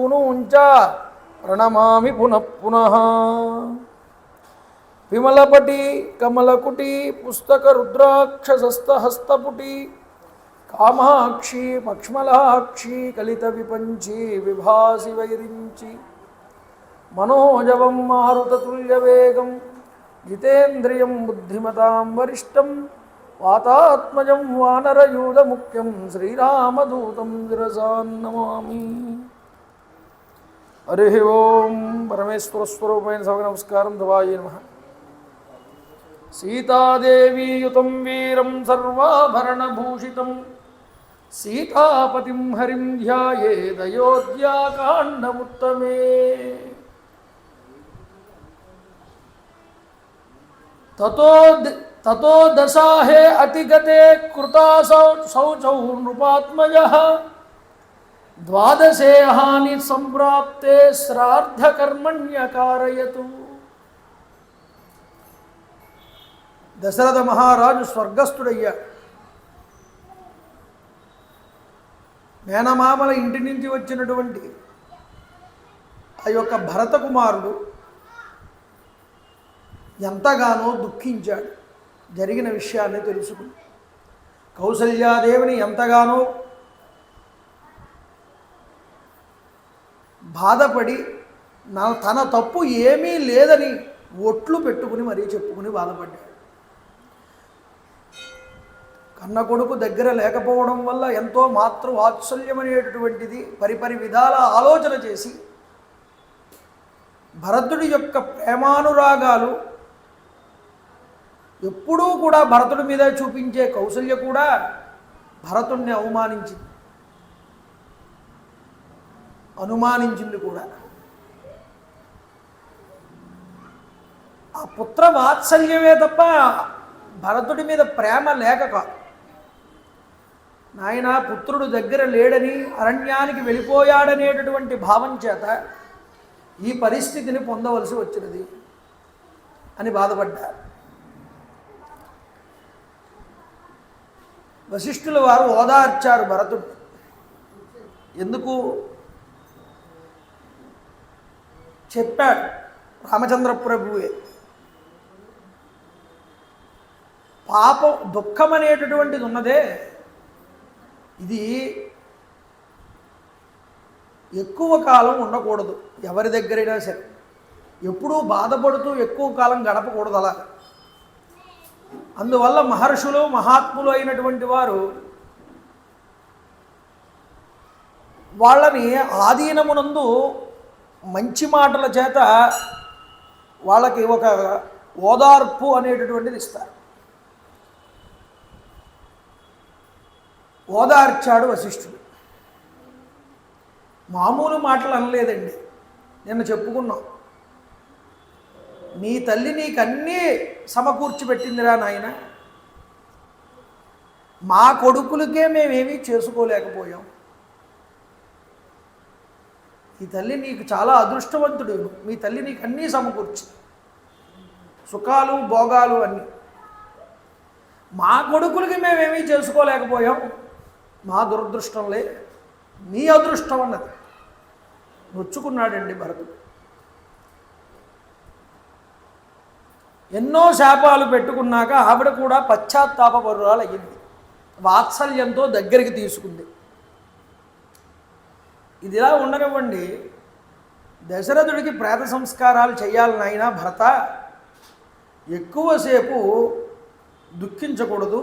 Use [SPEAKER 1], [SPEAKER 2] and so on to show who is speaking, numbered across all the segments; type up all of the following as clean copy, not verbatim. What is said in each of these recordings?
[SPEAKER 1] सूनूंच प्रणमामि पुनः पुनः। विमलपटी कमलकुटी पुस्तकरुद्राक्षसस्तहस्तपुटी कामाक्षी पक्ष्मलाक्षी कलितविपञ्ची विभासि वैरिञ्चि मनोजवं मारुततुल्यवेगं जितेन्द्रियं बुद्धिमतां वरिष्ठं वातात्मजं वानरयूथमुख्यं श्रीरामदूतं शिरसा नमामि। हरि ओं परमेश्वरस्वरूपेण सभा नमस्कारं दवाये नमः। सीतादेवी युतं वीरं सर्वाभरणभूषितं सीतापतिं हरिं ध्यायेत् अयोध्याकाण्डमुत्तमे। ततो दशाहे अतिगते कृता शौचौ नृपात्मजः द्वादशे हानि संप्राप्ते श्राद्धकर्मण्यकारयतु। దశరథ మహారాజు స్వర్గస్థుడయ్యాడు. మేనమామల ఇంటి నుంచి వచ్చినటువంటి ఆ యొక్క భరత కుమారుడు ఎంతగానో దుఃఖించాడు. జరిగిన విషయాన్ని తెలుసుకుని కౌసల్యాదేవిని ఎంతగానో బాధపడి తన తప్పు ఏమీ లేదని ఒట్లు పెట్టుకుని మరీ చెప్పుకుని బాధపడ్డాడు. కన్న కొడుకు దగ్గర లేకపోవడం వల్ల ఎంతో మాతృవాత్సల్యం అనేటటువంటిది పరిపరి విధాల ఆలోచన చేసి భరతుడి యొక్క ప్రేమానురాగాలు ఎప్పుడూ కూడా భరతుడి మీద చూపించే కౌసల్య కూడా భరతుడిని అనుమానించింది కూడా. ఆ పుత్ర వాత్సల్యమే తప్ప భరతుడి మీద ప్రేమ లేక కాదు. నాయన పుత్రుడు దగ్గర లేడని అరణ్యానికి వెళ్ళిపోయాడనేటటువంటి భావం చేత ఈ పరిస్థితిని పొందవలసి వచ్చినది అని బాధపడ్డారు. వశిష్ఠుల వారు ఓదార్చారు భరతుడు. ఎందుకు చెప్పాడు రామచంద్ర ప్రభువే. పాపం దుఃఖం అనేటటువంటిది ఉన్నదే, ఇది ఎక్కువ కాలం ఉండకూడదు. ఎవరి దగ్గరైనా సరే ఎప్పుడూ బాధపడుతూ ఎక్కువ కాలం గడపకూడదు అలా. అందువల్ల మహర్షులు మహాత్ములు అయినటువంటి వారు వాళ్ళని ఆధీనమునందు మంచి మాటల చేత వాళ్ళకి ఒక ఓదార్పు అనేటటువంటిది ఇస్తారు. ఓదార్చాడు వశిష్ఠుడు. మామూలు మాటలు అనలేదండి. నిన్న చెప్పుకున్నాం, నీ తల్లి నీకు అన్నీ సమకూర్చి పెట్టిందిరా నాయన, మా కొడుకులకే మేమేమీ చేసుకోలేకపోయాం. ఈ తల్లి నీకు చాలా అదృష్టవంతుడు, మీ తల్లి నీకు అన్నీ సమకూర్చి సుఖాలు భోగాలు అన్నీ. మా కొడుకులకి మేమేమీ చేసుకోలేకపోయాం, మా దురదృష్టంలే, నీ అదృష్టం అన్నది. నొచ్చుకున్నాడండి భరతుడు. ఎన్నో శాపాలు పెట్టుకున్నాక ఆవిడ కూడా పశ్చాత్తాపపరురాలు అయ్యింది. వాత్సల్యంతో దగ్గరికి తీసుకుంది. ఇదిలా ఉండనివ్వండి, దశరథుడికి ప్రేత సంస్కారాలు చేయాలి నాయన భరత, ఎక్కువసేపు దుఃఖించకూడదు,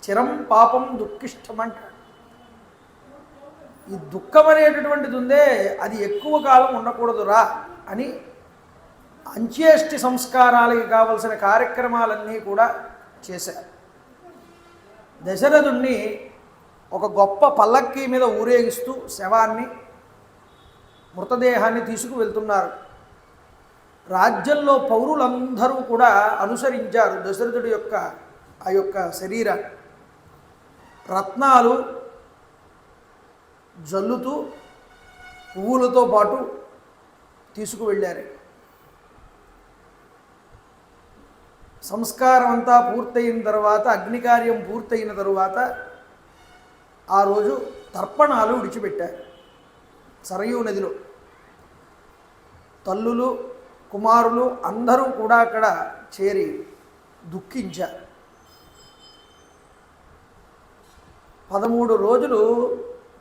[SPEAKER 1] చిరం పాపం దుఃఖిష్టమంటాడు. ఈ దుఃఖం అనేటటువంటిది ఉందే, అది ఎక్కువ కాలం ఉండకూడదురా అని అంత్యేష్టి సంస్కారాలకి కావలసిన కార్యక్రమాలన్నీ కూడా చేశారు. దశరథుణ్ణి ఒక గొప్ప పల్లక్కీ మీద ఊరేగిస్తూ శవాన్ని, మృతదేహాన్ని తీసుకువెళ్తున్నారు. రాజ్యంలో పౌరులందరూ కూడా అనుసరించారు దశరథుడి యొక్క ఆ యొక్క శరీరాన్ని. రత్నాలు జల్లుతూ పువ్వులతో పాటు తీసుకువెళ్ళారు. సంస్కారం అంతా పూర్తయిన తర్వాత, అగ్నికార్యం పూర్తయిన తరువాత ఆ రోజు తర్పణాలు విడిచిపెట్టారు. సరయూ నదిలో. తల్లులు కుమారులు అందరూ కూడా అక్కడ చేరి దుఃఖించారు. 13 రోజులు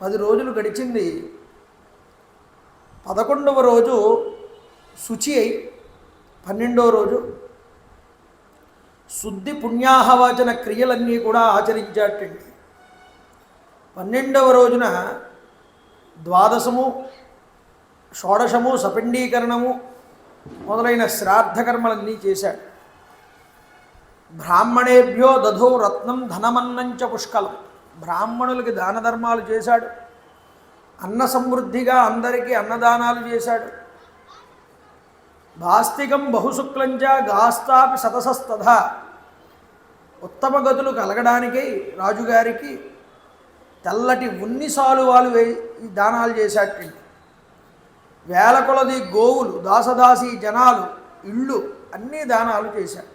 [SPEAKER 1] 10 రోజులు గడిచింది. 11వ రోజు శుచి అయి 12వ రోజు శుద్ధి పుణ్యాహవాచన క్రియలన్నీ కూడా ఆచరించాటండి. 12వ రోజున ద్వాదశము షోడశము సపిండీకరణము మొదలైన శ్రాద్ధకర్మలన్నీ చేశాడు. బ్రాహ్మణేభ్యో దధో రత్నం ధనమన్నంచ పుష్కలం. బ్రాహ్మణులకి దాన ధర్మాలు చేశాడు. అన్న సమృద్ధిగా అందరికీ అన్నదానాలు చేశాడు. భాస్తికం బహుశుక్లంచ గాస్తాపి సతసస్తథ. ఉత్తమ గతులు కలగడానికై రాజుగారికి తెల్లటి ఉన్ని సాలువాలు ఈ దానాలు చేశాటండి. వేల కొలది గోవులు, దాసదాసి జనాలు, ఇళ్ళు అన్నీ దానాలు చేశాడు.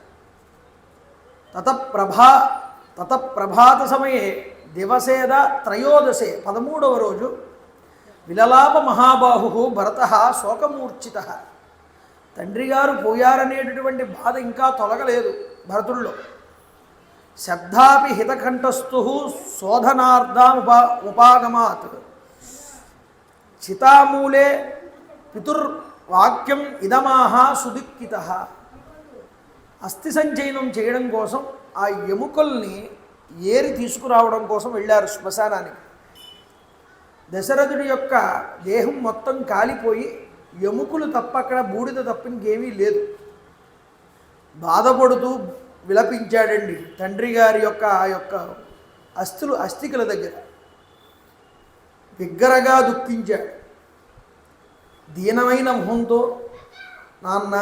[SPEAKER 1] తతప్రభాత సమయే దివసేద త్రయోదశే 13వ రోజు విలలాప మహాబాహు భరత శోకమూర్ఛిత. తండ్రి గారు పోయారనేటటువంటి బాధ ఇంకా తొలగలేదు భరతుల్లో. శబ్దాపి హితకంఠస్థు శోధనార్థముపాగమాత్. చితామూలే పితుర్వాక్యం ఇదమాహ సుదిక్కిత. అస్థి సంచయనం చేయడం కోసం ఆ ఎముకల్ని ఏరి తీసుకురావడం కోసం వెళ్ళారు శ్మశానానికి. దశరథుడి యొక్క దేహం మొత్తం కాలిపోయి ఎముకలు తప్ప అక్కడ బూడిద తప్ప ఇంకేమీ లేదు. బాధపడుతూ విలపించాడండి తండ్రి గారి యొక్క ఆ యొక్క అస్థికల దగ్గర. బిగ్గరగా దుఃఖించాడు. దీనమైన మొహంతో, నాన్న,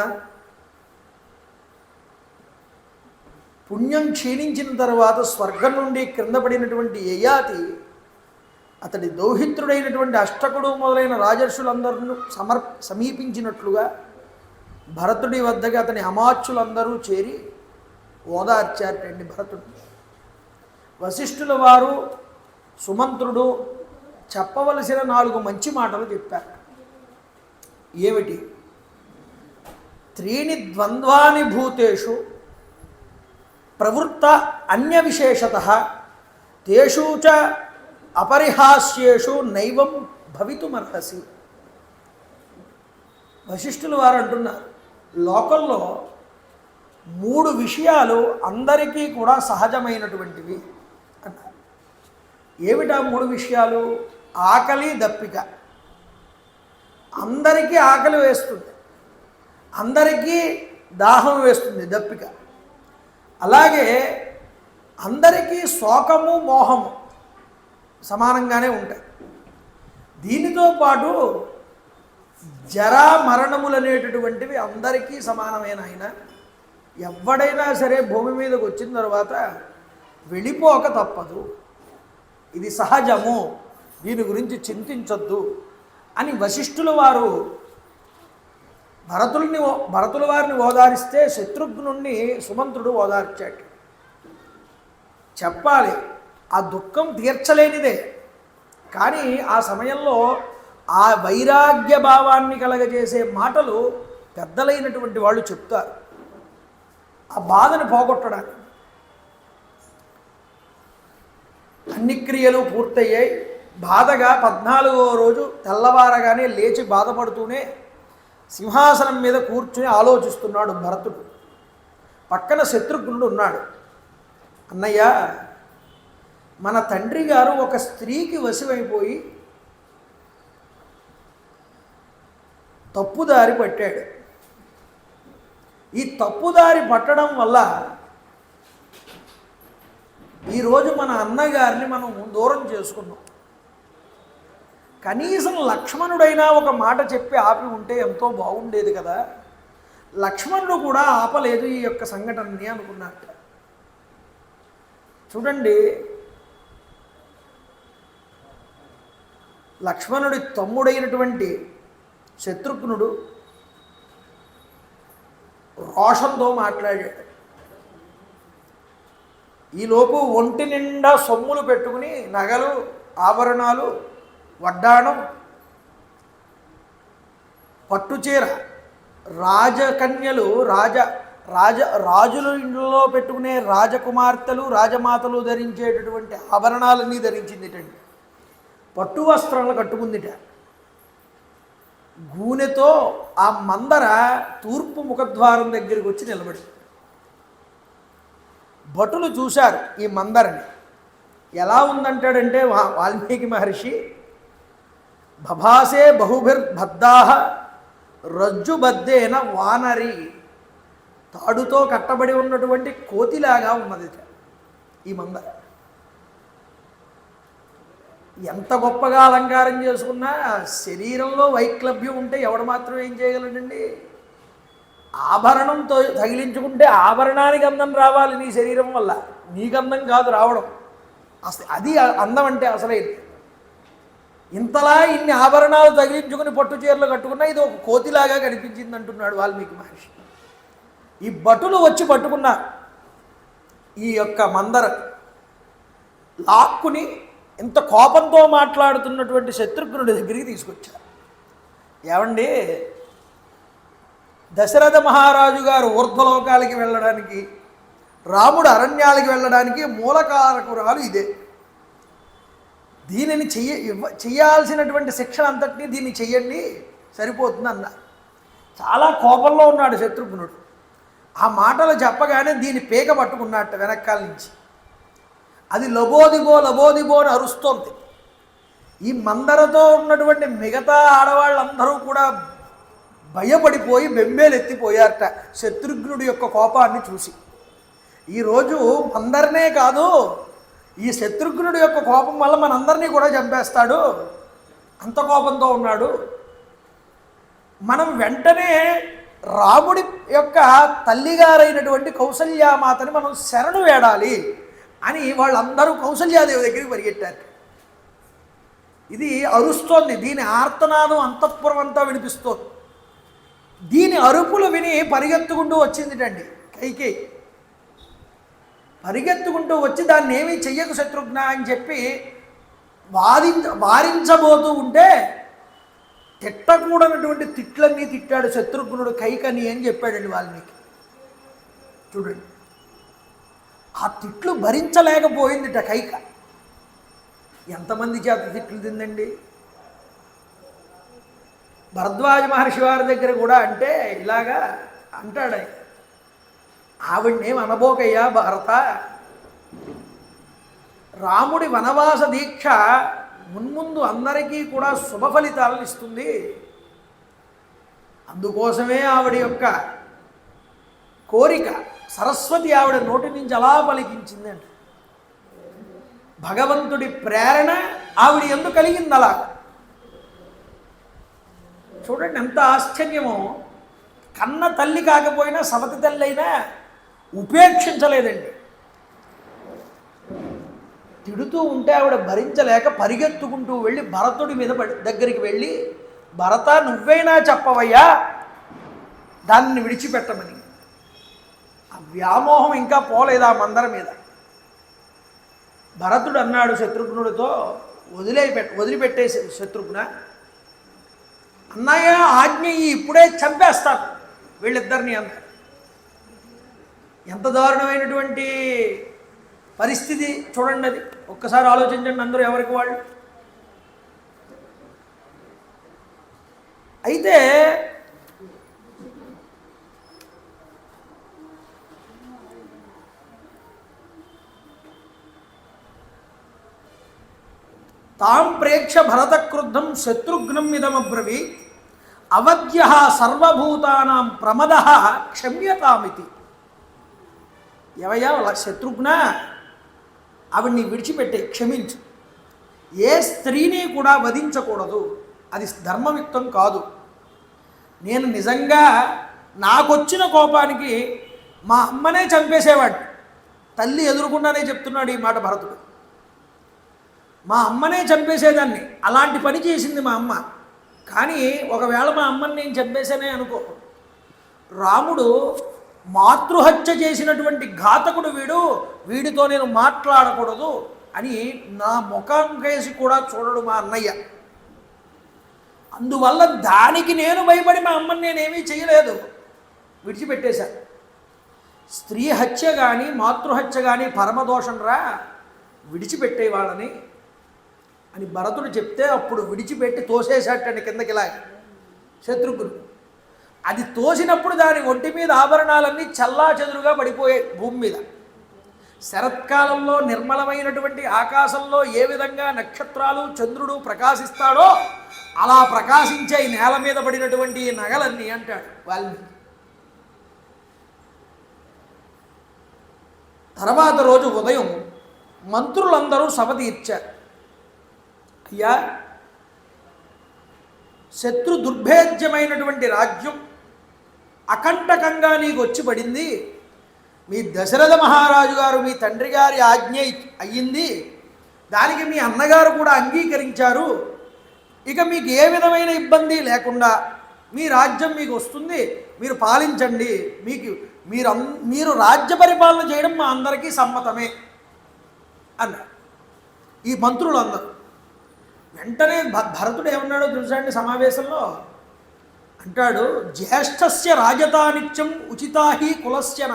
[SPEAKER 1] పుణ్యం క్షీణించిన తర్వాత స్వర్గం నుండి క్రింద పడినటువంటి యయాతి అతడి దౌహిత్రుడైనటువంటి అష్టకుడు మొదలైన రాజర్షులందరూ సమీపించినట్లుగా భరతుడి వద్దకు అతని అమాత్యులందరూ చేరి ఓదార్చారండి భరతుడు. వశిష్ఠుల వారు సుమంత్రుడు చెప్పవలసిన 4 మంచి మాటలు చెప్పారు. ఏమిటి? 3 ద్వంద్వాని భూతేషు ప్రవృత్త అన్య విశేషత తేషు చ అపరిహాస్యేషు నైవం భవితుమర్హసి. వశిష్ఠుల వారు అంటున్నారు, లోకంలో 3 విషయాలు అందరికీ కూడా సహజమైనటువంటివి అన్నారు. ఏమిటా 3 విషయాలు? ఆకలి, దప్పిక. అందరికీ ఆకలి వేస్తుంది, అందరికీ దాహం వేస్తుంది, దప్పిక. అలాగే అందరికీ శోకము, మోహము సమానంగానే ఉంటాయి. దీనితో పాటు జరా మరణములు అనేటటువంటివి అందరికీ సమానమైన ఆయన. ఎవడైనా సరే భూమి మీదకి వచ్చిన తర్వాత వెళ్ళిపోక తప్పదు, ఇది సహజము, దీని గురించి చింతించొద్దు అని వశిష్ఠుల వారు భరతుల వారిని ఓదారిస్తే శత్రుఘ్నుణ్ణి సుమంత్రుడు ఓదార్చాడు. చెప్పాలి, ఆ దుఃఖం తీర్చలేనిదే, కానీ ఆ సమయంలో ఆ వైరాగ్య భావాన్ని కలగజేసే మాటలు పెద్దలైనటువంటి వాళ్ళు చెప్తారు ఆ బాధను పోగొట్టడానికి. అన్ని క్రియలు పూర్తయ్యాయి. బాధగా 14వ రోజు తెల్లవారగానే లేచి బాధపడుతూనే సింహాసనం మీద కూర్చుని ఆలోచిస్తున్నాడు భరతుడు. పక్కన శత్రుఘ్నుడు ఉన్నాడు. అన్నయ్య, మన తండ్రి గారు ఒక స్త్రీకి వశమైపోయి తప్పుదారి పట్టాడు. ఈ తప్పుదారి పట్టడం వల్ల ఈరోజు మన అన్నగారిని మనం దూరం చేసుకున్నాం. కనీసం లక్ష్మణుడైనా ఒక మాట చెప్పి ఆపి ఉంటే ఎంతో బాగుండేది కదా. లక్ష్మణుడు కూడా ఆపలేదు ఈ యొక్క సంఘటనని అనుకున్నట్ట. చూడండి, లక్ష్మణుడి తమ్ముడైనటువంటి శత్రుఘ్నుడు రోషంతో మాట్లాడాడు. ఈలోపు ఒంటి నిండా సొమ్ములు పెట్టుకుని నగలు, ఆభరణాలు, వడ్డాణం పట్టుచీర రాజకన్యలు రాజుల ఇంట్లో పెట్టుకునే రాజకుమార్తెలు రాజమాతలు ధరించేటటువంటి ఆభరణాలన్నీ ధరించిందిటండి. పట్టు వస్త్రాలు కట్టుకుందిట. గూనెతో ఆ మందర తూర్పు ముఖద్వారం దగ్గరికి వచ్చి నిలబడి భటులు చూశారు ఈ మందరని. ఎలా ఉందంటాడంటే వాల్మీకి మహర్షి, భభాసే బహుభిర్బద్ధాః రజ్జుబద్ధేన వానరి, తాడుతో కట్టబడి ఉన్నటువంటి కోతిలాగా ఉన్నది ఈ మందర. ఎంత గొప్పగా అలంకారం చేసుకున్నా శరీరంలో వైక్లభ్యం ఉంటే ఎవడు మాత్రం ఏం చేయగలడండి? ఆభరణంతో తగిలించుకుంటే ఆభరణానికి అందం రావాలి నీ శరీరం వల్ల, నీకు అందం కాదు రావడం. అసలు అది అందం అంటే అసలైంది. ఇంతలా ఇన్ని ఆభరణాలు తగిలించుకుని పట్టు చీరలు కట్టుకున్నా ఇది ఒక కోతిలాగా కనిపించింది అంటున్నాడు వాల్మీకి మహర్షి. ఈ భటులు వచ్చి పట్టుకున్నారు ఈ యొక్క మందర, లాక్కుని ఇంత కోపంతో మాట్లాడుతున్నటువంటి శత్రుఘ్నుడి దగ్గరికి తీసుకొచ్చారు. ఏమండి, దశరథ మహారాజు గారు ఊర్ధ్వలోకాలకి వెళ్ళడానికి, రాముడు అరణ్యాలకి వెళ్ళడానికి మూలకారకురాలు ఇదే. దీనిని చెయ్యాల్సినటువంటి శిక్షణ అంతటినీ దీన్ని చెయ్యండి సరిపోతుంది అన్న. చాలా కోపంలో ఉన్నాడు శత్రుఘ్నుడు. ఆ మాటలు చెప్పగానే దీన్ని పీక పట్టుకున్నట్టు వెనకాల నుంచి. అది లబోదిబో లబోదిబో అని అరుస్తోంది. ఈ మందరతో ఉన్నటువంటి మిగతా ఆడవాళ్ళందరూ కూడా భయపడిపోయి బెంబేలెత్తిపోయారట శత్రుఘ్నుడి యొక్క కోపాన్ని చూసి. ఈరోజు మందరినే కాదు, ఈ శత్రుఘ్నుడి యొక్క కోపం వల్ల మనందరినీ కూడా చంపేస్తాడు, అంత కోపంతో ఉన్నాడు. మనం వెంటనే రాముడి యొక్క తల్లిగారైనటువంటి కౌసల్యామాతని మనం శరణు వేడాలి అని వాళ్ళందరూ కౌసల్యాదేవి దగ్గరికి పరిగెట్టారు. ఇది అరుస్తోంది, దీని ఆర్తనాదం అంతఃపురం అంతా వినిపిస్తోంది. దీని అరుపులు విని పరిగెత్తుకుంటూ వచ్చిందిటండి కైకేయి. పరిగెత్తుకుంటూ వచ్చి దాన్ని ఏమీ చెయ్యకు శత్రుఘ్న అని చెప్పి వారించబోతూ ఉంటే తిట్టకూడనటువంటి తిట్లన్నీ తిట్టాడు శత్రుఘ్నుడు కైకని అని చెప్పాడండి వాల్మీకి. చూడండి, ఆ తిట్లు భరించలేకపోయిందిట కైక. ఎంతమంది చేత తిట్లు తిందండి? భరద్వాజ మహర్షి వారి దగ్గర కూడా అంటే ఇలాగా అంటాడు, ఆవిడ్నేం అనబోకయ్యా భరత, రాముడి వనవాస దీక్ష మున్ముందు అందరికీ కూడా శుభ ఫలితాలను ఇస్తుంది. అందుకోసమే ఆవిడ యొక్క కోరిక సరస్వతి ఆవిడ నోటి నుంచి అలా పలికించింది అంట. భగవంతుడి ప్రేరణ ఆవిడ ఎందుకు కలిగింది అలా. చూడండి ఎంత ఆశ్చర్యమో. కన్న తల్లి కాకపోయినా సవతి తల్లి అయినా ఉపేక్షించలేదండి. తిడుతూ ఉంటే ఆవిడ భరించలేక పరిగెత్తుకుంటూ వెళ్ళి భరతుడి మీద దగ్గరికి వెళ్ళి, భరత నువ్వైనా చెప్పవయ్యా దాన్ని విడిచిపెట్టమని. ఆ వ్యామోహం ఇంకా పోలేదు ఆ మందర మీద. భరతుడు అన్నాడు శత్రుఘ్నుడితో, వదిలిపెట్టేసి శత్రుఘ్న, అన్నయ్య ఆజ్ఞ ఇప్పుడే చంపేస్తాను వీళ్ళిద్దరిని అన్న. ఎంత దారుణమైనటువంటి పరిస్థితి చూడండి. అది ఒక్కసారి ఆలోచించండి అందరూ ఎవరికి వాళ్ళు. అయితే తాం ప్రేక్ష భరతక్రుద్ధం శత్రుఘ్నం ఇదమబ్రవీ అవధ్య సర్వభూతానాం ప్రమద క్షమ్యతామితి. ఎవయ్యా శత్రుఘ్న, ఆవిడ్ని విడిచిపెట్టే, క్షమించు. ఏ స్త్రీని కూడా వధించకూడదు, అది ధర్మయుక్తం కాదు. నేను నిజంగా నాకొచ్చిన కోపానికి మా అమ్మనే చంపేసేవాడు. తల్లి ఎదురుకుండానే చెప్తున్నాడు ఈ మాట భరతుడు. మా అమ్మనే చంపేసేదాన్ని, అలాంటి పని చేసింది మా అమ్మ. కానీ ఒకవేళ మా అమ్మని నేను చంపేశానే అనుకో, రాముడు మాతృహత్య చేసినటువంటి ఘాతకుడు వీడితో నేను మాట్లాడకూడదు అని నా ముఖం కేసి కూడా చూడడు మా అన్నయ్య. అందువల్ల దానికి నేను భయపడి మా అమ్మని నేనేమీ చేయలేదు, విడిచిపెట్టేశాను. స్త్రీ హత్య కానీ మాతృహత్య కానీ పరమదోషం రా, విడిచిపెట్టే వాళ్ళని అని భరతుడు చెప్తే అప్పుడు విడిచిపెట్టి తోసేశాటండి కిందకిలా శత్రుఘ్నుడు. అది తోసినప్పుడు దాని ఒంటి మీద ఆభరణాలన్నీ చల్లా చెదురుగా పడిపోయాయి భూమి మీద. శరత్కాలంలో నిర్మలమైనటువంటి ఆకాశంలో ఏ విధంగా నక్షత్రాలు చంద్రుడు ప్రకాశిస్తాడో అలా ప్రకాశించే ఈ నేల మీద పడినటువంటి నగలన్నీ అంటాడు వాల్మీకి. తర్వాత రోజు ఉదయం మంత్రులందరూ సభ తీర్చారు. అయ్యా, శత్రు దుర్భేద్యమైనటువంటి రాజ్యం అకంటకంగా నీకు వచ్చి పడింది. మీ దశరథ మహారాజు గారు మీ తండ్రి గారి ఆజ్ఞ అయ్యింది, దానికి మీ అన్నగారు కూడా అంగీకరించారు. ఇక మీకు ఏ విధమైన ఇబ్బంది లేకుండా మీ రాజ్యం మీకు వస్తుంది, మీరు పాలించండి, మీరు రాజ్య పరిపాలన చేయడం మా అందరికీ సమ్మతమే అన్నారు ఈ మంత్రులందరూ. వెంటనే భరతుడు ఏమన్నాడో తెలుసా అండి సమావేశంలో? అంటాడు, జ్యేష్ఠస్య రాజతానిత్యం ఉచితాహి కులస్యన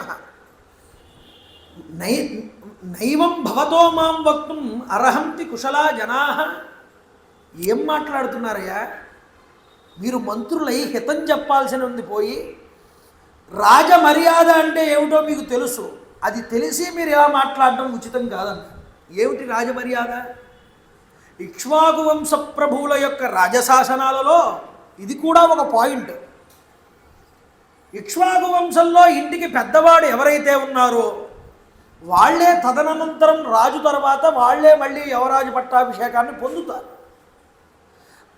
[SPEAKER 1] నైవం భవతో మాం వక్తుం అర్హంతి కుశలా జనా. ఏం మాట్లాడుతున్నారయ్యా మీరు? మంత్రులై హితం చెప్పాల్సి ఉంది పోయి రాజమర్యాద అంటే ఏమిటో మీకు తెలుసు, అది తెలిసి మీరు ఇలా మాట్లాడడం ఉచితం కాదన్న. ఏమిటి రాజమర్యాద? ఇక్ష్వాకు వంశ ప్రభువుల యొక్క రాజశాసనాలలో ఇది కూడా ఒక పాయింట్. ఇక్ష్వాకు వంశంలో ఇంటికి పెద్దవాడు ఎవరైతే ఉన్నారో వాళ్లే తదనంతరం రాజు తర్వాత వాళ్లే మళ్ళీ యువరాజు పట్టాభిషేకాన్ని పొందుతారు.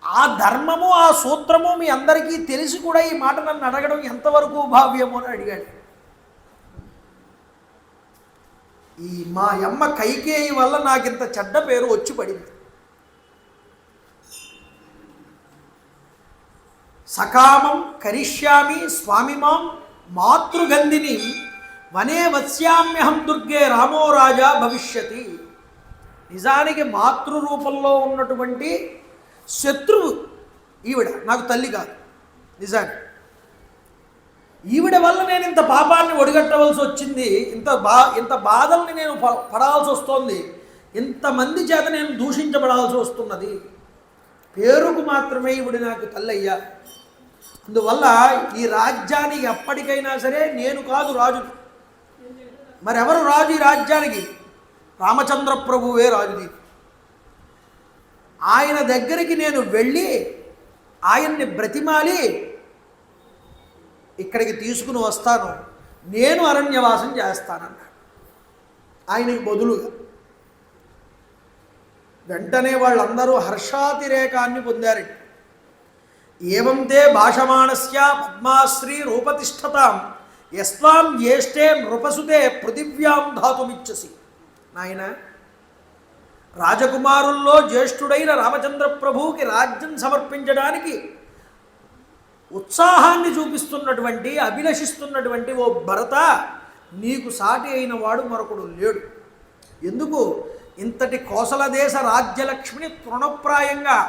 [SPEAKER 1] ఆ ధర్మము ఆ సూత్రము మీ అందరికీ తెలిసి కూడా ఈ మాట నన్ను అడగడం ఎంతవరకు భావ్యము అని అడిగాడు. ఈ మా అమ్మ కైకేయి వల్ల నాకింత చెడ్డ పేరు వచ్చి పడింది. సకామం కరిష్యామి స్వామిమాం మాతృగంధిని వనే వత్స్యామ్యహం దుర్గే రామో రాజా భవిష్యతి. నిజానికి మాతృరూపంలో ఉన్నటువంటి శత్రువు ఈవిడ, నాకు తల్లి కాదు. నిజానికి ఈవిడ వల్ల నేను ఇంత పాపాన్ని ఒడిగట్టవలసి వచ్చింది, ఇంత బాధల్ని నేను పడాల్సి వస్తుంది, ఇంతమంది చేత నేను దూషించబడాల్సి వస్తున్నది. పేరుకు మాత్రమే ఈవిడ నాకు తల్లి అయ్యా. అందువల్ల ఈ రాజ్యానికి ఎప్పటికైనా సరే నేను కాదు రాజు. మరెవరు రాజు ఈ రాజ్యానికి? రామచంద్ర ప్రభువే రాజుది. ఆయన దగ్గరికి నేను వెళ్ళి ఆయన్ని బ్రతిమాలి ఇక్కడికి తీసుకుని వస్తాను, నేను అరణ్యవాసం చేస్తానన్నాడు ఆయనకి బదులుగా. వెంటనే వాళ్ళందరూ హర్షాతిరేకాన్ని పొందారు. ఏవంతే భాషమాణస్య పద్మాశ్రీ రూపతిష్టతాం యస్వాం జ్యేష్ఠే నృపసుతే పృథివ్యాం ధాతుమిచ్చసి. నాయన, రాజకుమారుల్లో జ్యేష్ఠుడైన రామచంద్ర ప్రభువుకి రాజ్యం సమర్పించడానికి ఉత్సాహాన్ని చూపిస్తున్నటువంటి అభిలషిస్తున్నటువంటి ఓ భరత, నీకు సాటి అయిన వాడు మరొకడు లేడు. ఎందుకు? ఇంతటి కోసల దేశ రాజ్యలక్ష్మిని తృణప్రాయంగా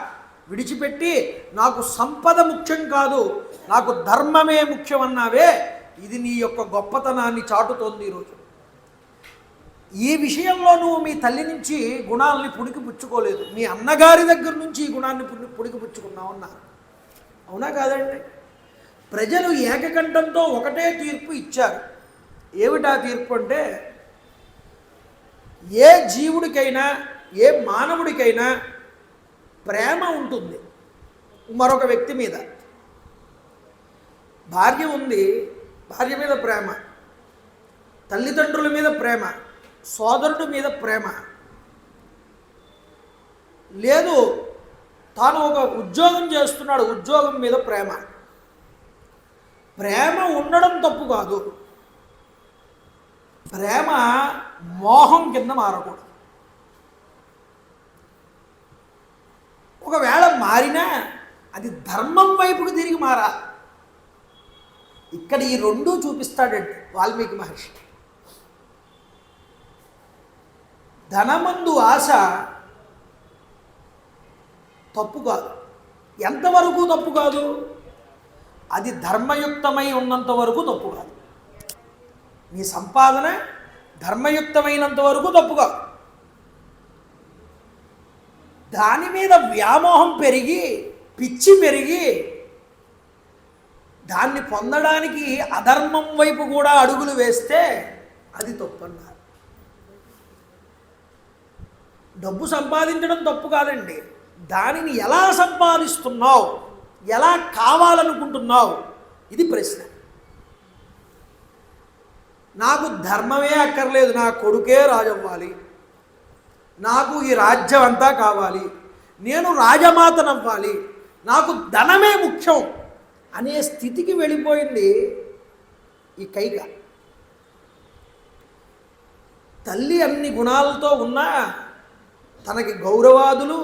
[SPEAKER 1] విడిచిపెట్టి నాకు సంపద ముఖ్యం కాదు, నాకు ధర్మమే ముఖ్యమన్నావే, ఇది నీ యొక్క గొప్పతనాన్ని చాటుతోంది ఈరోజు. ఈ విషయంలో నువ్వు మీ తల్లి నుంచి గుణాలని పుణికిపుచ్చుకోలేదు, మీ అన్నగారి దగ్గర నుంచి ఈ గుణాన్ని పుణికిపుచ్చుకున్నావు అన్నారు. అవునా కాదండి? ప్రజలు ఏకకంఠంతో ఒకటే తీర్పు ఇచ్చారు. ఏమిటా తీర్పు అంటే, ఏ జీవుడికైనా ఏ మానవుడికైనా ప్రేమ ఉంటుంది మరొక వ్యక్తి మీద. భార్య ఉంది, భార్య మీద ప్రేమ, తల్లిదండ్రుల మీద ప్రేమ, సోదరుడి మీద ప్రేమ, లేదు తాను ఒక ఉద్యోగం చేస్తున్నాడు, ఉద్యోగం మీద ప్రేమ. ప్రేమ ఉండడం తప్పు కాదు, ప్రేమ మోహం కింద మారకూడదు. ఒకవేళ మారినా అది ధర్మం వైపుకు తిరిగి మారాలి. ఇక్కడ ఈ రెండూ చూపిస్తాడండి వాల్మీకి మహర్షి. ధనమందు ఆశ తప్పు కాదు, ఎంతవరకు తప్పు కాదు? అది ధర్మయుక్తమై ఉన్నంత వరకు తప్పు కాదు. నీ సంపాదన ధర్మయుక్తమైనంత వరకు తప్పు కాదు. దాని మీద వ్యామోహం పెరిగి పిచ్చి పెరిగి దాన్ని పొందడానికి అధర్మం వైపు కూడా అడుగులు వేస్తే అది తప్పు అన్నారు. డబ్బు సంపాదించడం తప్పు కాదండి, దానిని ఎలా సంపాదిస్తున్నావు, ఎలా కావాలనుకుంటున్నావు, ఇది ప్రశ్న. నాకు ధర్మమే అక్కర్లేదు, నా కొడుకే రాజవ్వాలి, నాకు ఈ రాజ్యం అంతా కావాలి, నేను రాజమాతనవ్వాలి, నాకు ధనమే ముఖ్యం అనే స్థితికి వెళ్ళిపోయింది ఈ కైక. తల్లి అన్ని గుణాలతో ఉన్నా తనకి గౌరవాదులు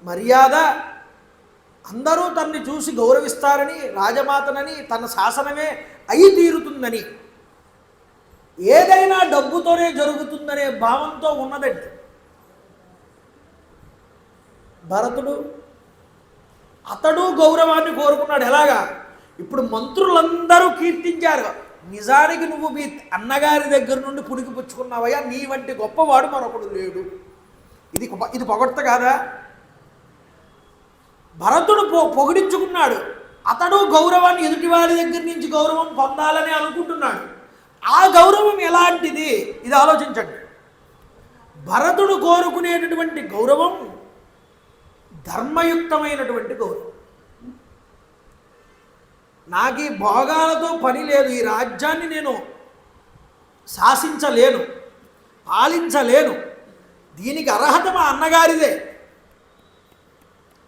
[SPEAKER 1] మర్యాద అందరూ తనని చూసి గౌరవిస్తారని, రాజమాతనని, తన శాసనమే అయి తీరుతుందని, ఏదైనా డబ్బుతోనే జరుగుతుందనే భావంతో ఉన్నదండి. భరతుడు అతడు గౌరవాన్ని కోరుకున్నాడు. ఎలాగా? ఇప్పుడు మంత్రులందరూ కీర్తించారు, నిజానికి నువ్వు మీ అన్నగారి దగ్గర నుండి పుణికి పుచ్చుకున్నావయ్యా, నీ వంటి గొప్పవాడు మరొకడు లేడు. ఇది పొగడ్త కాదా? భరతుడు పొగిడించుకున్నాడు, అతడు గౌరవాన్ని ఎదుటివారి దగ్గర నుంచి గౌరవం పొందాలని అనుకుంటున్నాడు. ఆ గౌరవం ఎలాంటిది? ఇది ఆలోచించండి. భరతుడు కోరుకునేటటువంటి గౌరవం ధర్మయుక్తమైనటువంటి గౌరవం. నాకు ఈ భోగాలతో పని లేదు, ఈ రాజ్యాన్ని నేను శాసించలేను, పాలించలేను, దీనికి అర్హత మా అన్నగారిదే.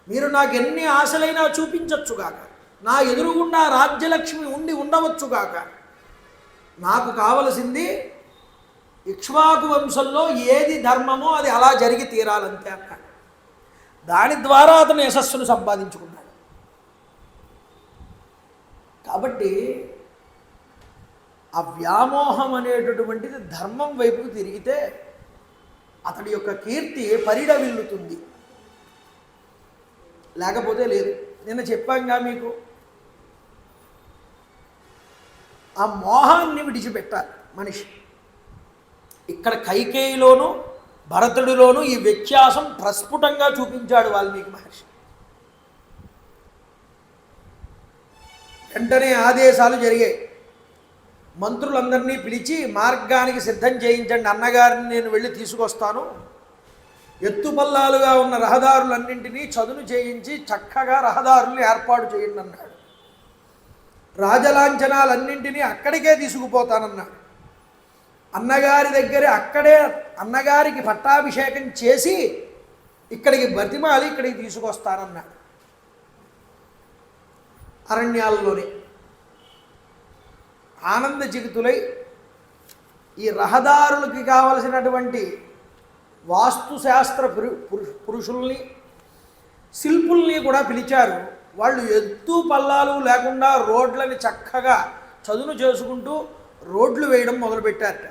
[SPEAKER 1] మీరు నాకు ఎన్ని ఆశలైనా చూపించచ్చుగాక, నా ఎదురుగుండా రాజ్యలక్ష్మి ఉండి ఉండవచ్చుగాక, నాకు కావలసింది ఇక్ష్వాకు వంశంలో ఏది ధర్మమో అది అలా జరిగి తీరాలంతే అన్నాడు. దాని ద్వారా అతను యశస్సును సంపాదించుకున్నాడు. కాబట్టి ఆ వ్యామోహం అనేటటువంటిది ధర్మం వైపుకు తిరిగితే అతడి యొక్క కీర్తి పరిడవిల్లుతుంది, లేకపోతే లేదు. నిన్న చెప్పాంగా మీకు, ఆ మోహాన్ని విడిచిపెట్టాలి మనిషి. ఇక్కడ కైకేయిలోనూ భరతుడిలోనూ ఈ వ్యత్యాసం ప్రస్ఫుటంగా చూపించాడు వాల్మీకి మహర్షి. వెంటనే ఆదేశాలు జరిగాయి. మంత్రులందరినీ పిలిచి మార్గానికి సిద్ధం చేయించండి, అన్నగారిని నేను వెళ్ళి తీసుకొస్తాను, ఎత్తుపల్లాలుగా ఉన్న రహదారులన్నింటినీ చదును చేయించి చక్కగా రహదారుల్ని ఏర్పాటు చేయండి అన్నాడు. రాజలాంఛనాలన్నింటినీ అక్కడికే తీసుకుపోతానన్నాడు. అన్నగారి దగ్గరే అక్కడే అన్నగారికి పట్టాభిషేకం చేసి ఇక్కడికి బతిమాలి ఇక్కడికి తీసుకొస్తానన్నాడు. అరణ్యాల్లోనే ఆనంద చిగుతులై ఈ రహదారులకి కావలసినటువంటి వాస్తుశాస్త్ర పురుషుల్ని, శిల్పుల్ని కూడా పిలిచారు. వాళ్ళు ఎత్తు పల్లాలు లేకుండా రోడ్లని చక్కగా చదును చేసుకుంటూ రోడ్లు వేయడం మొదలుపెట్టారట.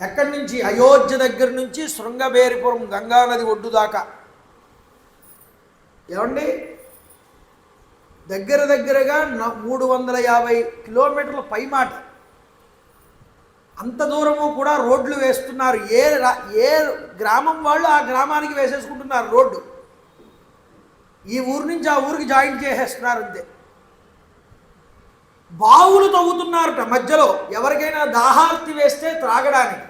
[SPEAKER 1] ఎక్కడి నుంచి? అయోధ్య దగ్గర నుంచి శృంగబేరిపురం గంగానది ఒడ్డు దాకా. ఏమండి, దగ్గరగా 350 కిలోమీటర్ల పైమాట. అంత దూరము కూడా రోడ్లు వేస్తున్నారు. ఏ గ్రామం వాళ్ళు ఆ గ్రామానికి వేసేసుకుంటున్నారు రోడ్డు. ఈ ఊరు నుంచి ఆ ఊరికి జాయిన్ చేసేస్తున్నారు అంతే. బావులు తవ్వుతున్నారట మధ్యలో, ఎవరికైనా దాహార్తి వేస్తే త్రాగడానికి.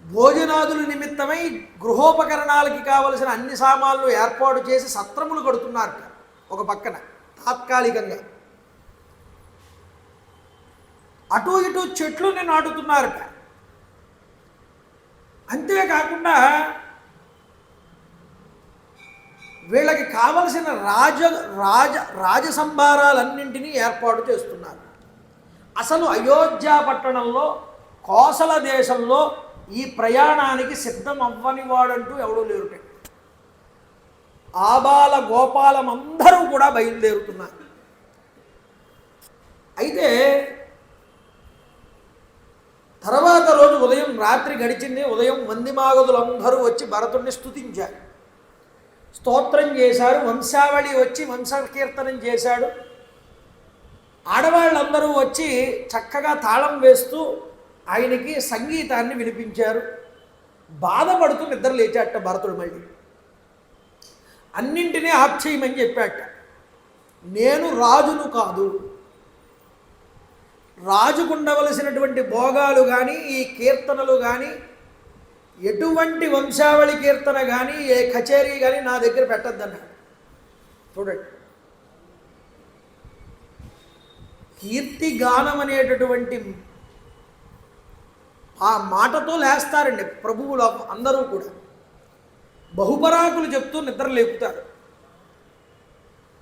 [SPEAKER 1] భోజనాదుల నిమిత్తమై గృహోపకరణాలకి కావలసిన అన్ని సామాన్లు ఏర్పాటు చేసి సత్రములు కడుతున్నారట ఒక పక్కన తాత్కాలికంగా. అటు ఇటు చెట్లుని నాటుతున్నారట. అంతేకాకుండా వీళ్ళకి కావలసిన రాజసంభారాలన్నింటినీ ఏర్పాటు చేస్తున్నారు. అసలు అయోధ్య పట్టణంలో కోసల దేశంలో ఈ ప్రయాణానికి సిద్ధం అవ్వని వాడంటూ ఎవడూ లేరుట. ఆబాల గోపాలం అందరూ కూడా బయలుదేరుతున్నారు. అయితే తర్వాత రోజు ఉదయం, రాత్రి గడిచింది. ఉదయం వందిమాగదులందరూ వచ్చి భరతుడిని స్తుతించారు. స్తోత్రం చేశారు, వంశావళి వచ్చి వంశకీర్తనం చేశాడు. ఆడవాళ్ళందరూ వచ్చి చక్కగా తాళం వేస్తూ ఆయనకి సంగీతాన్ని వినిపించారు. బాధపడుతూ నిద్ర లేచాట భరతుడు. మళ్ళీ అన్నింటినీ ఆప్ చేయమని చెప్పాట. నేను రాజును కాదు, రాజుకుండవలసినటువంటి భోగాలు కానీ ఈ కీర్తనలు కానీ ఎటువంటి వంశావళి కీర్తన కానీ ఏ కచేరీ కానీ నా దగ్గర పెట్టద్దన్నాడు. చూడండి, కీర్తిగానం అనేటటువంటి ఆ మాటతో లేస్తారండి ప్రభువులు అందరూ కూడా. బహుపరాకులు చెప్తూ నిద్ర లేపుతారు.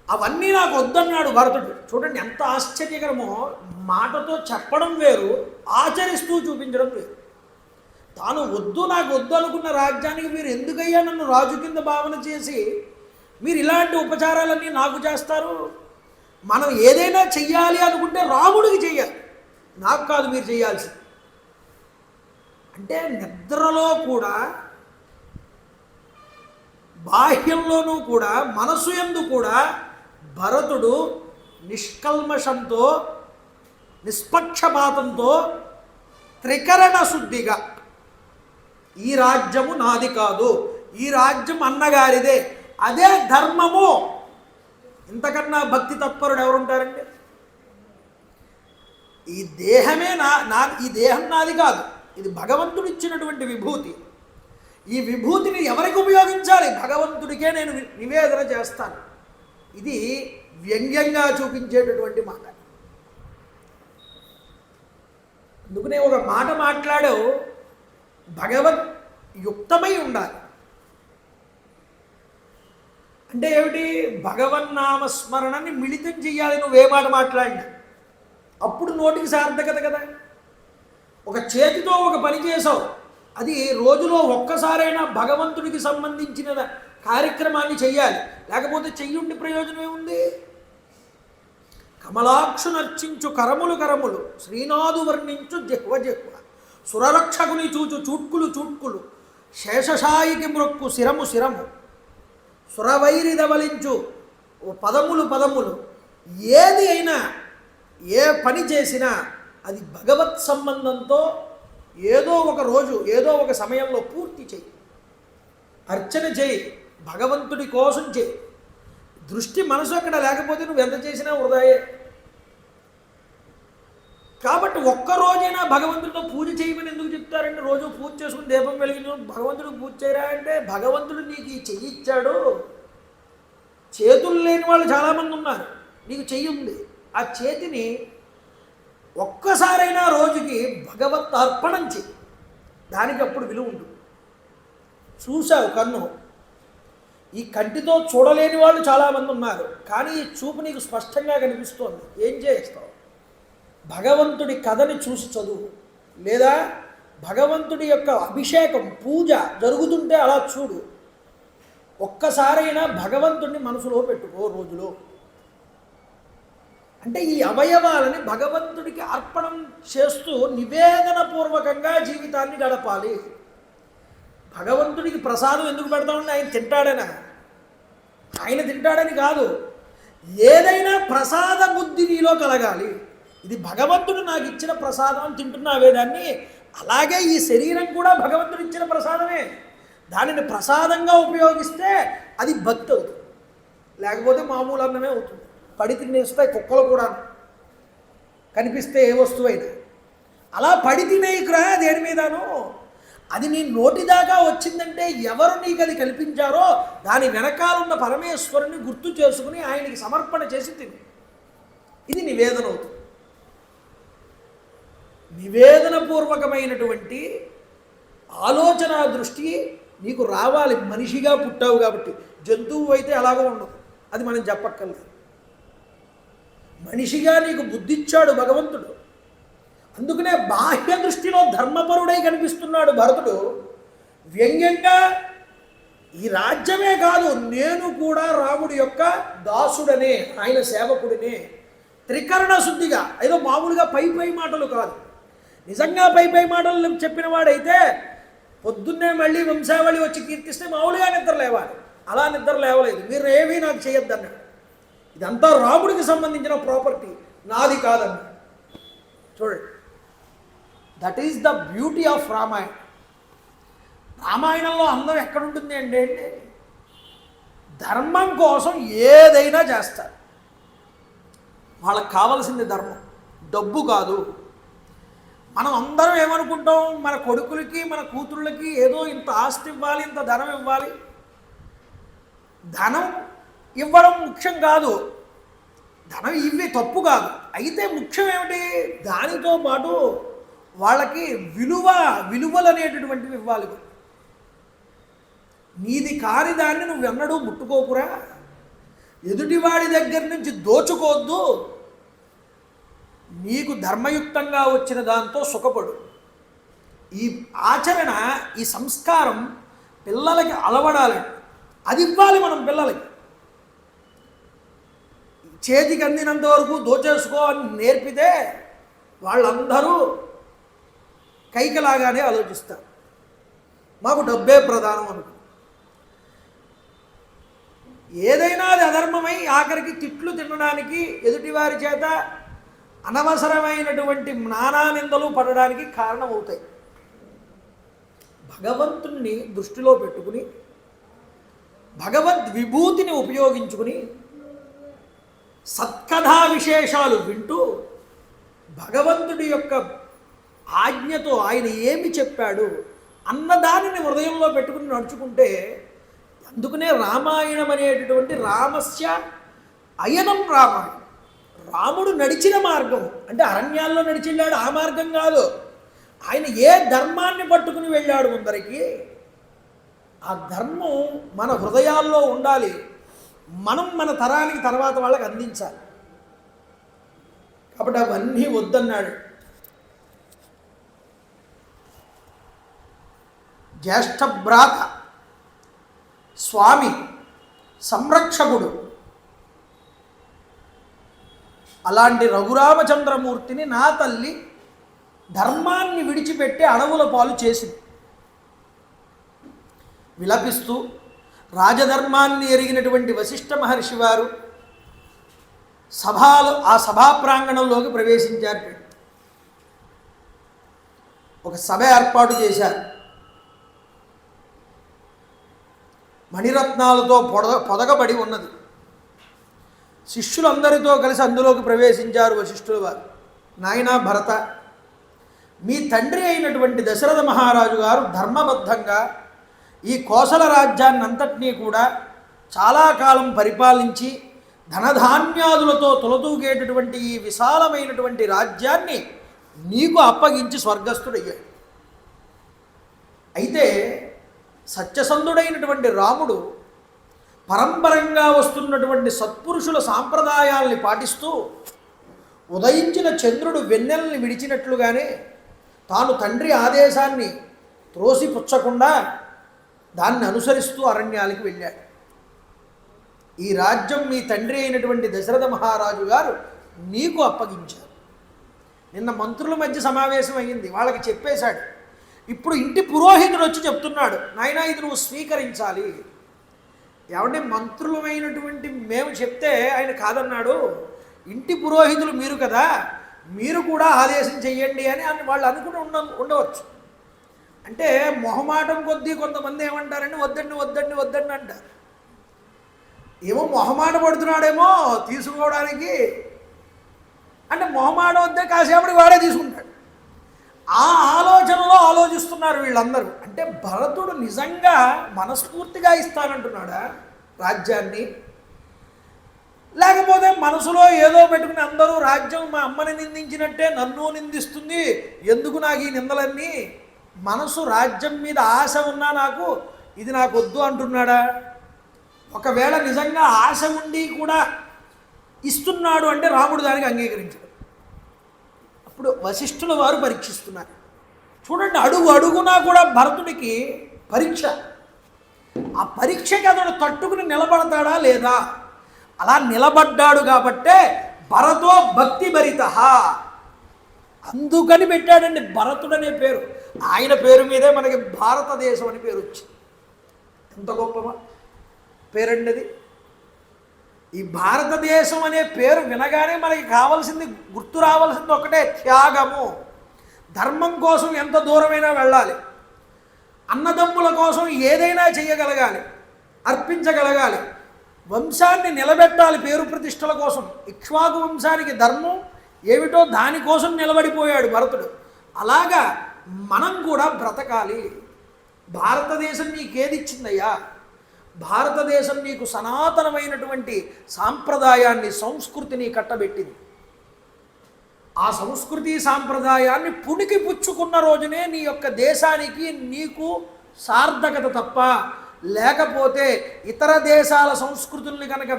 [SPEAKER 1] అవన్నీ నాకు వద్దన్నాడు భరతుడు. చూడండి ఎంత ఆశ్చర్యకరమో. మాటతో చెప్పడం వేరు, ఆచరిస్తూ చూపించడం వేరు. తాను వద్దు, నాకు వద్దు అనుకున్న రాజ్యానికి మీరు ఎందుకయ్యా నన్ను రాజు కింద భావన చేసి మీరు ఇలాంటి ఉపచారాలన్నీ నాకు చేస్తారు? మనం ఏదైనా చెయ్యాలి అనుకుంటే రాముడికి చెయ్యాలి, నాకు కాదు మీరు చేయాల్సింది. అంటే నిద్రలో కూడా, బాహ్యంలోనూ కూడా, మనసు యందు కూడా భరతుడు నిష్కల్మషంతో, నిష్పక్షపాతంతో, త్రికరణ శుద్ధిగా ఈ రాజ్యము నాది కాదు, ఈ రాజ్యం అన్నగారిదే, అదే ధర్మము. ఇంతకన్నా భక్తి తత్పరుడు ఎవరుంటారండి? ఈ దేహమే ఈ దేహం నాది కాదు, ఇది భగవంతుడు ఇచ్చినటువంటి విభూతి. ఈ విభూతిని ఎవరికి ఉపయోగించాలి? భగవంతుడికే నేను నివేదన చేస్తాను. ఇది వ్యంగ్యంగా చూపించేటటువంటి మాట. అందుకనే ఒక మాట మాట్లాడావు, భగవద్ యుక్తమై ఉండాలి. అంటే ఏమిటి? భగవన్నామస్మరణని మిళితం చెయ్యాలి. నువ్వే మాట మాట్లాడినా అప్పుడు నోటికి సార్థకత కదా. ఒక చేతితో ఒక పని చేసావు, అది రోజులో ఒక్కసారైనా భగవంతుడికి సంబంధించిన కార్యక్రమాన్ని చెయ్యాలి, లేకపోతే చెయ్యుండి ప్రయోజనం ఏముంది? కమలాక్షునర్చించు కరములు కరములు, శ్రీనాథు వర్ణించు జిహ్వ జిహ్వ, సురరక్షకుని చూచు చూట్కులు చూట్కులు, శేషశాయికి మ్రొక్కు శిరము శిరము, సురవైరిదవలించు పదములు పదములు. ఏది అయినా, ఏ పని చేసినా అది భగవత్ సంబంధంతో ఏదో ఒక రోజు, ఏదో ఒక సమయంలో పూర్తి చేయి. అర్చన చేయి, భగవంతుడి కోసం చేయి. దృష్టి మనసు అక్కడ లేకపోతే నువ్వు ఎంత చేసినా వృధాయే. కాబట్టి ఒక్కరోజైనా భగవంతుడితో పూజ చేయమని ఎందుకు చెప్తారంటే, రోజు పూజ చేసుకుని దీపం వెలిగించు, భగవంతుడికి పూజ చేయరా అంటే, భగవంతుడు నీకు ఈ చెయ్యి ఇచ్చాడు. చేతులు లేని వాళ్ళు చాలామంది ఉన్నారు, నీకు చెయ్యి ఉంది. ఆ చేతిని ఒక్కసారైనా రోజుకి భగవత్ అర్పణం చెయ్యి, దానికి అప్పుడు విలువ ఉంటుంది. చూశావు కన్ను, ఈ కంటితో చూడలేని వాళ్ళు చాలామంది ఉన్నారు, కానీ ఈ చూపు నీకు స్పష్టంగా కనిపిస్తోంది. ఏం చేస్తావు? భగవంతుడి కథని చూసి చదువు, లేదా భగవంతుడి యొక్క అభిషేకం పూజ జరుగుతుంటే అలా చూడు. ఒక్కసారైనా భగవంతుడిని మనసులో పెట్టుకో రోజులో. అంటే ఈ అవయవాలని భగవంతుడికి అర్పణం చేస్తూ నివేదనపూర్వకంగా జీవితాన్ని గడపాలి. భగవంతుడికి ప్రసాదం ఎందుకు పెడతామంటే ఆయన తింటాడనా? ఆయన తింటాడని కాదు, ఏదైనా ప్రసాద బుద్ధి నీలో కలగాలి. ఇది భగవంతుడు నాకు ఇచ్చిన ప్రసాదం అని తింటున్నావే దాన్ని, అలాగే ఈ శరీరం కూడా భగవంతుడు ఇచ్చిన ప్రసాదమే. దానిని ప్రసాదంగా ఉపయోగిస్తే అది భక్తి అవుతుంది, లేకపోతే మామూలు అన్నమే అవుతుంది. పడి తినేస్తాయి కుక్కలు కూడా, కనిపిస్తే ఏ వస్తువైనా. అలా పడి తినేయకురా దేని మీదను. అది నీ నోటి దాకా వచ్చిందంటే ఎవరు నీకు అది కల్పించారో దాని వెనకాలన్న పరమేశ్వరుని గుర్తు చేసుకుని ఆయనకి సమర్పణ చేసి తిని, ఇది నివేదన అవుతుంది. నివేదనపూర్వకమైనటువంటి ఆలోచన దృష్టి నీకు రావాలి. మనిషిగా పుట్టావు కాబట్టి. జంతువు అయితే అలాగే ఉండదు, అది మనం చెప్పక్కర్లేదు. మనిషిగా నీకు బుద్ధిచ్చాడు భగవంతుడు. అందుకనే బాహ్య దృష్టిలో ధర్మపరుడై కనిపిస్తున్నాడు భరతుడు. వ్యంగ్యంగా ఈ రాజ్యమే కాదు, నేను కూడా రాముడి యొక్క దాసుడనే, ఆయన సేవకుడినే. త్రికరణ శుద్ధిగా, ఏదో మామూలుగా పై పై మాటలు కాదు. నిజంగా పై పై మాటలు చెప్పిన వాడైతే పొద్దున్నే మళ్ళీ వంశావళి వచ్చి కీర్తిస్తే మామూలుగా నిద్ర లేవాలి. అలా నిద్ర లేవలేదు, మీరు ఏమీ నాకు చేయొద్దన్నాడు. ఇదంతా రాముడికి సంబంధించిన ప్రాపర్టీ, నాది కాదన్నాడు. చూడండి, that is the beauty of Ramayana. రామాయణంలో అందం ఎక్కడుంటుంది అంటే ధర్మం కోసం ఏదైనా చేస్తారు. వాళ్ళకి కావలసింది ధర్మం, డబ్బు కాదు. మనం అందరం ఏమనుకుంటాం, మన కొడుకులకి మన కూతుళ్ళకి ఏదో ఇంత ఆస్తి ఇవ్వాలి, ఇంత ధనం ఇవ్వాలి. ధనం ఇవ్వడం ముఖ్యం కాదు, ధనం ఇవ్వే తప్పు కాదు. అయితే ముఖ్యం ఏమిటి, దానితో పాటు వాళ్ళకి విలువలు అనేటటువంటివి ఇవ్వాలి. నీది కాని దాన్ని నువ్వు ఎన్నడూ ముట్టుకోకురా, ఎదుటివాడి దగ్గర నుంచి దోచుకోవద్దు, నీకు ధర్మయుక్తంగా వచ్చిన దాంతో సుఖపడు. ఈ ఆచరణ, ఈ సంస్కారం పిల్లలకి అలవడాలి. అది ఇవ్వాలి మనం పిల్లలకి. చేతికి అందినంత వరకు దోచేసుకో అని నేర్పితే వాళ్ళందరూ కైకలాగానే ఆలోచిస్తారు, మాకు డబ్బే ప్రధానం అనుకో. ఏదైనా అది అధర్మమై ఆఖరికి తిట్లు తినడానికి, ఎదుటివారి చేత అనవసరమైనటువంటి నానానిందలు పడడానికి కారణమవుతాయి. భగవంతుణ్ణి దృష్టిలో పెట్టుకుని భగవద్విభూతిని ఉపయోగించుకుని సత్కథా విశేషాలు వింటూ భగవంతుడి యొక్క ఆజ్ఞతో ఆయన ఏమి చెప్పాడు అన్నదానిని హృదయంలో పెట్టుకుని నడుచుకుంటే, అందుకనే రామాయణం అనేటటువంటి రామస్య అయనం రామాయణం. రాముడు నడిచిన మార్గం అంటే అరణ్యాల్లో నడిచెళ్ళాడు, ఆ మార్గం కాదు. ఆయన ఏ ధర్మాన్ని పట్టుకుని వెళ్ళాడు ముందరికి, ఆ ధర్మం మన హృదయాల్లో ఉండాలి. మనం మన తరానికి తర్వాత వాళ్ళకి అందించాలి. కాబట్టి అవన్నీ వద్దన్నాడు. జ్యేష్ఠ భ్రాత, స్వామి, సంరక్షకుడు, అలాంటి రఘురామచంద్రమూర్తిని నా తల్లి ధర్మాన్ని విడిచిపెట్టి అడవుల పాలు చేసింది. విలపిస్తూ రాజధర్మాన్ని ఎరిగినటువంటి వశిష్ఠ మహర్షి వారు ఆ సభా ప్రాంగణంలోకి ప్రవేశించారు. ఒక సభ ఏర్పాటు చేశారు. మణిరత్నాలతో పొదగబడి ఉన్నది. శిష్యులందరితో కలిసి అందులోకి ప్రవేశించారు వశిష్ఠుల వారు. నాయనా భరత, మీ తండ్రి అయినటువంటి దశరథ మహారాజు గారు ధర్మబద్ధంగా ఈ కోసల రాజ్యాన్ని అంతటినీ కూడా చాలా కాలం పరిపాలించి ధనధాన్యాదులతో తొలతూగేటటువంటి ఈ విశాలమైనటువంటి రాజ్యాన్ని నీకు అప్పగించి స్వర్గస్థుడయ్యాడు. అయితే సత్యసంధుడైనటువంటి రాముడు పరంపరంగా వస్తున్నటువంటి సత్పురుషుల సాంప్రదాయాల్ని పాటిస్తూ ఉదయించిన చంద్రుడు వెన్నెల్ని విడిచినట్లుగానే తాను తండ్రి ఆదేశాన్ని త్రోసిపుచ్చకుండా దాన్ని అనుసరిస్తూ అరణ్యాలకు వెళ్ళాడు. ఈ రాజ్యం మీ తండ్రి అయినటువంటి దశరథ మహారాజు గారు నీకు అప్పగించారు. నిన్న మంత్రుల మధ్య సమావేశం అయ్యింది, వాళ్ళకి చెప్పేశాడు. ఇప్పుడు ఇంటి పురోహితుడు వచ్చి చెప్తున్నాడు, నాయనా ఇది నువ్వు స్వీకరించాలి. ఎవరి మంత్రులమైనటువంటి మేము చెప్తే ఆయన కాదన్నాడు, ఇంటి పురోహితులు మీరు కదా, మీరు కూడా ఆదేశం చెయ్యండి అని వాళ్ళు అనుకుని ఉండవచ్చు. అంటే మొహమాటం కొద్దీ కొంతమంది ఏమంటారంటే వద్దండి వద్దండి వద్దండి అంటారు. ఏమో మొహమాట పడుతున్నాడేమో తీసుకోవడానికి, అంటే మొహమాట వద్దే కాసేపటికి వాడే తీసుకుంటాడు. ఆ ఆలోచనలో ఆలోచిస్తున్నారు వీళ్ళందరూ. అంటే భరతుడు నిజంగా మనస్ఫూర్తిగా ఇస్తానంటున్నాడా రాజ్యాన్ని, లేకపోతే మనసులో ఏదో పెట్టుకుని అందరూ రాజ్యం మా అమ్మని నిందించినట్టే నన్ను నిందిస్తుంది, ఎందుకు నాకు ఈ నిందలన్నీ, మనసు రాజ్యం మీద ఆశ ఉన్నా నాకు ఇది నాకు వద్దు అంటున్నాడా? ఒకవేళ నిజంగా ఆశ ఉండి కూడా ఇస్తున్నాడు అంటే రాముడు దానికి అంగీకరించాడు. అప్పుడు వశిష్ఠుల వారు పరీక్షిస్తున్నారు. చూడండి, అడుగు అడుగునా కూడా భరతుడికి పరీక్ష. ఆ పరీక్షకి అతడు తట్టుకుని నిలబడతాడా లేదా? అలా నిలబడ్డాడు కాబట్టే భరతో భక్తి భరిత, అందుకని పెట్టాడండి భరతుడు అనే పేరు. ఆయన పేరు మీదే మనకి భారతదేశం అని పేరు వచ్చింది. ఎంత గొప్పమా! పేరండి అది. ఈ భారతదేశం అనే పేరు వినగానే మనకి కావాల్సింది, గుర్తు రావాల్సింది ఒకటే, త్యాగము. ధర్మం కోసం ఎంత దూరమైనా వెళ్ళాలి, అన్నదమ్ముల కోసం ఏదైనా చేయగలగాలి, అర్పించగలగాలి, వంశాన్ని నిలబెట్టాలి పేరు ప్రతిష్టల కోసం. ఇక్ష్వాకు వంశానికి ధర్మం ఏమిటో దానికోసం నిలబడిపోయాడు భరతుడు. అలాగా మనం కూడా బ్రతకాలి. భారతదేశం నీకేది ఇచ్చిందయ్యా? భారతదేశం నీకు సనాతనమైనటువంటి సాంప్రదాయాన్ని, సంస్కృతిని కట్టబెట్టింది. ఆ సంస్కృతి సాంప్రదాయాన్ని పుణికి పుచ్చుకున్న రోజునే నీ యొక్క దేశానికి నీకు సార్థకత తప్ప, లేకపోతే ఇతర దేశాల సంస్కృతుల్ని కనుక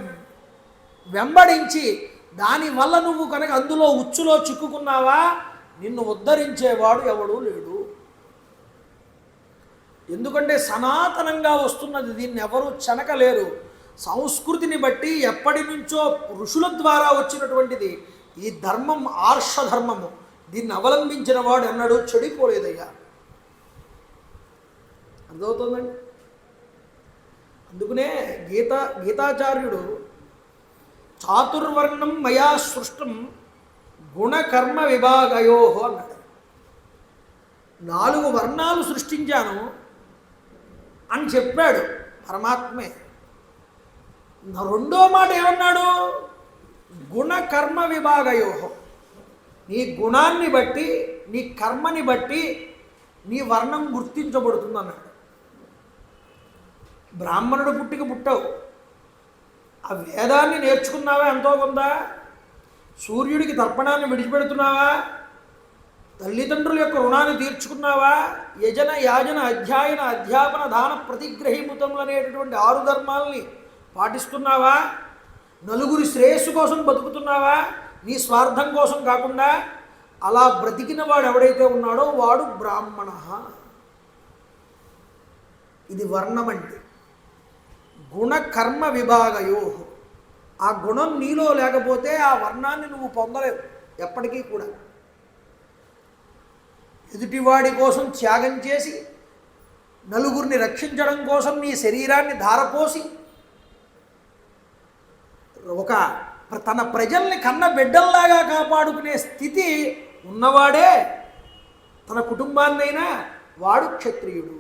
[SPEAKER 1] వెంబడించి దానివల్ల నువ్వు కనుక అందులో ఉచ్చులో చిక్కుకున్నావా, నిన్ను ఉద్ధరించేవాడు ఎవడూ లేడు. ఎందుకంటే సనాతనంగా వస్తున్నది, దీన్ని ఎవరూ చెనకలేరు. సంస్కృతిని బట్టి ఎప్పటి నుంచో ఋషుల ద్వారా వచ్చినటువంటిది ఈ ధర్మం, ఆర్షధర్మము. దీన్ని అవలంబించిన వాడు ఎన్నడూ చెడిపోలేదయ్యా. అర్థమవుతుందండి? అందుకనే గీతాచార్యుడు చాతుర్వర్ణం మయా సృష్టం గుణకర్మ విభాగయో అన్నాడు. 4 వర్ణాలు సృష్టించాను అని చెప్పాడు పరమాత్మే. రెండో మాట ఏమన్నాడు? గుణకర్మ విభాగయో. నీ గుణాన్ని బట్టి, నీ కర్మని బట్టి నీ వర్ణం గుర్తించబడుతుంది అన్నాడు. బ్రాహ్మణుడు పుట్టావు, ఆ వేదాన్ని నేర్చుకున్నావా ఎంతో కొంత? సూర్యుడికి తర్పణాన్ని విడిచిపెడుతున్నావా? తల్లిదండ్రుల యొక్క రుణాన్ని తీర్చుకున్నావా? యజన, యాజన, అధ్యాయన, అధ్యాపన, దాన, ప్రతిగ్రహీముతములు అనేటటువంటి 6 ధర్మాలని పాటిస్తున్నావా? నలుగురి శ్రేయస్సు కోసం బతుకుతున్నావా? నీ స్వార్థం కోసం కాకుండా. అలా బ్రతికిన వాడు ఎవడైతే ఉన్నాడో వాడు బ్రాహ్మణ. ఇది వర్ణం అంటే. గుణకర్మ విభాగయో. ఆ గుణం నీలో లేకపోతే ఆ వర్ణాన్ని నువ్వు పొందలేవు ఎప్పటికీ కూడా. ఎదుటివాడి కోసం త్యాగం చేసి, నలుగురిని రక్షించడం కోసం నీ శరీరాన్ని ధారపోసి, తన ప్రజల్ని కన్న బిడ్డల్లాగా కాపాడుకునే స్థితి ఉన్నవాడే తన కుటుంబాన్నైనా వాడు క్షత్రియుడు.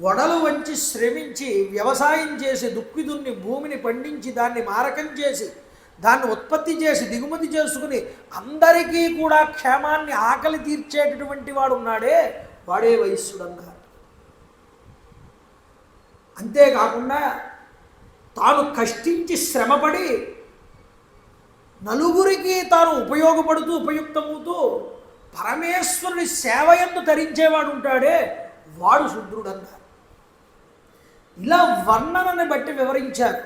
[SPEAKER 1] వడలు వంచి శ్రమించి వ్యవసాయం చేసి దుక్కి భూమిని పండించి దాన్ని మారకం చేసి దాన్ని ఉత్పత్తి చేసి దిగుమతి చేసుకుని అందరికీ కూడా క్షేమాన్ని, ఆకలి తీర్చేటటువంటి వాడు ఉన్నాడే వాడే వైశ్యుడన్నారు. అంతేకాకుండా తాను కష్టించి శ్రమపడి నలుగురికి తాను ఉపయోగపడుతూ ఉపయుక్తమవుతూ పరమేశ్వరుని సేవయందు తరించేవాడు ఉంటాడే వాడు శూద్రుడన్నారు. ఇలా వర్ణనని బట్టి వివరించారు.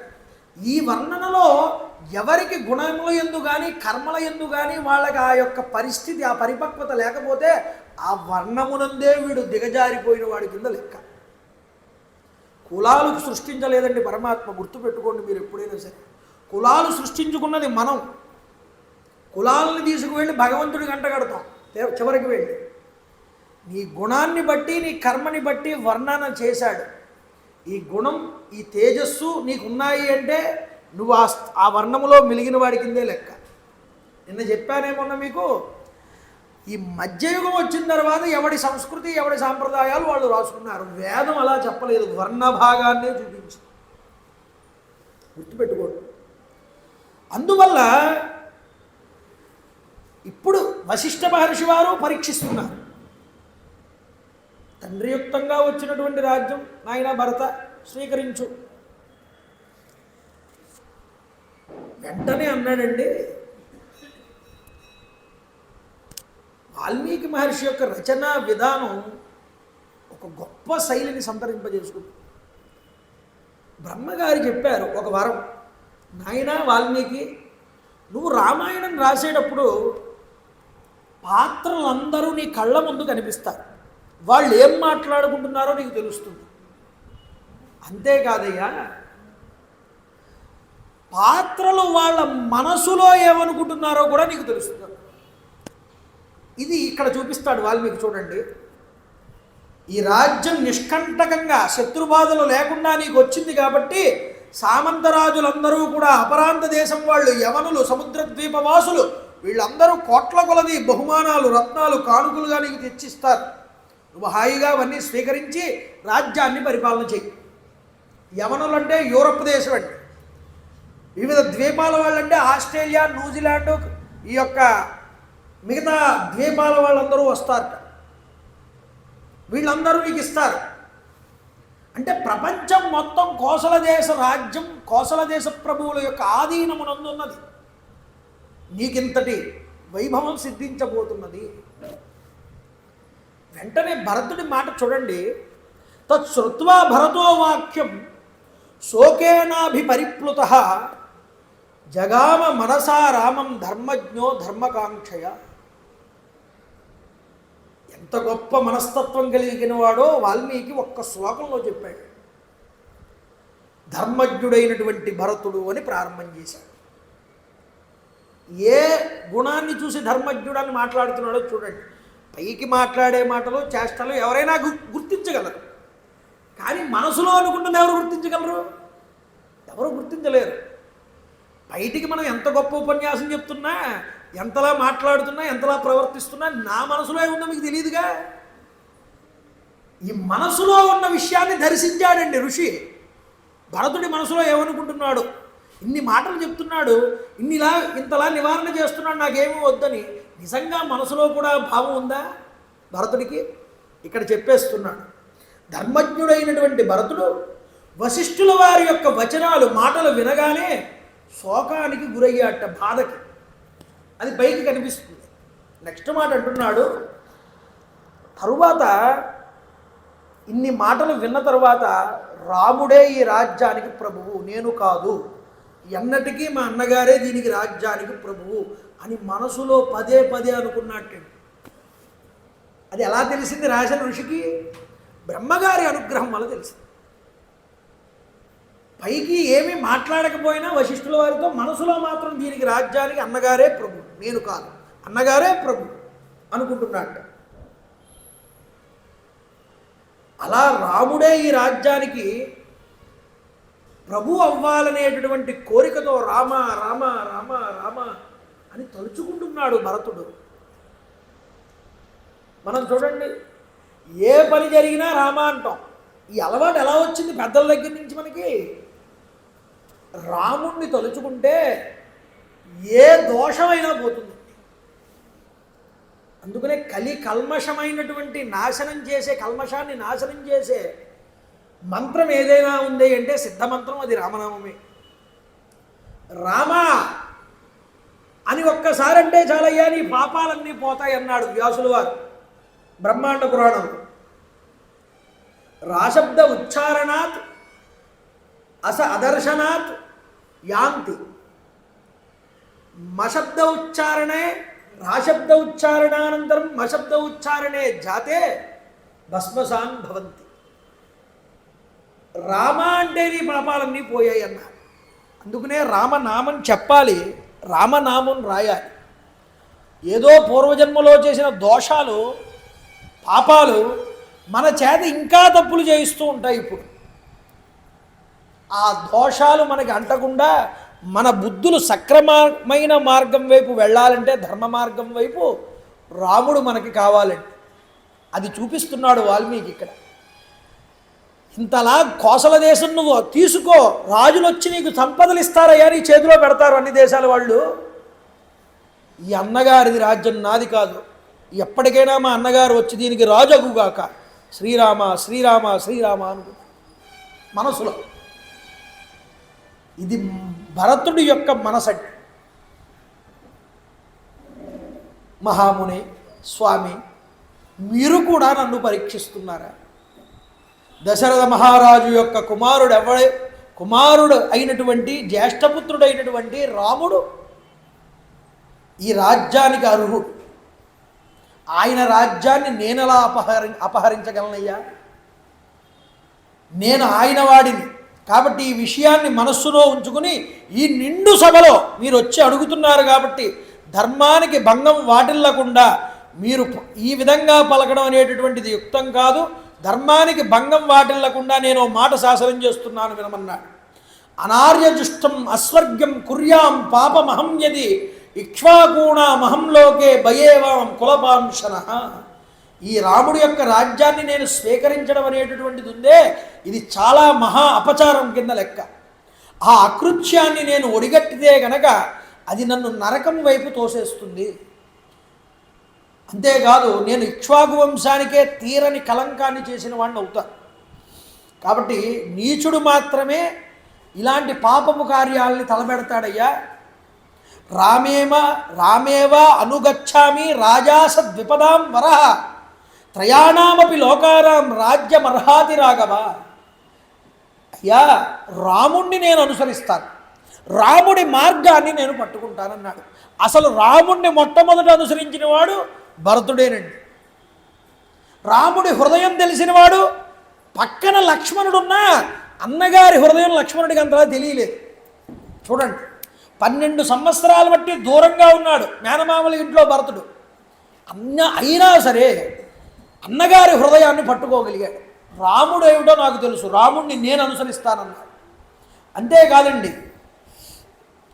[SPEAKER 1] ఈ వర్ణనలో ఎవరికి గుణముల యందు కానీ కర్మల యందు కానీ వాళ్ళకి ఆ యొక్క పరిస్థితి, ఆ పరిపక్వత లేకపోతే ఆ వర్ణమునందే వీడు దిగజారిపోయిన వాడి కింద లెక్క. కులాలు సృష్టించలేదండి పరమాత్మ, గుర్తుపెట్టుకోండి మీరు ఎప్పుడైనా సరే. కులాలు సృష్టించుకున్నది మనం. కులాలని తీసుకువెళ్ళి భగవంతుడి గంట కడతాం చివరికి వెళ్ళి. నీ గుణాన్ని బట్టి, నీ కర్మని బట్టి వర్ణన చేశాడు. ఈ గుణం, ఈ తేజస్సు నీకున్నాయి అంటే నువ్వు ఆ వర్ణములో మిలిగిన వాడి కిందే లెక్క. నిన్న చెప్పానేమన్నా మీకు, ఈ మధ్యయుగం వచ్చిన తర్వాత ఎవడి సంస్కృతి, ఎవడి సాంప్రదాయాలు వాళ్ళు రాసుకున్నారు. వేదం అలా చెప్పలేదు, వర్ణ భాగాన్నే చూపించి. గుర్తుపెట్టుకోండి. అందువల్ల ఇప్పుడు వశిష్ఠ మహర్షి వారు పరీక్షిస్తున్నారు. తండ్రియుక్తంగా వచ్చినటువంటి రాజ్యం నాయన భరత స్వీకరించు. వెంటనే అన్నాడండి, వాల్మీకి మహర్షి యొక్క రచనా విధానం ఒక గొప్ప శైలిని సంతరింపజేసుకుంది. బ్రహ్మగారు చెప్పారు ఒక వరం, నాయన వాల్మీకి, నువ్వు రామాయణం రాసేటప్పుడు పాత్రలందరూ నీ కళ్ళ ముందు కనిపిస్తారు, వాళ్ళు ఏం మాట్లాడుకుంటున్నారో నీకు తెలుస్తుంది. అంతేకాదయ్యా, పాత్రలు వాళ్ళ మనసులో ఏమనుకుంటున్నారో కూడా నీకు తెలుస్తుంది. ఇది ఇక్కడ చూపిస్తాడు వాల్మీకి. చూడండి, ఈ రాజ్యం నిష్కంటకంగా శత్రుబాధలు లేకుండా నీకు వచ్చింది కాబట్టి సామంతరాజులందరూ కూడా అపరాంత దేశం వాళ్ళు, యవనులు, సముద్ర ద్వీపవాసులు వీళ్ళందరూ కోట్ల కొలది బహుమానాలు, రత్నాలు, కానుకలుగా నీకు తెచ్చిస్తారు. నువ్వు హాయిగా అవన్నీ స్వీకరించి రాజ్యాన్ని పరిపాలన చెయ్యి. యవనులు అంటే యూరప్ దేశం అండి, వివిధ ద్వీపాల వాళ్ళంటే ఆస్ట్రేలియా, న్యూజిలాండ్, ఈ యొక్క మిగతా ద్వీపాల వాళ్ళందరూ వస్తారట. వీళ్ళందరూ నీకు ఇస్తారు. అంటే ప్రపంచం మొత్తం కోసల దేశ రాజ్యం, కోసల దేశ ప్రభువుల యొక్క ఆధీనమునందున్నది. నీకింతటి వైభవం సిద్ధించబోతున్నది. వెంటనే భరతుడి మాట చూడండి. తత్శ్రుత్వా భరతో వాక్యం శోకేనాభిపరిప్లుత జగామ మనసా రామం ధర్మజ్ఞో ధర్మకాంక్షయ. ఎంత గొప్ప మనస్తత్వం కలిగిన వాడో వాల్మీకి ఒక్క శ్లోకంలో చెప్పాడు. ధర్మజ్ఞుడైనటువంటి భరతుడు అని ప్రారంభం చేశాడు. ఏ గుణాన్ని చూసి ధర్మజ్ఞుడని మాట్లాడుతున్నాడో చూడండి. పైకి మాట్లాడే మాటలు, చేష్టలు ఎవరైనా గుర్తించగలరు, కానీ మనసులో అనుకుంటున్న ఎవరు గుర్తించగలరు? ఎవరు గుర్తించలేరు. బయటికి మనం ఎంత గొప్ప ఉపన్యాసం చెప్తున్నా, ఎంతలా మాట్లాడుతున్నా, ఎంతలా ప్రవర్తిస్తున్నా నా మనసులో ఏముందో మీకు తెలియదుగా. ఈ మనసులో ఉన్న విషయాన్ని దర్శించాడండి ఋషి. భరతుడి మనసులో ఏమనుకుంటున్నాడు, ఇన్ని మాటలు చెప్తున్నాడు, ఇంతలా నివారణ చేస్తున్నాడు, నాకేమీ వద్దని. నిజంగా మనసులో కూడా భావం ఉందా భరతుడికి? ఇక్కడ చెప్పేస్తున్నాడు. ధర్మజ్ఞుడైనటువంటి భరతుడు వశిష్ఠుల వారి యొక్క వచనాలు, మాటలు వినగానే శోకానికి గురయ్యాట, బాధకి. అది పైకి కనిపిస్తుంది. నెక్స్ట్ మాట అంటున్నాడు, తరువాత ఇన్ని మాటలు విన్న తరువాత రాముడే ఈ రాజ్యానికి ప్రభువు, నేను కాదు, ఎన్నటికీ మా అన్నగారే దీనికి రాజ్యానికి ప్రభువు అని మనసులో పదే పదే అనుకున్నట్టు. అది ఎలా తెలిసింది రాసిన ఋషికి? బ్రహ్మగారి అనుగ్రహం వల్ల తెలిసింది. పైకి ఏమీ మాట్లాడకపోయినా వశిష్ఠుల వారితో మనసులో మాత్రం దీనికి రాజ్యానికి అన్నగారే ప్రభు, నేను కాదు, అన్నగారే ప్రభు అనుకుంటున్నట్టు. అలా రాముడే ఈ రాజ్యానికి ప్రభు అవ్వాలనేటటువంటి కోరికతో రామ రామ రామ రామ అని తలుచుకుంటున్నాడు భరతుడు. మనం చూడండి, ఏ పని జరిగినా రామ అంటాం. ఈ అలవాటు ఎలా వచ్చింది పెద్దల దగ్గర నుంచి మనకి? రాముణ్ణి తలుచుకుంటే ఏ దోషమైనా పోతుంది. అందుకనే కల్మషమైనటువంటి నాశనం చేసే, కల్మషాన్ని నాశనం చేసే మంత్రం ఏదైనా ఉంది అంటే సిద్ధమంత్రం, అది రామనామమే. రామ అని ఒక్కసారి అంటే చాలయ్యా నీ పాపాలన్నీ పోతాయి అన్నాడు వ్యాసుల వారు బ్రహ్మాండ పురాణం. రాశబ్ద ఉచ్చారణాత్ అదర్శనాత్ యాంతి. మశబ్ద ఉచ్చారణే, రాశబ్ద ఉచ్చారణానంతరం మశబ్ద ఉచ్చారణే జాతే భస్మసాన్ భవంతి. రామ అంటే నీ పాపాలన్నీ పోయాయి అన్నారు. అందుకనే రామనామం చెప్పాలి, రామనామం రాయాలి. ఏదో పూర్వజన్మలో చేసిన దోషాలు, పాపాలు మన చేత ఇంకా తప్పులు చేయిస్తూ ఉంటాయి. ఇప్పుడు ఆ దోషాలు మనకి అంటకుండా మన బుద్ధులు సక్రమమైన మార్గం వైపు వెళ్ళాలంటే, ధర్మ మార్గం వైపు రాముడు మనకి కావాలండి. అది చూపిస్తున్నాడు వాల్మీకి ఇక్కడ. ఇంతలా కోసల దేశం నువ్వు తీసుకో, రాజులు వచ్చి నీకు సంపదలు ఇస్తారయ్యా, నీ చేతిలో పెడతారు అన్ని దేశాల వాళ్ళు. ఈ అన్నగారిది రాజ్యం నాది కాదు, ఎప్పటికైనా మా అన్నగారు వచ్చి దీనికి రాజగుగాక, శ్రీరామ శ్రీరామ శ్రీరామ అనుకో మనసులో. ఇది భరతుడి యొక్క మనసండి. మహాముని స్వామి, మీరు కూడా నన్ను పరీక్షిస్తున్నారా? దశరథ మహారాజు యొక్క కుమారుడు అయినటువంటి జ్యేష్ఠపుత్రుడైనటువంటి రాముడు ఈ రాజ్యానికి అర్హుడు. ఆయన రాజ్యాన్ని నేనెలా అపహరించగలనయ్యా? నేను ఆయన వాడిని కాబట్టి ఈ విషయాన్ని మనస్సులో ఉంచుకుని ఈ నిండు సభలో మీరు వచ్చి అడుగుతున్నారు కాబట్టి ధర్మానికి భంగం వాటిల్లకుండా మీరు ఈ విధంగా పలకడం అనేటటువంటిది యుక్తం కాదు, ధర్మానికి భంగం వాటిల్లకుండా నేను మాట శాసనం చేస్తున్నాను వినమన్నాడు. అనార్యజుష్టం అస్వర్గ్యం కుర్యాం పాపమహం యది ఇక్ష్వాకూణామహం లోకే భయేవాం కులపాంశన. ఈ రాముడి యొక్క రాజ్యాన్ని నేను స్వీకరించడం అనేటటువంటిది ఉందే, ఇది చాలా మహా అపచారం కింద లెక్క. ఆ అకృత్యాన్ని నేను ఒడిగట్టితే గనక అది నన్ను నరకం వైపు తోసేస్తుంది. అంతేకాదు నేను ఇక్ష్వాకు వంశానికే తీరని కలంకాన్ని చేసిన వాడిని అవుతాను. కాబట్టి నీచుడు మాత్రమే ఇలాంటి పాపము కార్యాలని తలబెడతాడయ్యా. రామేవ అనుగచ్చామి రాజాస ద్విపదాం వరహ త్రయాణామపి లోకానాం రాజ్యమర్హాతి రాఘవ. అయ్యా, రాముణ్ణి నేను అనుసరిస్తాను, రాముడి మార్గాన్ని నేను పట్టుకుంటానన్నాడు. అసలు రాముణ్ణి మొట్టమొదట అనుసరించిన వాడు భరతుడేనండి. రాముడి హృదయం తెలిసినవాడు. పక్కన లక్ష్మణుడున్నా అన్నగారి హృదయం లక్ష్మణుడికి అంతలా తెలియలేదు. చూడండి, 12 సంవత్సరాలు బట్టి దూరంగా ఉన్నాడు మేనమామల ఇంట్లో భరతుడు. అయినా సరే అన్నగారి హృదయాన్ని పట్టుకోగలిగాడు. రాముడు ఏమిటో నాకు తెలుసు, రాముడిని నేను అనుసరిస్తానన్నాడు. అంతేకాదండి,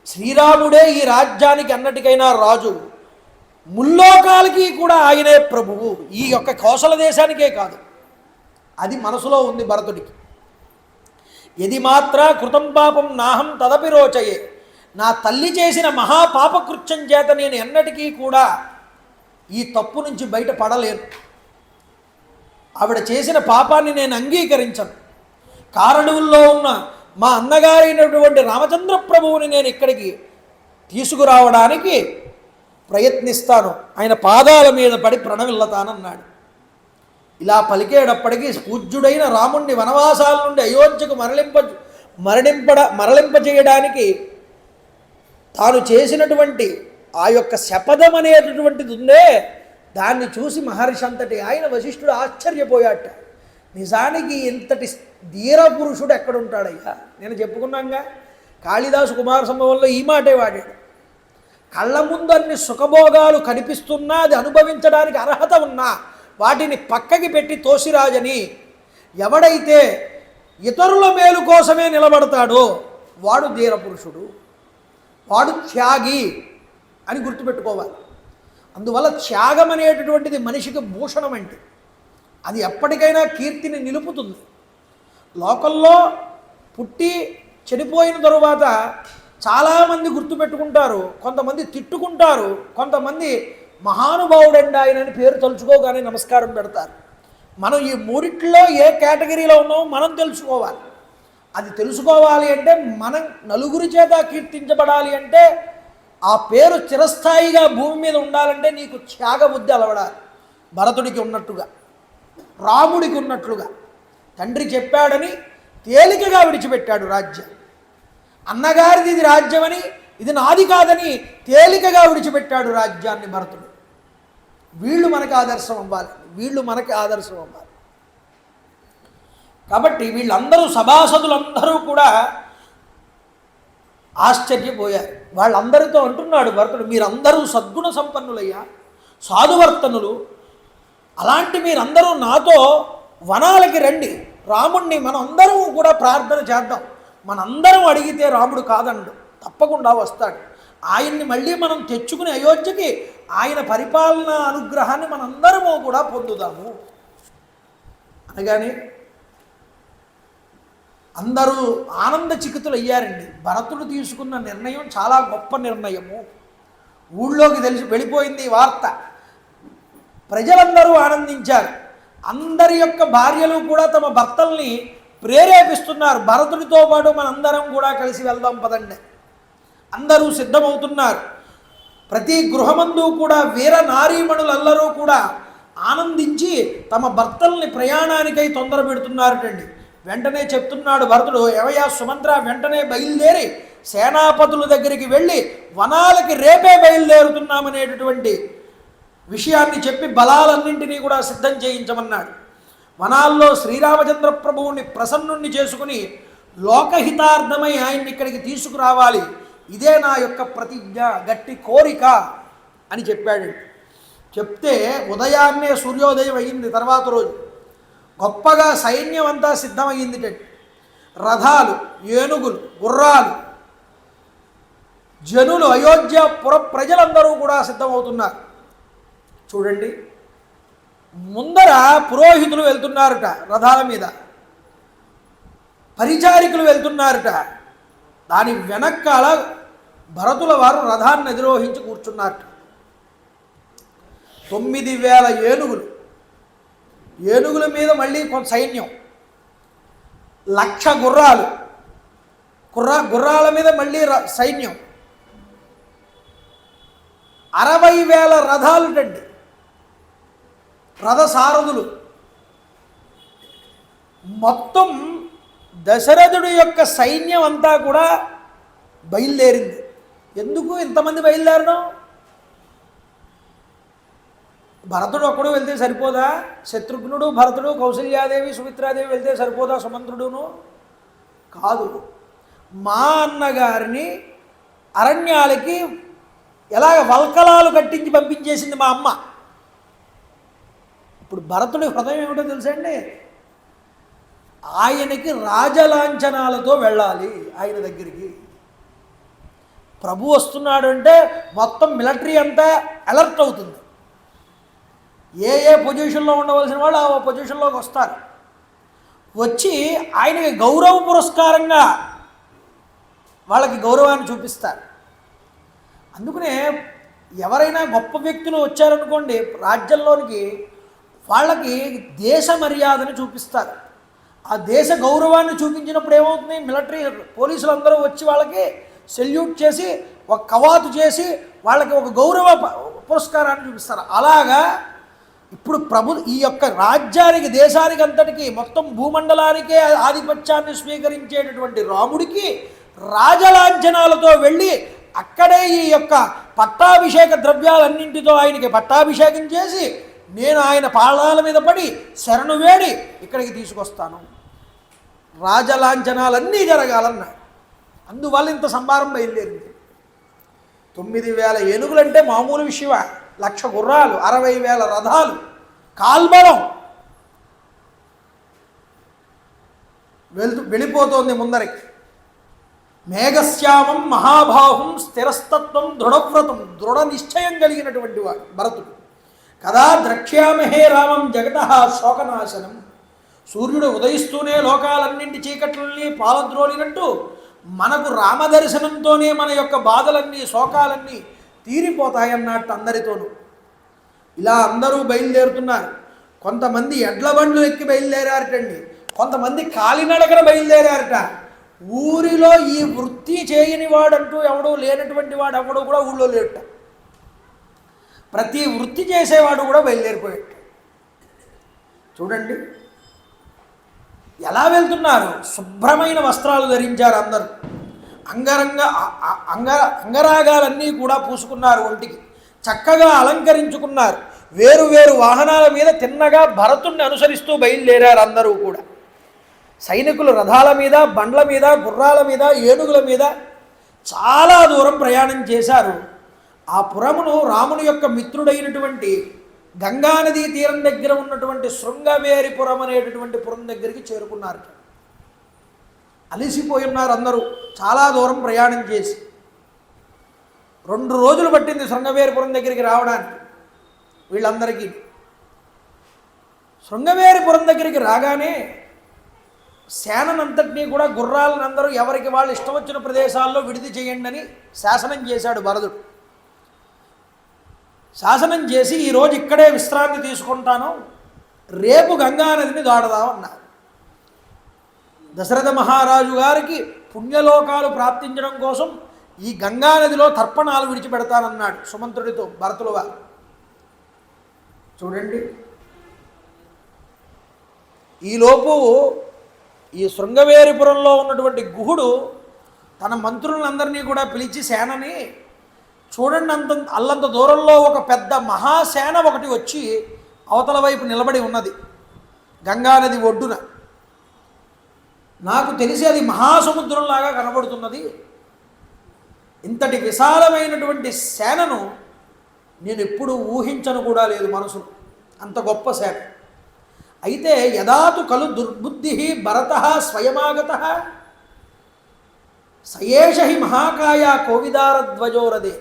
[SPEAKER 1] శ్రీరాముడే ఈ రాజ్యానికి అన్నటికైనా రాజు, ముల్లోకాలకి కూడా ఆయనే ప్రభువు, ఈ యొక్క కోసల దేశానికే కాదు. అది మనసులో ఉంది భరతుడికి. ఎది మాత్ర కృతం పాపం నాహం తదపి రోచయే. నా తల్లి చేసిన మహాపాపకృత్యం చేత నేను ఎన్నటికీ కూడా ఈ తప్పు నుంచి బయటపడలేను. ఆవిడ చేసిన పాపాన్ని నేను అంగీకరించను. కారణుల్లో ఉన్న మా అన్నగారైనటువంటి రామచంద్ర ప్రభువుని నేను ఇక్కడికి తీసుకురావడానికి ప్రయత్నిస్తాను, ఆయన పాదాల మీద పడి ప్రణవిల్లతానన్నాడు. ఇలా పలికేటప్పటికీ పూజ్యుడైన రాముణ్ణి వనవాసాల నుండి అయోధ్యకు మరలింపజేయడానికి తాను చేసినటువంటి ఆ యొక్క శపథం అనేటటువంటిది ఉందే, దాన్ని చూసి మహర్షి అంతటి ఆయన వశిష్ఠుడు ఆశ్చర్యపోయాట. నిజానికి ఇంతటి ధీర పురుషుడు ఎక్కడుంటాడయ్యా? నేను చెప్పుకున్నాగా, కాళిదాసు కుమార సంభవంలో ఈ మాటే వాడాడు. కళ్ళ ముందు అన్ని సుఖభోగాలు కనిపిస్తున్నా, అది అనుభవించడానికి అర్హత ఉన్నా వాటిని పక్కకి పెట్టి తోసిరాజని. ఎవడైతే ఇతరుల మేలు కోసమే నిలబడతాడో వాడు ధీరపురుషుడు, వాడు త్యాగి అని గుర్తుపెట్టుకోవాలి. అందువల్ల త్యాగం అనేటటువంటిది మనిషికి భూషణం అంటే అది ఎప్పటికైనా కీర్తిని నిలుపుతుంది. లోకంలో పుట్టి చనిపోయిన తరువాత చాలామంది గుర్తుపెట్టుకుంటారు, కొంతమంది తిట్టుకుంటారు, కొంతమంది మహానుభావుడండి ఆయనని పేరు తలుచుకోగానే నమస్కారం పెడతారు. మనం ఈ మూడిట్లో ఏ కేటగిరీలో ఉన్నామో మనం తెలుసుకోవాలి. అది తెలుసుకోవాలి అంటే మనం నలుగురి చేత కీర్తించబడాలి అంటే ఆ పేరు చిరస్థాయిగా భూమి మీద ఉండాలంటే నీకు త్యాగబుద్ధి అలవడాలి. భరతుడికి ఉన్నట్టుగా, రాముడికి ఉన్నట్లుగా. తండ్రి చెప్పాడని తేలికగా విడిచిపెట్టాడు రాజ్యం. అన్నగారిది ఇది రాజ్యమని, ఇది నాది కాదని తేలికగా విడిచిపెట్టాడు రాజ్యాన్ని భరతుడు. వీళ్ళు మనకు ఆదర్శం అవ్వాలి, వీళ్ళు మనకి ఆదర్శం అవ్వాలి. కాబట్టి వీళ్ళందరూ సభాసదులందరూ కూడా ఆశ్చర్యపోయారు. వాళ్ళందరితో అంటున్నాడు భరతుడు, మీరందరూ సద్గుణ సంపన్నులయ్యా, సాధువర్తనులు. అలాంటి మీరందరూ నాతో వనాలకి రండి, రాముణ్ణి మనందరం కూడా ప్రార్థన చేద్దాం. మనందరం అడిగితే రాముడు కాదండు, తప్పకుండా వస్తాడు. ఆయన్ని మళ్ళీ మనం తెచ్చుకుని అయోధ్యకి ఆయన పరిపాలన అనుగ్రహాన్ని మనందరము కూడా పొందుదాము అనగానే అందరూ ఆనంద చికితులు అయ్యారండి. భరతుడు తీసుకున్న నిర్ణయం చాలా గొప్ప నిర్ణయము. ఊళ్ళోకి వెళ్ళిపోయింది ఈ వార్త. ప్రజలందరూ ఆనందించారు. అందరి యొక్క భార్యలు కూడా తమ భర్తల్ని ప్రేరేపిస్తున్నారు, భరతుడితో పాటు మనందరం కూడా కలిసి వెళ్దాం పదండి. అందరూ సిద్ధమవుతున్నారు. ప్రతి గృహమందు కూడా వీర నారీమణులందరూ కూడా ఆనందించి తమ భర్తల్ని ప్రయాణానికై తొందర పెడుతున్నారటండి. వెంటనే చెప్తున్నాడు భరతుడు, ఏవయ్యా సుమంత్ర, వెంటనే బయలుదేరి సేనాపతుల దగ్గరికి వెళ్ళి వనాలకి రేపే బయలుదేరుతున్నామనేటటువంటి విషయాన్ని చెప్పి బలాలన్నింటినీ కూడా సిద్ధం చేయించమన్నాడు. వనాల్లో శ్రీరామచంద్ర ప్రభువుని ప్రసన్నుణ్ణి చేసుకుని లోకహితార్థమై ఆయన్ని ఇక్కడికి తీసుకురావాలి, ఇదే నా యొక్క ప్రతిజ్ఞ, గట్టి కోరిక అని చెప్పాడు. చెప్తే ఉదయాన్నే సూర్యోదయం అయింది. తర్వాత రోజు గొప్పగా సైన్యం అంతా సిద్ధమయ్యింది. రథాలు, ఏనుగులు, గుర్రాలు, జనులు, అయోధ్య పుర ప్రజలందరూ కూడా సిద్ధమవుతున్నారు. చూడండి, ముందర పురోహితులు వెళ్తున్నారట రథాల మీద, పరిచారికులు వెళ్తున్నారట. దాని వెనకాల భరతుల వారు రథాన్ని అధిరోహించి కూర్చున్నారట. 9,000 ఏనుగులు, ఏనుగుల మీద మళ్ళీ కొంత సైన్యం, 1,00,000 గుర్రాలు, గుర్రాల మీద మళ్ళీ సైన్యం, 60,000 రథాలుటండి, రథసారథులు. మొత్తం దశరథుడి యొక్క సైన్యం అంతా కూడా బయలుదేరింది. ఎందుకు ఇంతమంది బయలుదేరడం? భరతుడు ఒక్కడు వెళ్తే సరిపోదా? శత్రుఘ్నుడు, భరతుడు, కౌసల్యాదేవి, సుమిత్రాదేవి వెళ్తే సరిపోదా? సుమంత్రుడును కాదు. మా అన్నగారిని అరణ్యాలకి ఎలాగ వల్కలాలు కట్టించి పంపించేసింది మా అమ్మ. ఇప్పుడు భరతుడి హృదయం ఏమిటో తెలుసండి? ఆయనకి రాజలాంఛనాలతో వెళ్ళాలి ఆయన దగ్గరికి. ప్రభు వస్తున్నాడు అంటే మొత్తం మిలిటరీ అంతా అలర్ట్ అవుతుంది. ఏ ఏ పొజిషన్లో ఉండవలసిన వాళ్ళు ఆ పొజిషన్లోకి వస్తారు. వచ్చి ఆయనకి గౌరవ పురస్కారంగా వాళ్ళకి గౌరవాన్ని చూపిస్తారు. అందుకనే ఎవరైనా గొప్ప వ్యక్తులు వచ్చారనుకోండి రాజ్యంలోనికి, వాళ్ళకి దేశ మర్యాదని చూపిస్తారు. ఆ దేశ గౌరవాన్ని చూపించినప్పుడు ఏమవుతుంది? మిలిటరీ పోలీసులు అందరూ వచ్చి వాళ్ళకి సెల్యూట్ చేసి ఒక కవాతు చేసి వాళ్ళకి ఒక గౌరవ పురస్కారాన్ని చూపిస్తారు. అలాగా ఇప్పుడు ఈ యొక్క రాజ్యానికి, దేశానికి అంతటికి, మొత్తం భూమండలానికే ఆధిపత్యాన్ని స్వీకరించేటటువంటి రాముడికి రాజలాంఛనాలతో వెళ్ళి అక్కడే ఈ యొక్క పట్టాభిషేక ద్రవ్యాలన్నింటితో ఆయనకి పట్టాభిషేకం చేసి నేను ఆయన పాదాల మీద పడి శరణు వేడి ఇక్కడికి తీసుకొస్తాను. రాజలాంఛనాలన్నీ జరగాలన్నాడు. అందువల్ల ఇంత సంభారం బయలుదేరింది. 9,000 ఏనుగులంటే మామూలు విషయమా? 1,00,000 గుర్రాలు, 60,000 రథాలు, కాల్బలం వెళ్ళిపోతోంది ముందరికి. మేఘశ్యామం మహాబాహుం స్థిరస్తత్వం దృఢవ్రతం, దృఢ నిశ్చయం కలిగినటువంటి వాడు భరతుడు. కదా ద్రక్ష్యామహే రామం జగతః శోకనాశనం. సూర్యుడు ఉదయిస్తూనే లోకాలన్నింటి చీకట్లని పాలద్రోలినట్టు మనకు రామదర్శనంతోనే మన యొక్క బాధలన్నీ, శోకాలన్నీ తీరిపోతాయన్నట్టు అందరితోనూ. ఇలా అందరూ బయలుదేరుతున్నారు. కొంతమంది ఎడ్ల బండ్లు ఎక్కి బయలుదేరారటండి, కొంతమంది కాలినడకన బయలుదేరారట. ఊరిలో ఈ వృత్తి చేయని వాడంటూ ఎవడూ లేనటువంటి వాడు ఎవడూ కూడా ఊళ్ళో లేట. ప్రతి వృత్తి చేసేవాడు కూడా బయలుదేరిపోయాడు. చూడండి ఎలా వెళ్తున్నారు. శుభ్రమైన వస్త్రాలు ధరించారు అందరూ. అంగరాగాలన్నీ కూడా పూసుకున్నారు ఒంటికి, చక్కగా అలంకరించుకున్నారు. వేరు వేరు వాహనాల మీద తిన్నగా భరతుణ్ణి అనుసరిస్తూ బయలుదేరారు అందరూ కూడా. సైనికులు రథాల మీద, బండ్ల మీద, గుర్రాల మీద, ఏనుగుల మీద చాలా దూరం ప్రయాణం చేశారు. ఆ పురమును రాముని యొక్క మిత్రుడైనటువంటి గంగానదీ తీరం దగ్గర ఉన్నటువంటి శృంగవేరిపురం అనేటటువంటి పురం దగ్గరికి చేరుకున్నారు. అలిసిపోయి ఉన్నారు అందరూ చాలా దూరం ప్రయాణం చేసి. 2 రోజులు పట్టింది శృంగవేరిపురం దగ్గరికి రావడానికి వీళ్ళందరికీ. శృంగవేరిపురం దగ్గరికి రాగానే సేనంతటినీ కూడా, గుర్రాలను అందరూ ఎవరికి వాళ్ళు ఇష్టం వచ్చిన ప్రదేశాల్లో విడిది చేయండి అని శాసనం చేశాడు భరతుడు. శాసనం చేసి ఈరోజు ఇక్కడే విశ్రాంతి తీసుకుంటాను, రేపు గంగానదిని దాడదామన్నారు. దశరథ మహారాజు గారికి పుణ్యలోకాలు ప్రాప్తించడం కోసం ఈ గంగానదిలో తర్పణాలు విడిచిపెడతానన్నాడు సుమంత్రుడితో భరతుల వారు. చూడండి, ఈలోపు ఈ శృంగవేరిపురంలో ఉన్నటువంటి గుహుడు తన మంత్రులందరినీ కూడా పిలిచి సేనని, చూడండి అల్లంత దూరంలో ఒక పెద్ద మహాసేన ఒకటి వచ్చి అవతల వైపు నిలబడి ఉన్నది గంగానది ఒడ్డున. నాకు తెలిసి అది మహాసముద్రంలాగా కనబడుతున్నది. ఇంతటి విశాలమైనటువంటి సేనను నేను ఎప్పుడు ఊహించను కూడా లేదు మనసులో. అంత గొప్ప సేన. అయితే యదాతు కలు దుర్బుద్ధి భరత స్వయమాగత సయేష హి మహాకాయ కోవిదారధ్వజోరదే.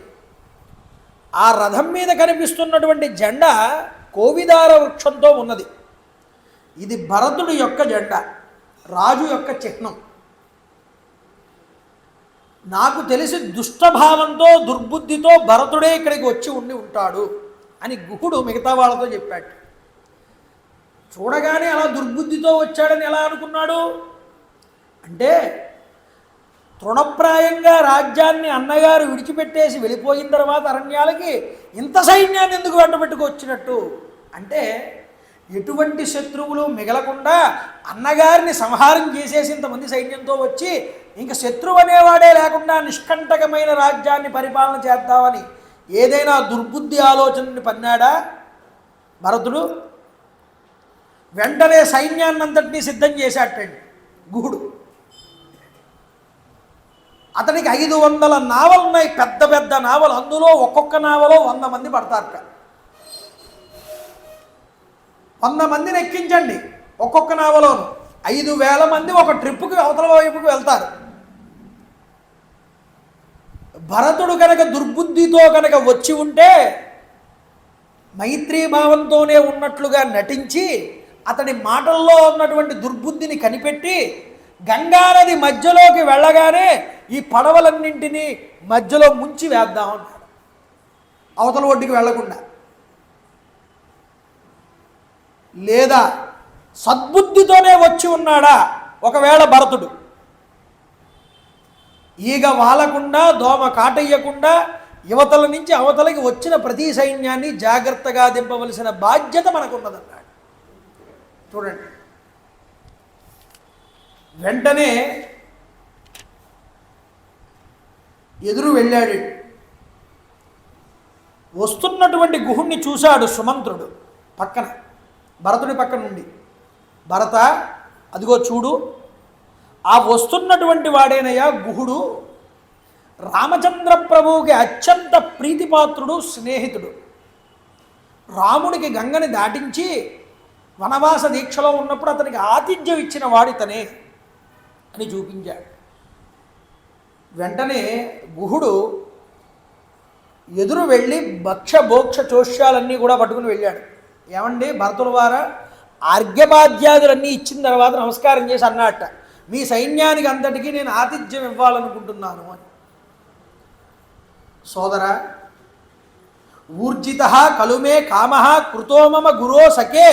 [SPEAKER 1] ఆ రథం మీద కనిపిస్తున్నటువంటి జెండా కోవిదార వృక్షంతో ఉన్నది. ఇది భరతుడి యొక్క జెండా, రాజు యొక్క చిహ్నం. నాకు తెలిసి దుష్టభావంతో దుర్బుద్ధితో భరతుడే ఇక్కడికి వచ్చి ఉండి ఉంటాడు అని గుహుడు మిగతా వాళ్ళతో చెప్పాడు. చూడగానే అలా దుర్బుద్ధితో వచ్చాడని ఎలా అనుకున్నాడు అంటే, తృణప్రాయంగా రాజ్యాన్ని అన్నగారు విడిచిపెట్టేసి వెళ్ళిపోయిన తర్వాత అరణ్యాలకి ఇంత సైన్యాన్ని ఎందుకు వెంటబెట్టుకొచ్చినట్టు అంటే, ఎటువంటి శత్రువులు మిగలకుండా అన్నగారిని సంహారం చేసేసి ఇంతమంది సైన్యంతో వచ్చి ఇంక శత్రువు అనేవాడే లేకుండా నిష్కంటకమైన రాజ్యాన్ని పరిపాలన చేద్దామని ఏదైనా దుర్బుద్ధి ఆలోచనని పన్నాడా భరతుడు? వెంటనే సైన్యాన్నంతటినీ సిద్ధం చేశాటండి గుహుడు. అతనికి 500 నావలు ఉన్నాయి, పెద్ద పెద్ద నావలు. అందులో ఒక్కొక్క నావలో 100 మంది పడతారట. 100 మందిని ఎక్కించండి ఒక్కొక్క నావలోను. 5000 మంది ఒక ట్రిప్పుకి అవతల వైపుకి వెళ్తారు. భరతుడు కనుక దుర్బుద్ధితో కనుక వచ్చి ఉంటే మైత్రీభావంతోనే ఉన్నట్లుగా నటించి అతడి మాటల్లో ఉన్నటువంటి దుర్బుద్ధిని కనిపెట్టి గంగానది మధ్యలోకి వెళ్ళగానే ఈ పడవలన్నింటినీ మధ్యలో ముంచి వేద్దామన్నాడు, అవతల ఒడ్డుకి వెళ్లకుండా. లేదా సద్బుద్ధితోనే వచ్చి ఉన్నాడా ఒకవేళ భరతుడు, ఈగ వాలకుండా దోమ కాటయ్యకుండా యువతల నుంచి అవతలకి వచ్చిన ప్రతి సైన్యాన్ని జాగ్రత్తగా దింపవలసిన బాధ్యత మనకున్నదన్నాడు. చూడండి, వెంటనే ఎదురు వెళ్ళాడు. వస్తున్నటువంటి గుహుణ్ణి చూశాడు సుమంత్రుడు పక్కన, భరతుడి పక్కన నుండి. భరత, అదిగో చూడు, ఆ వస్తున్నటువంటి వాడేనయ్యా గుహుడు. రామచంద్ర ప్రభువుకి అత్యంత ప్రీతిపాత్రుడు, స్నేహితుడు. రాముడికి గంగని దాటించి వనవాస దీక్షలో ఉన్నప్పుడు అతనికి ఆతిథ్యం ఇచ్చిన వాడితనే అని చూపించాడు. వెంటనే గుహుడు ఎదురు వెళ్ళి భక్ష భోక్ష చోష్యాలన్నీ కూడా పట్టుకుని వెళ్ళాడు. ఏమండి భరతుల వారా, అర్ఘ్యపాద్యాదులన్నీ ఇచ్చిన తర్వాత నమస్కారం చేసి అన్నట్ట, మీ సైన్యానికి అంతటికీ నేను ఆతిథ్యం ఇవ్వాలనుకుంటున్నాను అని. సోదరా, ఊర్జిత కలుమే కామ కృతో మమ గురో సకే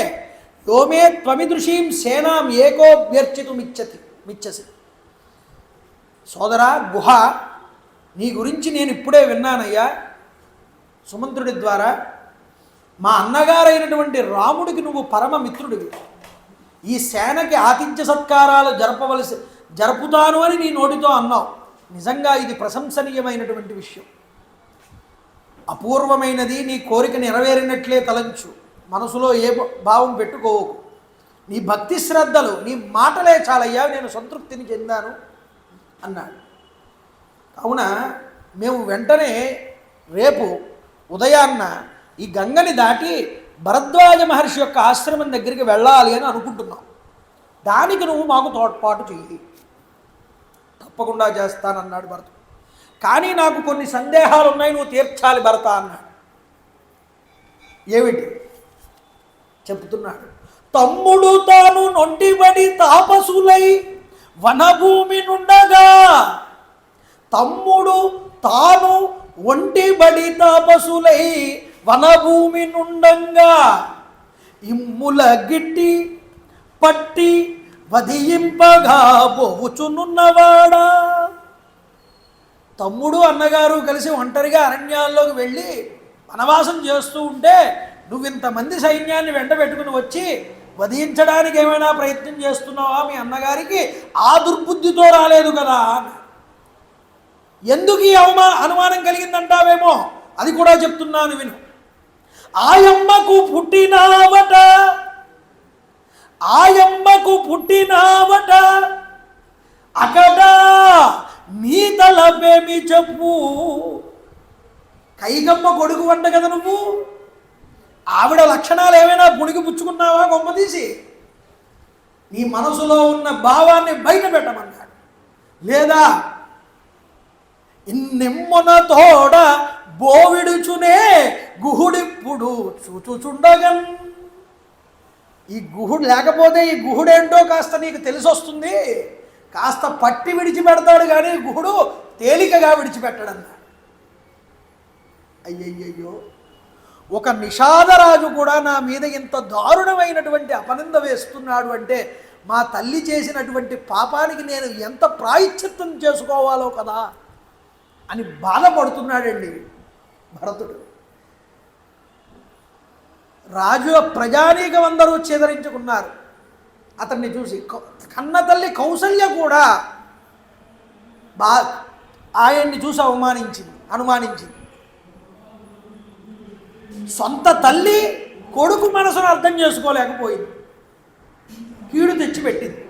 [SPEAKER 1] యోమే త్వమిదృశీం సేనాం ఏకోభ్యర్చితుమిచ్చసి. సోదరా గుహ, నీ గురించి నేను ఇప్పుడే విన్నానయ్యా సుమంత్రుడి ద్వారా. మా అన్నగారైనటువంటి రాముడికి నువ్వు పరమ మిత్రుడివి. ఈ సేనకి ఆతిథ్య సత్కారాలు జరుపుతాను అని నీ నోటితో అన్నావు. నిజంగా ఇది ప్రశంసనీయమైనటువంటి విషయం, అపూర్వమైనది. నీ కోరిక నెరవేరినట్లే తలంచు, మనసులో ఏ భావం పెట్టుకోవు. నీ భక్తి శ్రద్ధలు, నీ మాటలే చాలయ్యా, నేను సంతృప్తిని చెందాను అన్నాడు. కావున మేము వెంటనే రేపు ఉదయాన్న ఈ గంగని దాటి భరద్వాజ మహర్షి యొక్క ఆశ్రమం దగ్గరికి వెళ్ళాలి అని అనుకుంటున్నాం. దానికి నువ్వు మాకు తోడ్పాటు చెయ్యి. తప్పకుండా చేస్తానన్నాడు భరతుడు. కానీ నాకు కొన్ని సందేహాలు ఉన్నాయి, నువ్వు తీర్చాలి భరత అన్నాడు. ఏమిటి చెబుతున్నాడు. తమ్ముడు తాను నొంటిబడి తాపసులై వనభూమి నుండగా, తమ్ముడు తాను ఒంటిబడి తాపసులై వనభూమి నుండంగా, ఇమ్ముల గిట్టి పట్టి వధింపగా బోవుచునున్నవాడా. తమ్ముడు అన్నగారు కలిసి ఒంటరిగా అరణ్యాల్లోకి వెళ్ళి వనవాసం చేస్తూ ఉంటే నువ్వు ఇంతమంది సైన్యాన్ని వెంట పెట్టుకుని వచ్చి వధించడానికి ఏమైనా ప్రయత్నం చేస్తున్నావా? మీ అన్నగారికి ఆ దుర్బుద్ధితో రాలేదు కదా. ఎందుకు ఈ అనుమానం కలిగిందంటావేమో, అది కూడా చెప్తున్నాను విను. ఆయమ్మకు పుట్టినావట, ఆయమ్మకు పుట్టినావట, అక్కడ నీ తలపేమి చెప్పు. కైగమ్మ కొడుకు వంట కదా నువ్వు, ఆవిడ లక్షణాలు ఏమైనా పుణికి పుచ్చుకున్నావా? గొప్ప తీసి నీ మనసులో ఉన్న భావాన్ని బయట పెట్టమన్నాడు. లేదా ఇన్నెమ్మన తోడ బోవిడుచునే గుహుడిప్పుడు చూచుచుండగన్. ఈ గుహుడు లేకపోతే ఈ గుహుడేంటో కాస్త నీకు తెలిసొస్తుంది. కాస్త పట్టి విడిచిపెడతాడు కానీ గుహుడు తేలికగా విడిచిపెట్టడన్నాడు. అయ్యయ్యో, ఒక నిషాదరాజు కూడా నా మీద ఇంత దారుణమైనటువంటి అపనింద వేస్తున్నాడు అంటే మా తల్లి చేసినటువంటి పాపానికి నేను ఎంత ప్రాయశ్చిత్తం చేసుకోవాలో కదా అని బాధపడుతున్నాడండి భరతుడు. రాజు ప్రజానీకం అందరూ చేదరించుకున్నారు అతన్ని చూసి. కన్న తల్లి కౌసల్య కూడా ఆయన్ని చూసి అనుమానించింది. సొంత తల్లి కొడుకు మనసును అర్థం చేసుకోలేకపోయింది, కీడు తెచ్చిపెట్టింది.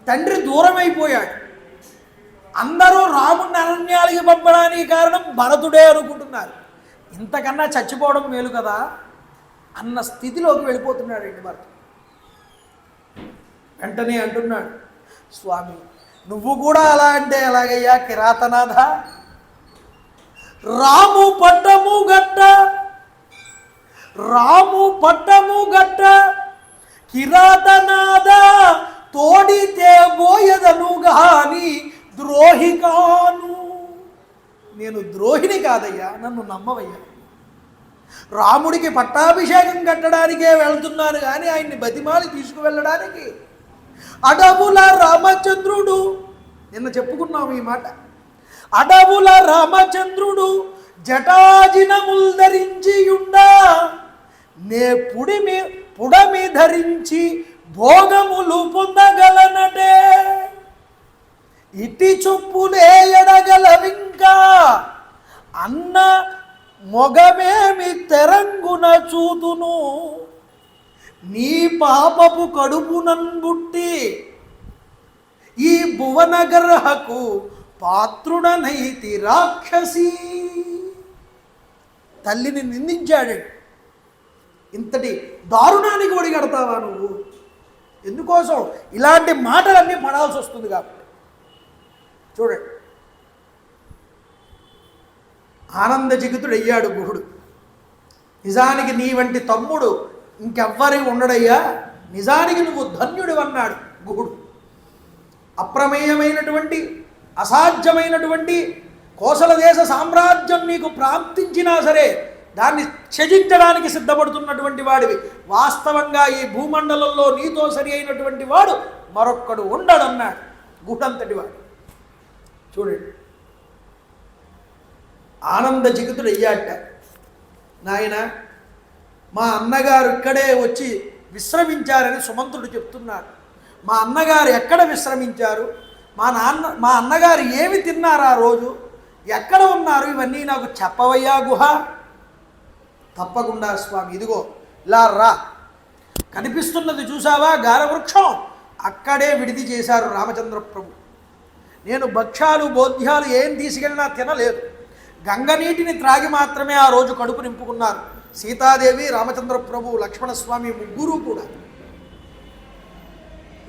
[SPEAKER 1] తండ్రి దూరం అయిపోయాడు. అందరూ రాముడిని అరణ్యాలకి పంపడానికి కారణం భరతుడే అనుకుంటున్నారు. ఇంతకన్నా చచ్చిపోవడం మేలు కదా అన్న స్థితిలోకి వెళ్ళిపోతున్నాడండి భరతుడు. వెంటనే అంటున్నాడు, స్వామి నువ్వు కూడా అలా అంటే ఎలాగయ్యా కిరాతనాథ? రాము పట్టము గట్ట కిరాతనాథ తోడితే బోయదను గాని ద్రోహి కాను. నేను ద్రోహిని కాదయ్యా, నన్ను నమ్మవయ్యా. రాముడికి పట్టాభిషేకం కట్టడానికే వెళ్తున్నాను కానీ ఆయన్ని బతిమాలి తీసుకువెళ్ళడానికి అడవుల రామచంద్రుడు, నిన్న చెప్పుకున్నాము ఈ మాట, అడవుల రామచంద్రుడు జటాజినముల్ ధరించియుండా నే పుడమి ధరించి భోగములు పొందగలనటే ఇటి చొప్పులే ఎడగలవింకా అన్న మొగమేమి తెరంగున చూతును నీ పాపపు కడుపునంబుట్టి ఈ భువనగర్హకు పాత్రుడనైతి రాక్షసి. తల్లిని నిందించాడు. ఇంతటి దారుణానికి ఒడిగడతావా నువ్వు? ఎందుకోసం ఇలాంటి మాటలన్నీ పడాల్సి వస్తుంది కాబట్టి. చూడండి, ఆనందజిగితుడయ్యాడు గుహుడు. నిజానికి నీ వంటి తమ్ముడు ఇంకెవ్వరి ఉండడయ్యా, నిజానికి నువ్వు ధన్యుడు అన్నాడు గుహుడు. అప్రమేయమైనటువంటి అసాధ్యమైనటువంటి కోసల దేశ సామ్రాజ్యం నీకు ప్రాప్తించినా సరే దాన్ని త్యజించడానికి సిద్ధపడుతున్నటువంటి వాడివి. వాస్తవంగా ఈ భూమండలంలో నీతో సరి అయినటువంటి వాడు మరొక్కడు ఉండడన్నాడు గుహుడంతటి వాడు. చూడండి, ఆనందజిగితుడు అయ్యాట. నాయన, మా అన్నగారు ఇక్కడే వచ్చి విశ్రమించారని సుమంతుడు చెప్తున్నాడు. మా అన్నగారు ఎక్కడ విశ్రమించారు, మా అన్నగారు ఏమి తిన్నారు ఆ రోజు, ఎక్కడ ఉన్నారు, ఇవన్నీ నాకు చెప్పవయ్యా గుహ. తప్పకుండా స్వామి, ఇదిగో ఇలా రా, కనిపిస్తున్నది చూసావా గారవృక్షం, అక్కడే విడిది చేశారు రామచంద్ర ప్రభు. నేను భక్ష్యాలు బోధ్యాలు ఏం తీసుకెళ్ళినా తినలేదు, గంగ నీటిని త్రాగి మాత్రమే ఆ రోజు కడుపు నింపుకున్నారు సీతాదేవి, రామచంద్ర ప్రభు, లక్ష్మణస్వామి ముగ్గురు కూడా.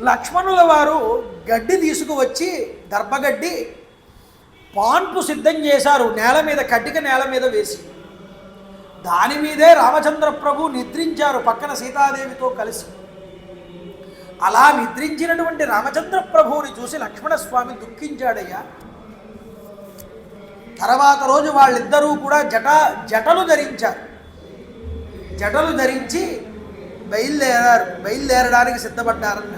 [SPEAKER 1] లక్ష్మణుల వారు గడ్డి తీసుకువచ్చి దర్భగడ్డి పాన్పు సిద్ధం చేశారు, నేల మీద కట్టిక నేల మీద వేసి. దాని మీదే రామచంద్ర ప్రభు నిద్రించారు పక్కన సీతాదేవితో కలిసి. అలా నిద్రించినటువంటి రామచంద్ర ప్రభువుని చూసి లక్ష్మణస్వామి దుఃఖించాడయ్యా. తర్వాత రోజు వాళ్ళిద్దరూ కూడా జటలు ధరించారు. జటలు ధరించి బయలుదేరడానికి సిద్ధపడ్డారన్న.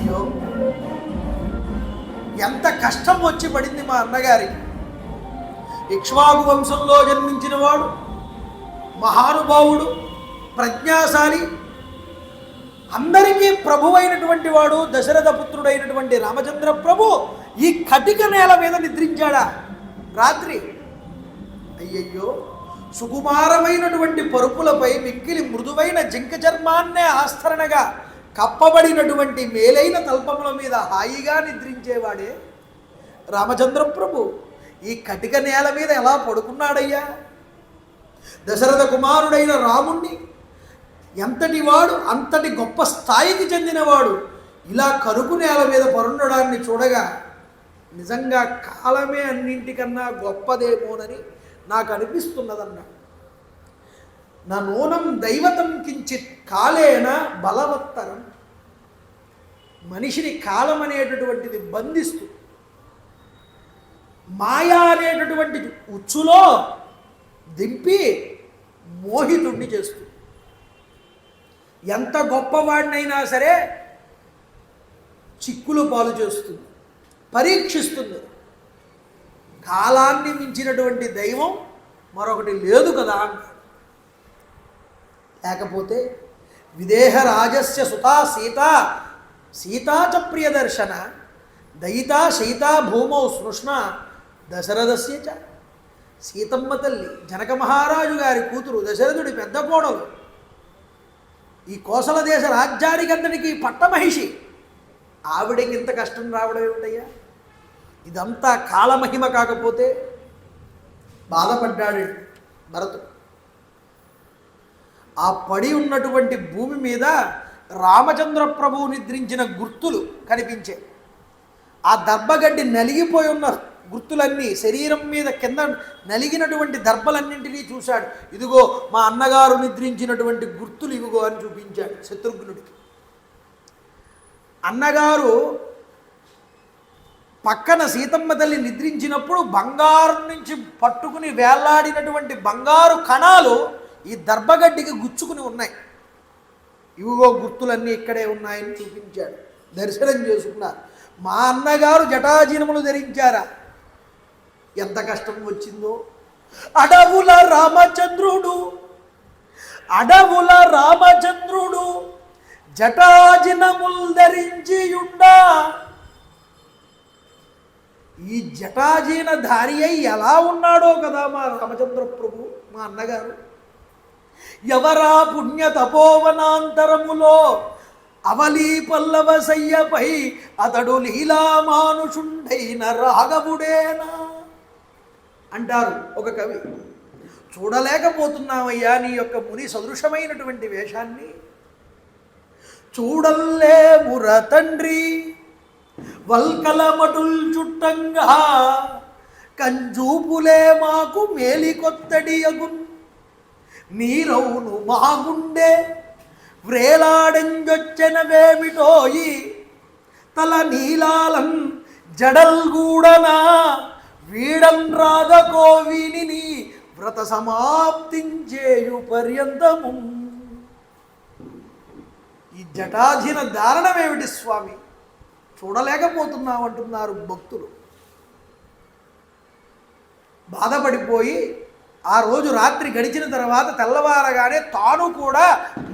[SPEAKER 1] అయ్యో, ఎంత కష్టం వచ్చి పడింది మా అన్నగారికి. ఇక్ష్వాకు వంశంలో జన్మించిన వాడు, మహానుభావుడు, ప్రజ్ఞాశాలి, అందరికీ ప్రభువైనటువంటి వాడు, దశరథ పుత్రుడైనటువంటి రామచంద్ర ప్రభు ఈ కటిక నేల మీద నిద్రించాడా రాత్రి. అయ్యయ్యో, సుకుమారమైనటువంటి పరుపులపై మిక్కిలి మృదువైన జింక చర్మాన్నే ఆస్తరణగా కప్పబడినటువంటి మేలైన తల్పముల మీద హాయిగా నిద్రించేవాడే రామచంద్ర ప్రభు ఈ కటిక నేల మీద ఎలా పడుకున్నాడయ్యా? దశరథ కుమారుడైన రాముణ్ణి ఎంతటి వాడు అంతటి గొప్ప స్థాయికి చెందినవాడు ఇలా కరుకు నేల మీద పరుండడాన్ని చూడగా నిజంగా కాలమే అన్నింటికన్నా గొప్పదేమోనని నాకు అనిపిస్తున్నదన్నాడు. నా నూనం దైవతం కించిత్ కాలేన బలవత్తరం. మనిషిని కాలం అనేటటువంటిది బంధిస్తుంది. మాయా అనేటటువంటి ఉచ్చులో దింపి మోహితుణ్ణి చేస్తుంది. ఎంత గొప్పవాడినైనా సరే చిక్కులు పాలు చేస్తుంది, పరీక్షిస్తుంది. కాలాన్ని మించినటువంటి దైవం మరొకటి లేదు కదా అంటాడు. లేకపోతే విదేహ రాజస్య సుతా సీతా చ ప్రియదర్శన దయితా శయితా భూమౌ స్పృష్ణ దశరథస్య చ. సీతమ్మ తల్లి జనక మహారాజు గారి కూతురు, దశరథుడి పెద్ద కోడలు, ఈ కోసల దేశ రాజ్యానికంతటికీ పట్టమహిషి. ఆవిడకి ఇంత కష్టం రావడం ఏమిటయ్యా? ఇదంతా కాలమహిమ కాకపోతే బాధపడ్డాడు భరతుడు. ఆ పడి ఉన్నటువంటి భూమి మీద రామచంద్ర ప్రభువు నిద్రించిన గుర్తులు కనిపించే. ఆ దర్భగడ్డి నలిగిపోయి ఉన్న గుర్తులన్నీ, శరీరం మీద కింద నలిగినటువంటి దర్భలన్నింటినీ చూశాడు. ఇదిగో మా అన్నగారు నిద్రించినటువంటి గుర్తులు ఇవిగో అని చూపించాడు శత్రుఘ్నుడికి. అన్నగారు పక్కన సీతమ్మ తల్లి నిద్రించినప్పుడు బంగారం నుంచి పట్టుకుని వేలాడినటువంటి బంగారు కణాలు ఈ దర్భగడ్డికి గుచ్చుకుని ఉన్నాయి. ఇవిగో గుర్తులన్నీ ఇక్కడే ఉన్నాయని చూపించాడు. దర్శనం చేసుకున్నారు. మా అన్నగారు జటాజీనములు ధరించారా? ఎంత కష్టం వచ్చిందో. అడవుల రామచంద్రుడు జటాజినములు ధరించియుండా. ఈ జటాజీన ధారి అయి ఎలా ఉన్నాడో కదా మా రామచంద్ర ప్రభు, మా అన్నగారు. ఎవరా పుణ్య తపోవనాంతరములో అవలీ పల్లవ సయ్యపై అతడు లీలామానుషుండైన రాఘవుడేనా అంటారు ఒక కవి. చూడలేకపోతున్నామయ్యా నీ యొక్క ముని సదృశమైనటువంటి వేషాన్ని. చూడల్లే ముర తండ్రి వల్కలమటుల్ చుట్టంగా కంజూపులే మాకు మేలికొత్తడి అగున్. నీరవును మాగుండే వ్రేలాడెంజొచ్చెనవేమిటోయి తల నీలాలం జడల్గూడనా వీడం రాధకోవిని వ్రత సమాప్తించేయు పర్యంతము. ఈ జటాధీన దారుణమేమిటి స్వామి, చూడలేకపోతున్నామంటున్నారు భక్తులు. బాధపడిపోయి ఆ రోజు రాత్రి గడిచిన తర్వాత తెల్లవారగానే తాను కూడా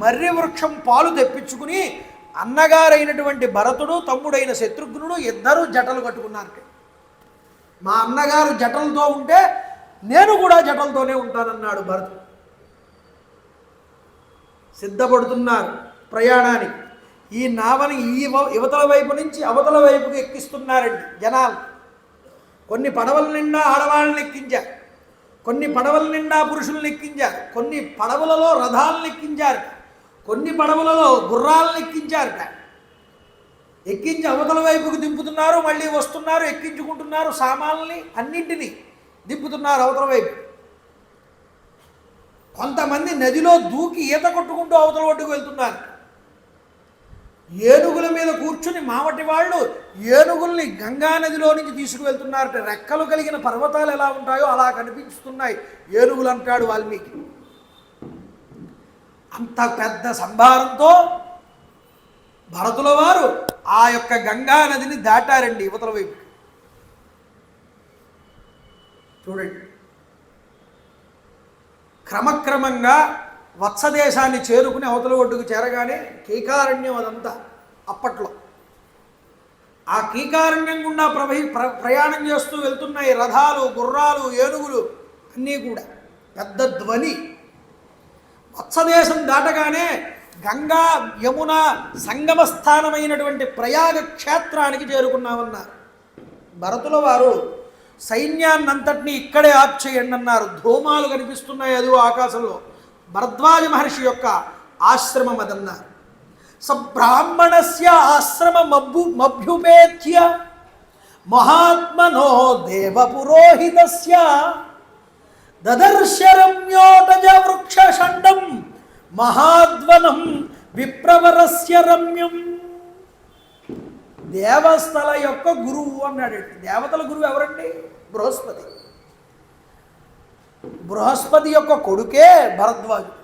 [SPEAKER 1] మర్రి వృక్షం పాలు తెప్పించుకుని అన్నగారైనటువంటి భరతుడు, తమ్ముడైన శత్రుఘ్నుడు ఇద్దరూ జటలు కట్టుకున్నారు. మా అన్నగారు జటలతో ఉంటే నేను కూడా జటలతోనే ఉంటానన్నాడు భరతుడు. సిద్ధపడుతున్నారు ప్రయాణానికి. ఈ నావని యువతల వైపు నుంచి అవతల వైపుకి ఎక్కిస్తున్నారండి జనాలు. కొన్ని పడవల నిండా ఆడవాళ్ళని ఎక్కించారు, కొన్ని పడవల నిండా పురుషులను ఎక్కించారు, కొన్ని పడవలలో రథాలను ఎక్కించారు, కొన్ని పడవలలో గుర్రాలను ఎక్కించారట. ఎక్కించి అవతల వైపుకు దింపుతున్నారు, మళ్ళీ వస్తున్నారు, ఎక్కించుకుంటున్నారు, సామాన్లని అన్నింటినీ దింపుతున్నారు అవతల వైపు. కొంతమంది నదిలో దూకి ఈత కొట్టుకుంటూ అవతల ఒడ్డుకు వెళ్తున్నారు. ఏనుగుల మీద కూర్చుని మావటి వాళ్ళు ఏనుగుల్ని గంగా నదిలో నుంచి తీసుకువెళ్తున్నారట. రెక్కలు కలిగిన పర్వతాలు ఎలా ఉంటాయో అలా కనిపిస్తున్నాయి ఏనుగులు అంటాడు వాల్మీకి. అంత పెద్ద సంభారంతో భరతుల వారు ఆ యొక్క గంగా నదిని దాటారండి యువతల వైపు. చూడండి, క్రమక్రమంగా వత్సదేశాన్ని చేరుకుని అవతల ఒడ్డుకు చేరగానే కీకారణ్యం అదంతా అప్పట్లో. ఆ కీకారణ్యం గుండా ప్రయాణం చేస్తూ వెళ్తున్నాయి రథాలు, గుర్రాలు, ఏనుగులు అన్నీ కూడా. పెద్ద ధ్వని. వత్సదేశం దాటగానే గంగా యమున సంగమ స్థానమైనటువంటి ప్రయాగ క్షేత్రానికి చేరుకున్నామన్నారు. భరతుల వారు సైన్యాన్నంతటినీ ఇక్కడే ఆప్ చేయండి అన్నారు. ధూమాలు కనిపిస్తున్నాయి అదిగో ఆకాశంలో. భరద్వాజ మహర్షి యొక్క ఆశ్రమం అదన్నారు. సబ్రాహ్మణస్య ఆశ్రమమభ్యుపేత్య మహాత్మనో దేవపురోహితస్య దదర్శ రమ్యోటజ వృక్షషండం మహాద్వనం విప్రవరస్య రమ్యం. దేవస్థల యొక్క గురువు అన్నాడండి. దేవతల గురువు ఎవరండి? బృహస్పతి. బృహస్పతి యొక్క కొడుకే భరద్వాజుడు.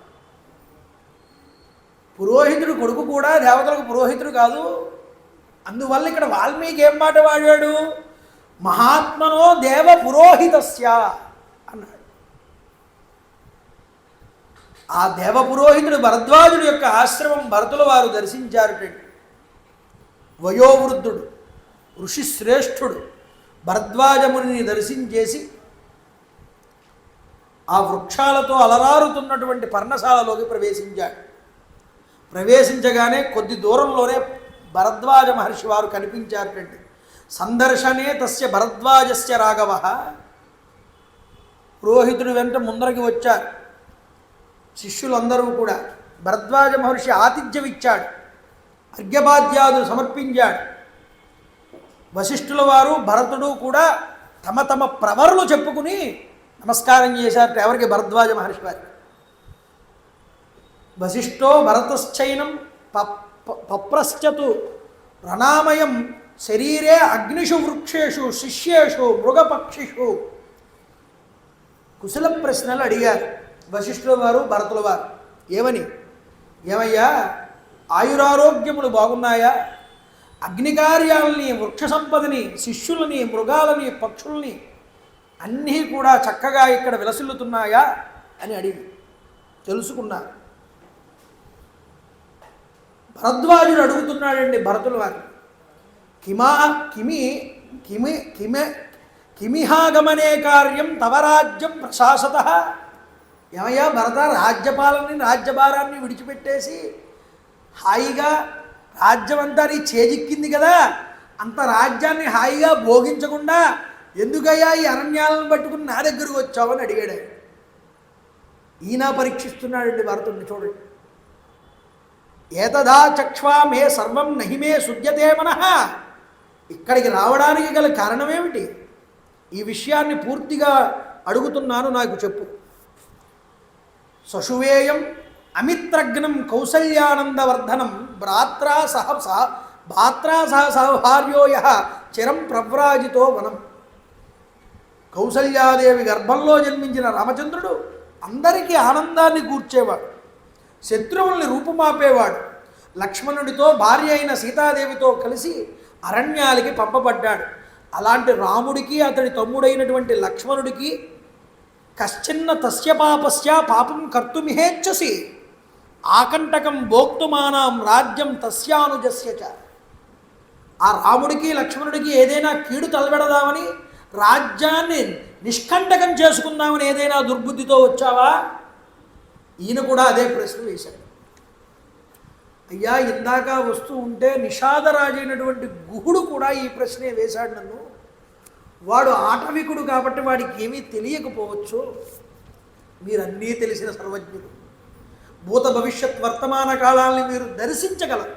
[SPEAKER 1] పురోహితుడు కొడుకు కూడా దేవతలకు పురోహితుడు కాదు. అందువల్ల ఇక్కడ వాల్మీకి ఏం మాట వాడాడు? మహాత్మనో దేవ పురోహితస్య అన్నాడు. ఆ దేవ పురోహితుడు భరద్వాజుడు యొక్క ఆశ్రమం భరతుల వారు దర్శించారుటండి. వయోవృద్ధుడు, ఋషిశ్రేష్ఠుడు భరద్వాజముని దర్శించేసి ఆ వృక్షాలతో అలరారుతున్నటువంటి పర్ణశాలలోకి ప్రవేశించాడు. ప్రవేశించగానే కొద్ది దూరంలోనే భరద్వాజ మహర్షి వారు కనిపించారటండి. సందర్శనే తస్య భరద్వాజస్య రాఘవ. పురోహితుడు వెంట ముందరకి వచ్చారు శిష్యులందరూ కూడా. భరద్వాజ మహర్షి ఆతిథ్యం ఇచ్చాడు, అర్ఘ్యపాద్యాదులు సమర్పించాడు. వశిష్ఠుల వారు భరతుడు కూడా తమ తమ ప్రవరులు చెప్పుకుని నమస్కారం చేశారట. ఎవరికి? భరద్వాజ మహర్షి వారికి. వశిష్ఠో భరతశ్చైనం పప్రశ్చతు రణామయం శరీరే అగ్నిషు వృక్షేషు శిష్యేషు మృగపక్షిషు. కుశల ప్రశ్నలు అడిగారు వశిష్ఠుల వారు భరతుల వారు. ఏమని? ఏమయ్యా, ఆయురారోగ్యములు బాగున్నాయా? అగ్నికార్యాలని, వృక్ష సంపదని, శిష్యులని, మృగాలని, పక్షుల్ని అన్నీ కూడా చక్కగా ఇక్కడ విలసిల్లుతున్నాయా అని అడిగి తెలుసుకున్నారు. భరద్వాజుడు అడుగుతున్నాడండి భరతుల వారు, కిమిహాగమనే కార్యం తవ రాజ్యం ప్రశాసత. ఏమయ్యా భరత, రాజ్యభారాన్ని విడిచిపెట్టేసి హాయిగా రాజ్యమంతా నీ చేజిక్కింది కదా, అంత రాజ్యాన్ని హాయిగా భోగించకుండా ఎందుకయ్యా ఈ అరణ్యాలను పట్టుకుని నా దగ్గరకు వచ్చావని అడిగాడు. ఈయన పరీక్షిస్తున్నాడండి భరతుడిని. చూడండి, ఏతదా చక్ష్వా మే సర్వం నహిమే శుద్ధ్యతే మనః. ఇక్కడికి రావడానికి గల కారణమేమిటి? ఈ విషయాన్ని పూర్తిగా అడుగుతున్నాను, నాకు చెప్పు. సశువేయం అమిత్రగ్నం కౌసల్యానందవర్ధనం భ్రాత్రా సహ సహభార్యో యః చిరం ప్రవ్రాజితో వనం. కౌసల్యాదేవి గర్భంలో జన్మించిన రామచంద్రుడు అందరికీ ఆనందాన్ని కూర్చేవాడు, శత్రువుల్ని రూపుమాపేవాడు. లక్ష్మణుడితో భార్య అయిన సీతాదేవితో కలిసి అరణ్యాలకి పంపబడ్డాడు. అలాంటి రాముడికి అతడి తమ్ముడైనటువంటి లక్ష్మణుడికి కశ్చిన్న తస్య పాపస్య పాపం కర్తుమిహేచ్ఛసి ఆకంటకం భోక్తుమానాం రాజ్యం తస్యానుజస్య చ. ఆ రాముడికి లక్ష్మణుడికి ఏదైనా కీడు తలబెడదామని, రాజ్యాన్ని నిష్కంటకం చేసుకుందామని ఏదైనా దుర్బుద్ధితో వచ్చావా? ఈయన కూడా అదే ప్రశ్న వేశాడు. అయ్యా, ఇందాక వస్తూ ఉంటే నిషాదరాజైనటువంటి గుహుడు కూడా ఈ ప్రశ్నే వేశాడు నన్ను. వాడు ఆటవికుడు కాబట్టి వాడికి ఏమీ తెలియకపోవచ్చు. మీరన్నీ తెలిసిన సర్వజ్ఞుడు, భూత భవిష్యత్ వర్తమాన కాలాల్ని మీరు దర్శించగలరు.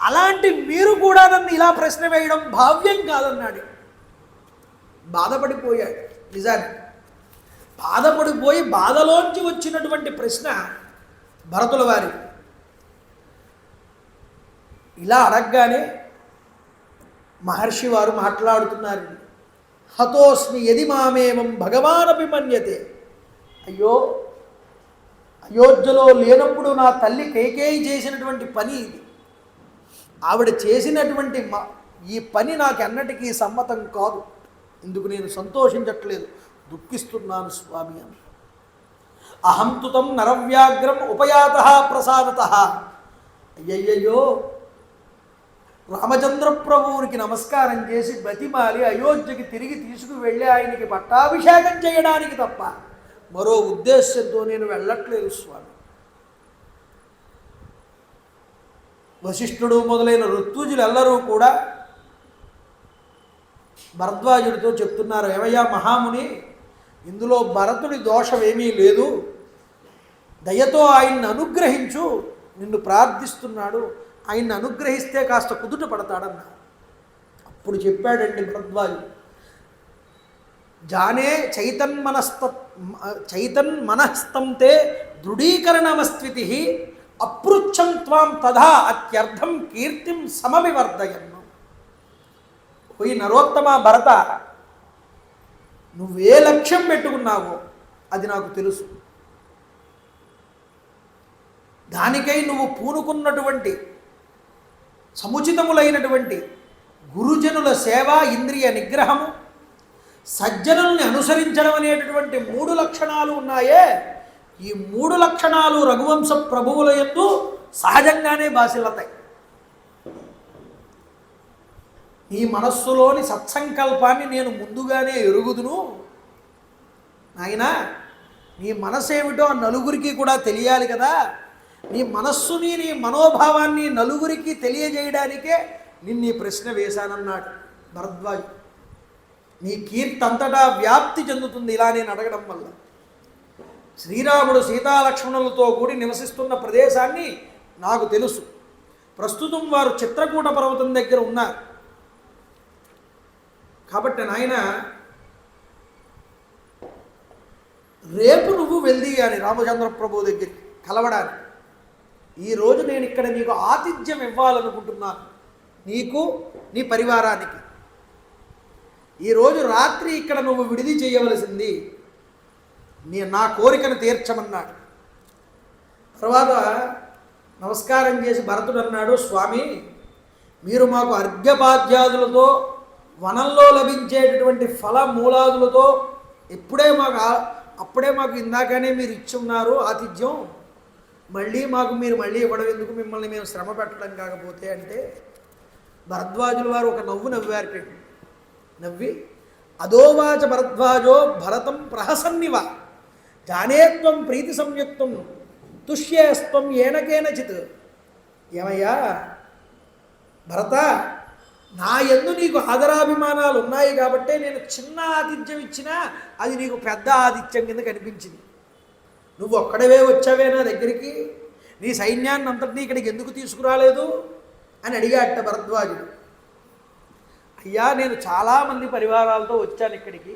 [SPEAKER 1] అలాంటి మీరు కూడా నన్ను ఇలా ప్రశ్న వేయడం భావ్యం కాదన్నాడు. బాధపడిపోయాడు. నిజానికి బాధపడిపోయి బాధలోంచి వచ్చినటువంటి ప్రశ్న భరతుల వారి. ఇలా అడగగానే మహర్షి వారు మాట్లాడుతున్నారు. హతోస్మి యది మామేవం భగవానపి మన్యతే. అయ్యో, అయోధ్యలో లేనప్పుడు నా తల్లి కైకేయి చేసినటువంటి పని ఇది. ఆవిడ చేసినటువంటి ఈ పని నాకు అన్నటికీ సమ్మతం కాదు. ఇందుకు నేను సంతోషించట్లేదు, దుఃఖిస్తున్నాను స్వామి అని. అహంతుతం నరవ్యాగ్రం ఉపయాత ప్రసాదత. అయ్యయ్యో, రామచంద్ర ప్రభువునికి నమస్కారం చేసి బతిమాలి అయోధ్యకి తిరిగి తీసుకువెళ్ళి ఆయనకి పట్టాభిషేకం చేయడానికి తప్ప మరో ఉద్దేశ్యంతో నేను వెళ్ళట్లేదు స్వామి. వశిష్ఠుడు మొదలైన ఋత్విజులు ఎల్లరూ కూడా భరద్వాజుడితో చెప్తున్నారు, ఏమయ్యా మహాముని, ఇందులో భరతుడి దోషమేమీ లేదు. దయతో ఆయన్ని అనుగ్రహించు, నిన్ను ప్రార్థిస్తున్నాడు, ఆయన్ని అనుగ్రహిస్తే కాస్త కుదుట పడతాడన్నా. అప్పుడు చెప్పాడండి భరద్వాజుడు, జానే చైతన్మనస్తం తే దృఢీకరణమస్వితి అపృచ్ఛం త్వాం తథా అత్యర్థం కీర్తిం సమవివర్ధయన్ను. పోయి నరోత్తమ భరత, నువ్వే లక్ష్యం పెట్టుకున్నావో అది నాకు తెలుసు. దానికై నువ్వు పూనుకున్నటువంటి సముచితములైనటువంటి గురుజనుల సేవ, ఇంద్రియ నిగ్రహము, సజ్జనుల్ని అనుసరించడం అనేటటువంటి 3 లక్షణాలు ఉన్నాయే, ఈ 3 లక్షణాలు రఘువంశ ప్రభువుల యందు సహజంగానే బాసిల్లతాయి. నీ మనస్సులోని సత్సంకల్పాన్ని నేను ముందుగానే ఎరుగుదును నాయనా. నీ మనసేమిటో నలుగురికి కూడా తెలియాలి కదా. నీ మనస్సుని, నీ మనోభావాన్ని నలుగురికి తెలియజేయడానికే నిన్ను ఈ ప్రశ్న వేశానన్నాడు భరద్వాజు. నీ కీర్తి అంతటా వ్యాప్తి చెందుతుంది ఇలా నేను అడగడం వల్ల. శ్రీరాముడు సీతాలక్ష్మణులతో కూడి నివసిస్తున్న ప్రదేశాన్ని నాకు తెలుసు. ప్రస్తుతం వారు చిత్రకూట పర్వతం దగ్గర ఉన్నారు. కాబట్టి నాయన, రేపు నువ్వు వెళ్దీయాలి రామచంద్ర ప్రభు దగ్గరికి కలవడానికి. ఈరోజు నేను ఇక్కడ నీకు ఆతిథ్యం ఇవ్వాలనుకుంటున్నాను, నీకు నీ పరివారానికి. ఈరోజు రాత్రి ఇక్కడ నువ్వు విడిది చేయవలసింది, నా కోరికను తీర్చమన్నాడు. తర్వాత నమస్కారం చేసి భరతుడు అన్నాడు, స్వామి, మీరు మాకు అర్ఘ్యపాద్యాదులతో, వనంలో లభించేటటువంటి ఫల మూలాదులతో అప్పుడే మాకు ఇందాకనే మీరు ఇచ్చున్నారు ఆతిథ్యం, మీరు మళ్ళీ ఇవ్వడం ఎందుకు, మిమ్మల్ని మేము శ్రమ పెట్టడం కాకపోతే అంటే భరద్వాజుల వారు ఒక నవ్వు నవ్వారు. నవ్వి అదోవాచ భరద్వాజో భరతం ప్రహసన్నివ జానేత్వం ప్రీతి సంయుక్తం తుష్యేస్త్వం ఏనకేనచిత్. ఏమయ్యా భరత, నా యందు నీకు ఆదరాభిమానాలు ఉన్నాయి కాబట్టే నేను చిన్న ఆతిథ్యం ఇచ్చినా అది నీకు పెద్ద ఆతిథ్యం కింద కనిపించింది. నువ్వు ఒక్కడవే వచ్చావే నా దగ్గరికి, నీ సైన్యాన్ని అంతటినీ ఇక్కడికి ఎందుకు తీసుకురాలేదు అని అడిగాట భరద్వాజుడు. అయ్యా, నేను చాలామంది పరివారాలతో వచ్చాను ఇక్కడికి,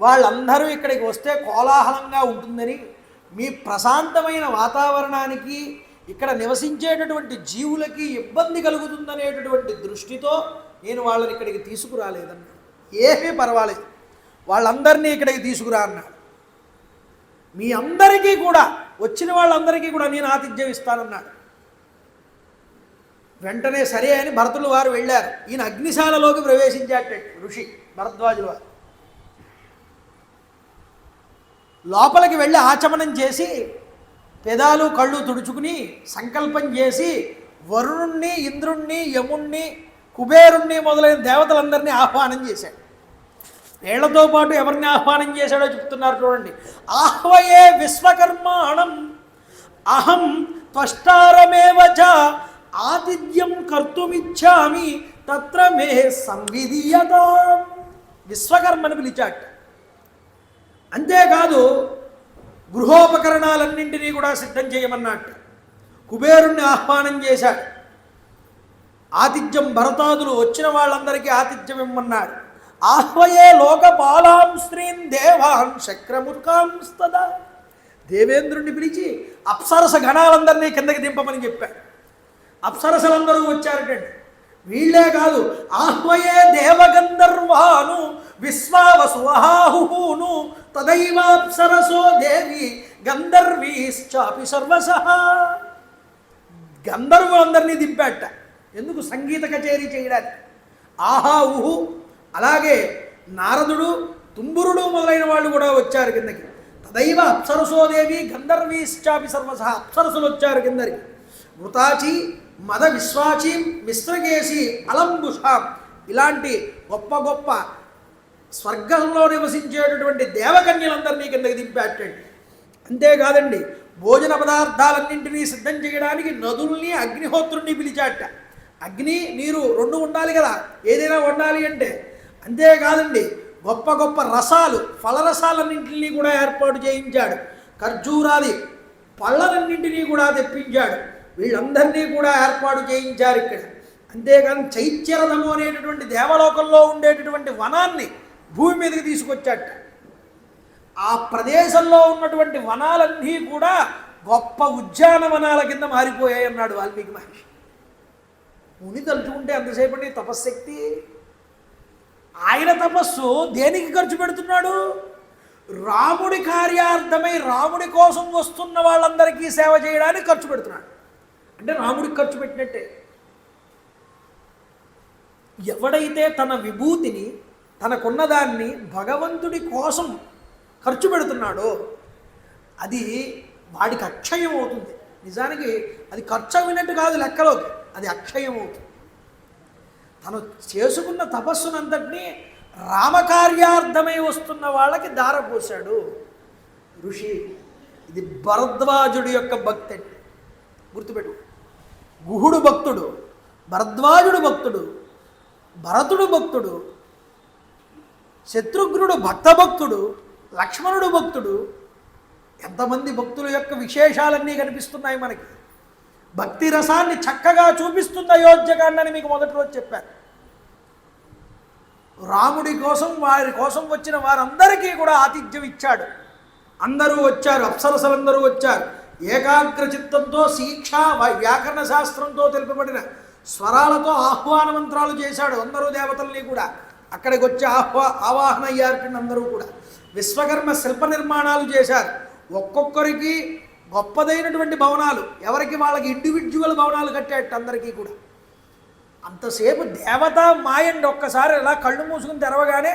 [SPEAKER 1] వాళ్ళందరూ ఇక్కడికి వస్తే కోలాహలంగా ఉంటుందని, మీ ప్రశాంతమైన వాతావరణానికి ఇక్కడ నివసించేటటువంటి జీవులకి ఇబ్బంది కలుగుతుందనేటటువంటి దృష్టితో నేను వాళ్ళని ఇక్కడికి తీసుకురాలేదన్నా. ఏమీ పర్వాలేదు, వాళ్ళందరినీ ఇక్కడికి తీసుకురా అన్నాడు. మీ అందరికీ కూడా, వచ్చిన వాళ్ళందరికీ కూడా నేను ఆతిథ్యం ఇస్తానన్నాడు. వెంటనే సరే అని భరతులు వారు వెళ్ళారు. ఈయన అగ్నిశాలలోకి ప్రవేశించాట ఋషి భరద్వాజుల వారు. లోపలికి వెళ్ళి ఆచమనం చేసి పెదాలు కళ్ళు తుడుచుకుని సంకల్పం చేసి వరుణుణ్ణి, ఇంద్రుణ్ణి, యముణ్ణి, కుబేరుణ్ణి మొదలైన దేవతలందరినీ ఆహ్వానం చేశాడు. వీళ్లతో పాటు ఎవరిని ఆహ్వానం చేశాడో చెప్తున్నారు చూడండి. ఆహ్వయే విశ్వకర్మాణం అహం త్వష్టారమేవ చ ఆతిథ్యం కర్తుమిచ్చామి తత్ర మే సంవిధీయతాం. విశ్వకర్మని పిలిచాట. అంతేకాదు గృహోపకరణాలన్నింటినీ కూడా సిద్ధం చేయమన్నట్టు కుబేరుణ్ణి ఆహ్వానం చేశాడు. ఆతిథ్యం భరతాదులు వచ్చిన వాళ్ళందరికీ ఆతిథ్యం ఇమ్మన్నాడు. ఆహ్వయే లోకపాలాం స్త్రీన్ దేవాన్ శక్రముర్కాంస్తదా. దేవేంద్రుణ్ణి పిలిచి అప్సరస గణాలందరినీ కిందకి దింపమని చెప్పాడు. అప్సరసలందరూ వచ్చారటండి. వీళ్లే కాదు, ఆహ్వయే దేవగంధర్వాను విశ్వావసుహాహును తదైవాప్సరసో దేవి గంధర్వీశ్చాపి సర్వసహ. గంధర్వులందరినీ దింపాట. ఎందుకు? సంగీత కచేరీ చేయడానికి. ఆహా ఊహు, అలాగే నారదుడు, తుంబురుడు మొదలైన వాళ్ళు కూడా వచ్చారు కిందకి. తదైవ అప్సరసోదేవి గంధర్వీశ్చాపి సర్వసహ. అప్సరసులు వచ్చారు కిందకి. మృతాచి, మద విశ్వాచి, మిశ్రకేశి, అలంబుషాం, ఇలాంటి గొప్ప గొప్ప స్వర్గంలో నివసించేటటువంటి దేవకన్యలందరినీ కిందకి దింపాటండి. అంతేకాదండి, భోజన పదార్థాలన్నింటినీ సిద్ధం చేయడానికి నదుల్ని, అగ్నిహోత్రుణ్ణి పిలిచాట. అగ్ని, నీరు రెండు ఉండాలి కదా ఏదైనా వండాలి అంటే. అంతేకాదండి, గొప్ప గొప్ప రసాలు, ఫలరసాలన్నింటినీ కూడా ఏర్పాటు చేయించాడు. ఖర్జూరాది పళ్ళనన్నింటినీ కూడా తెప్పించాడు. వీళ్ళందరినీ కూడా ఏర్పాటు చేయించారు ఇక్కడ. అంతేకాని చైత్యరథము అనేటటువంటి దేవలోకంలో ఉండేటటువంటి వనాన్ని భూమి మీదకి తీసుకొచ్చాట. ఆ ప్రదేశంలో ఉన్నటువంటి వనాలన్నీ కూడా గొప్ప ఉద్యానవనాల కింద మారిపోయాయి అన్నాడు వాల్మీకి మహర్షి. ముని తలుచుకుంటే ఎంతసేపటి తపశ్శక్తి. ఆయన తపస్సు దేనికి ఖర్చు పెడుతున్నాడు? రాముడి కార్యార్థమై రాముడి కోసం వస్తున్న వాళ్ళందరికీ సేవ చేయడానికి ఖర్చు పెడుతున్నాడు. అంటే రాముడికి ఖర్చు పెట్టినట్టే. ఎవడైతే తన విభూతిని, తనకున్నదాన్ని భగవంతుడి కోసం ఖర్చు పెడుతున్నాడో అది వాడికి అక్షయం అవుతుంది. నిజానికి అది ఖర్చు అయినట్టు కాదు లెక్కలోకి, అది అక్షయం అవుతుంది. తను చేసుకున్న తపస్సునంతటినీ రామకార్యార్థమై వస్తున్న వాళ్ళకి దారపోశాడు ఋషి. ఇది భరద్వాజుడి యొక్క భక్తి అంటే గుర్తుపెట్టు. గుహుడు భక్తుడు, భరద్వాజుడు భక్తుడు, భరతుడు భక్తుడు, శత్రుఘ్నుడు భక్తభక్తుడు, లక్ష్మణుడు భక్తుడు. ఎంతమంది భక్తుల యొక్క విశేషాలన్నీ కనిపిస్తున్నాయి మనకి. భక్తి రసాన్ని చక్కగా చూపిస్తున్న అయోధ్యకాండని మీకు మొదటి రోజు చెప్పాను. రాముడి కోసం, వారి కోసం వచ్చిన వారందరికీ కూడా ఆతిథ్యం ఇచ్చాడు. అందరూ వచ్చారు, అప్సరసలందరూ వచ్చారు. ఏకాగ్ర చిత్తంతో శిక్ష వ్యాకరణ శాస్త్రంతో తెలుపబడిన స్వరాలతో ఆహ్వాన మంత్రాలు చేశాడు. అందరూ దేవతల్ని కూడా అక్కడికి వచ్చి ఆవాహన అయ్యారు. అందరూ కూడా విశ్వకర్మ శిల్ప నిర్మాణాలు చేశారు. ఒక్కొక్కరికి గొప్పదైనటువంటి భవనాలు, ఎవరికి వాళ్ళకి ఇండివిజువల్ భవనాలు కట్టాడు అందరికీ కూడా. అంతసేపు దేవత మాయండి. ఒక్కసారి ఇలా కళ్ళు మూసుకుని తెరవగానే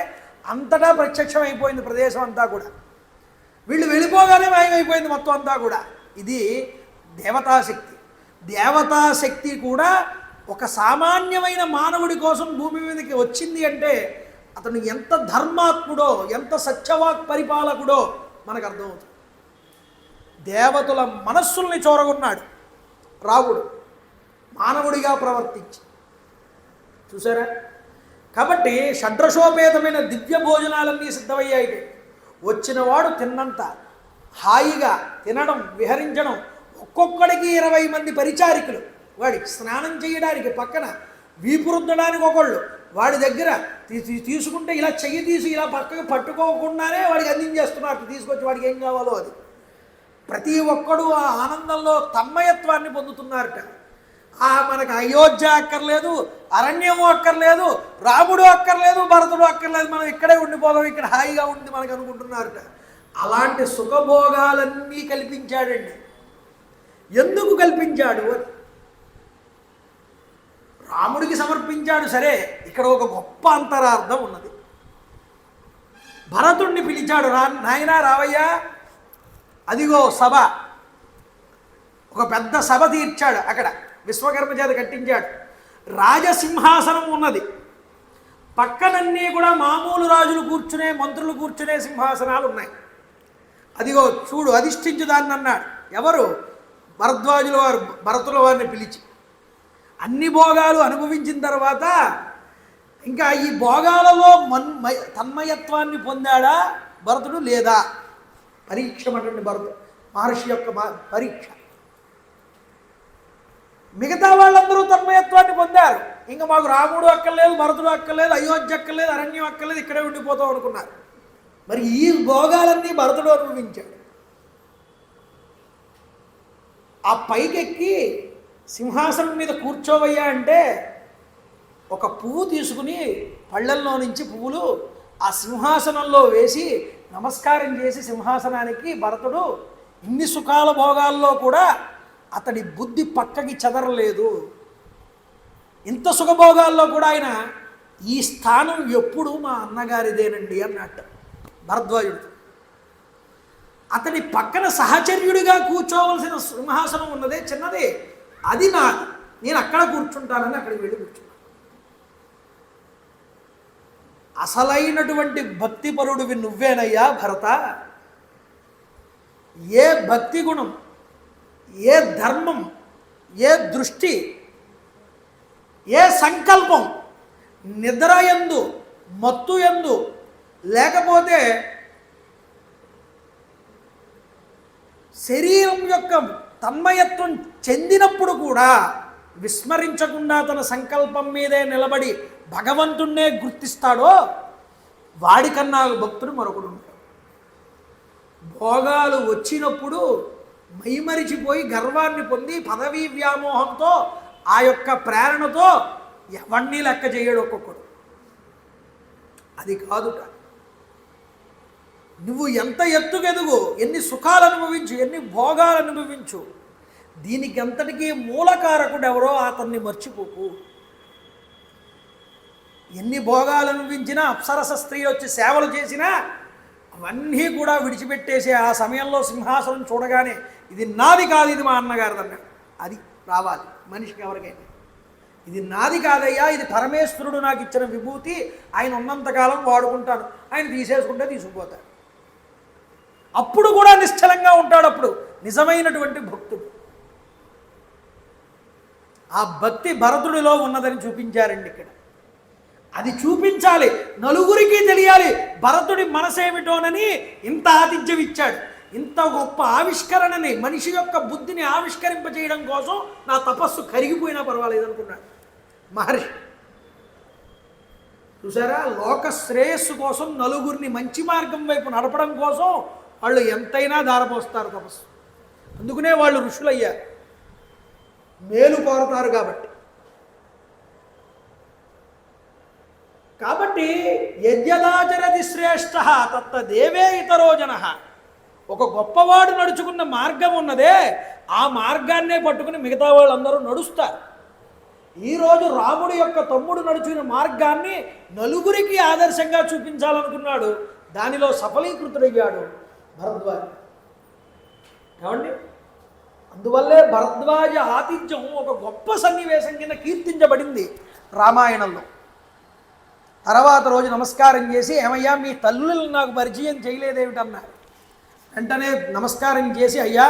[SPEAKER 1] అంతటా ప్రత్యక్షం అయిపోయింది ప్రదేశం అంతా కూడా. వీళ్ళు వెళ్ళిపోగానే మాయమైపోయింది మొత్తం అంతా కూడా. ఇది దేవతాశక్తి. దేవతాశక్తి కూడా ఒక సామాన్యమైన మానవుడి కోసం భూమి మీదకి వచ్చింది అంటే అతను ఎంత ధర్మాత్ముడో, ఎంత సత్యవాక్ పరిపాలకుడో మనకు అర్థమవుతుంది. దేవతల మనస్సుల్ని చోరగొన్నాడు రాముడు మానవుడిగా ప్రవర్తించి. చూసారా? కాబట్టి షడ్రశోపేతమైన దివ్య భోజనాలన్నీ సిద్ధమయ్యాయి. వచ్చినవాడు తిన్నంత హాయిగా తినడం, విహరించడం. ఒక్కొక్కడికి 20 మంది పరిచారికులు, వాడికి స్నానం చేయడానికి పక్కన, వీపు రుద్దడానికి ఒకళ్ళు, వాడి దగ్గర తీసుకుంటే ఇలా చెయ్యి తీసి ఇలా పక్కకు పట్టుకోకుండానే వాడికి అందించేస్తున్నారు. తీసుకొచ్చి వాడికి ఏం కావాలో అది. ప్రతి ఒక్కడు ఆ ఆనందంలో తన్మయత్వాన్ని పొందుతున్నారట. మనకు అయోధ్య అక్కర్లేదు, అరణ్యము అక్కర్లేదు, రాముడు అక్కర్లేదు, భరతుడు అక్కర్లేదు, మనం ఇక్కడే ఉండిపోదాం, ఇక్కడ హాయిగా ఉంది మనకు అనుకుంటున్నారట. అలాంటి సుఖభోగాలన్నీ కల్పించాడండి. ఎందుకు కల్పించాడు? రాముడికి సమర్పించాడు సరే, ఇక్కడ ఒక గొప్ప అంతరార్థం ఉన్నది. భరతుడిని పిలిచాడు. నాయనా రావయ్యా, అదిగో సభ. ఒక పెద్ద సభ తీర్చాడు అక్కడ, విశ్వకర్మ చేత కట్టించాడు. రాజసింహాసనం ఉన్నది. పక్కనన్నీ కూడా మామూలు రాజులు కూర్చునే, మంత్రులు కూర్చునే సింహాసనాలు ఉన్నాయి. అదిగో చూడు, అధిష్ఠించు దాన్ని అన్నాడు. ఎవరు? భరద్వాజుల వారు భరతుల వారిని పిలిచి. అన్ని భోగాలు అనుభవించిన తర్వాత ఇంకా ఈ భోగాలలో తన్మయత్వాన్ని పొందాడా భరతుడు లేదా? పరీక్ష అటువంటి భరతు మహర్షి యొక్క పరీక్ష. మిగతా వాళ్ళందరూ తన్మయత్వాన్ని పొందారు. ఇంకా మాకు రాముడు అక్కర్లేదు, భరతుడు అక్కర్లేదు, అయోధ్య అక్కర్లేదు, అరణ్యం అక్కర్లేదు, ఇక్కడే ఉండిపోతాం అనుకున్నారు. మరి ఈ భోగాలన్నీ భరతుడు అనుభవించాడు. ఆ పైకెక్కి సింహాసనం మీద కూర్చోవయ్యా అంటే ఒక పువ్వు తీసుకుని పళ్ళల్లో నుంచి పువ్వులు ఆ సింహాసనంలో వేసి నమస్కారం చేసి సింహాసనానికి భరతుడు ఇన్ని సుఖాల భోగాల్లో కూడా అతడి బుద్ధి పక్కకి చెదరలేదు. ఇంత సుఖభోగాల్లో కూడా ఆయన ఈ స్థానం ఎప్పుడు మా అన్నగారిదేనండి అన్నట్టు భరద్వాజుడు. అతని పక్కన సహచర్యుడిగా కూర్చోవలసిన సింహాసనం ఉన్నదే, చిన్నదే, అది నాది, నేను అక్కడ కూర్చుంటానని అక్కడికి వెళ్ళి కూర్చున్నాను. అసలైనటువంటి భక్తిపరుడివి నువ్వేనయ్యా భరత. ఏ భక్తి గుణం, ఏ ధర్మం, ఏ దృష్టి, ఏ సంకల్పం నిద్రయందు, మత్తు యందు, లేకపోతే శరీరం యొక్క తన్మయత్వం చెందినప్పుడు కూడా విస్మరించకుండా తన సంకల్పం మీదే నిలబడి భగవంతుణ్ణే గుర్తిస్తాడో వాడికన్నా భక్తుడు మరొకడు ఉంటాడు. భోగాలు వచ్చినప్పుడు మైమరిచిపోయి గర్వాన్ని పొంది పదవీ వ్యామోహంతో ఆ యొక్క ప్రేరణతో ఎవరిని లెక్క చేయడు ఒక్కొక్కడు. అది కాదుట. నువ్వు ఎంత ఎత్తుకెదుగు, ఎన్ని సుఖాలు అనుభవించు, ఎన్ని భోగాలు అనుభవించు, దీనికి అంతటికీ మూలకారకుడు ఎవరో అతన్ని మర్చిపోకు. ఎన్ని భోగాలు అనుభవించినా, అప్సరస స్త్రీ వచ్చి సేవలు చేసినా అవన్నీ కూడా విడిచిపెట్టేసే ఆ సమయంలో సింహాసనం చూడగానే ఇది నాది కాదు, ఇది మా అన్నగారిది అన్నాడు. అది రావాలి మనిషికి ఎవరికైనా. ఇది నాది కాదయ్యా, ఇది పరమేశ్వరుడు నాకు ఇచ్చిన విభూతి, ఆయన ఉన్నంతకాలం వాడుకుంటాను, ఆయన తీసేసుకుంటే తీసుకుపోతాడు. అప్పుడు కూడా నిశ్చలంగా ఉంటాడు. అప్పుడు నిజమైనటువంటి భక్తుడు. ఆ భక్తి భరతుడిలో ఉన్నదని చూపించారండి ఇక్కడ. అది చూపించాలి, నలుగురికి తెలియాలి భరతుడి మనసేమిటోనని ఇంత ఆతిథ్యం ఇచ్చాడు. ఇంత గొప్ప ఆవిష్కరణని, మనిషి యొక్క బుద్ధిని ఆవిష్కరింపజేయడం కోసం నా తపస్సు కరిగిపోయినా పర్వాలేదు అనుకున్నాడు మహర్షి. చూసారా, లోక శ్రేయస్సు కోసం, నలుగురిని మంచి మార్గం వైపు నడపడం కోసం వాళ్ళు ఎంతైనా దారపోస్తారు తపస్సు. అందుకనే వాళ్ళు ఋషులయ్యారు, మేలు కోరతారు కాబట్టి. కాబట్టి యజ్ఞదాచరతి శ్రేష్ఠ తత్తదేవే ఇతరో జనః. ఒక గొప్పవాడు నడుచుకున్న మార్గం ఉన్నదే, ఆ మార్గాన్నే పట్టుకుని మిగతా వాళ్ళందరూ నడుస్తారు. ఈరోజు రాముడి యొక్క తమ్ముడు నడుచుకున్న మార్గాన్ని నలుగురికి ఆదర్శంగా చూపించాలనుకున్నాడు. దానిలో సఫలీకృతుడయ్యాడు భరద్వాజ. ఏమండి, అందువల్లే భరద్వాజ ఆతిథ్యం ఒక గొప్ప సన్నివేశం కింద కీర్తించబడింది రామాయణంలో. తర్వాత రోజు నమస్కారం చేసి, ఏమయ్యా మీ తల్లులను నాకు పరిచయం చేయలేదేమిటన్నారు. వెంటనే నమస్కారం చేసి, అయ్యా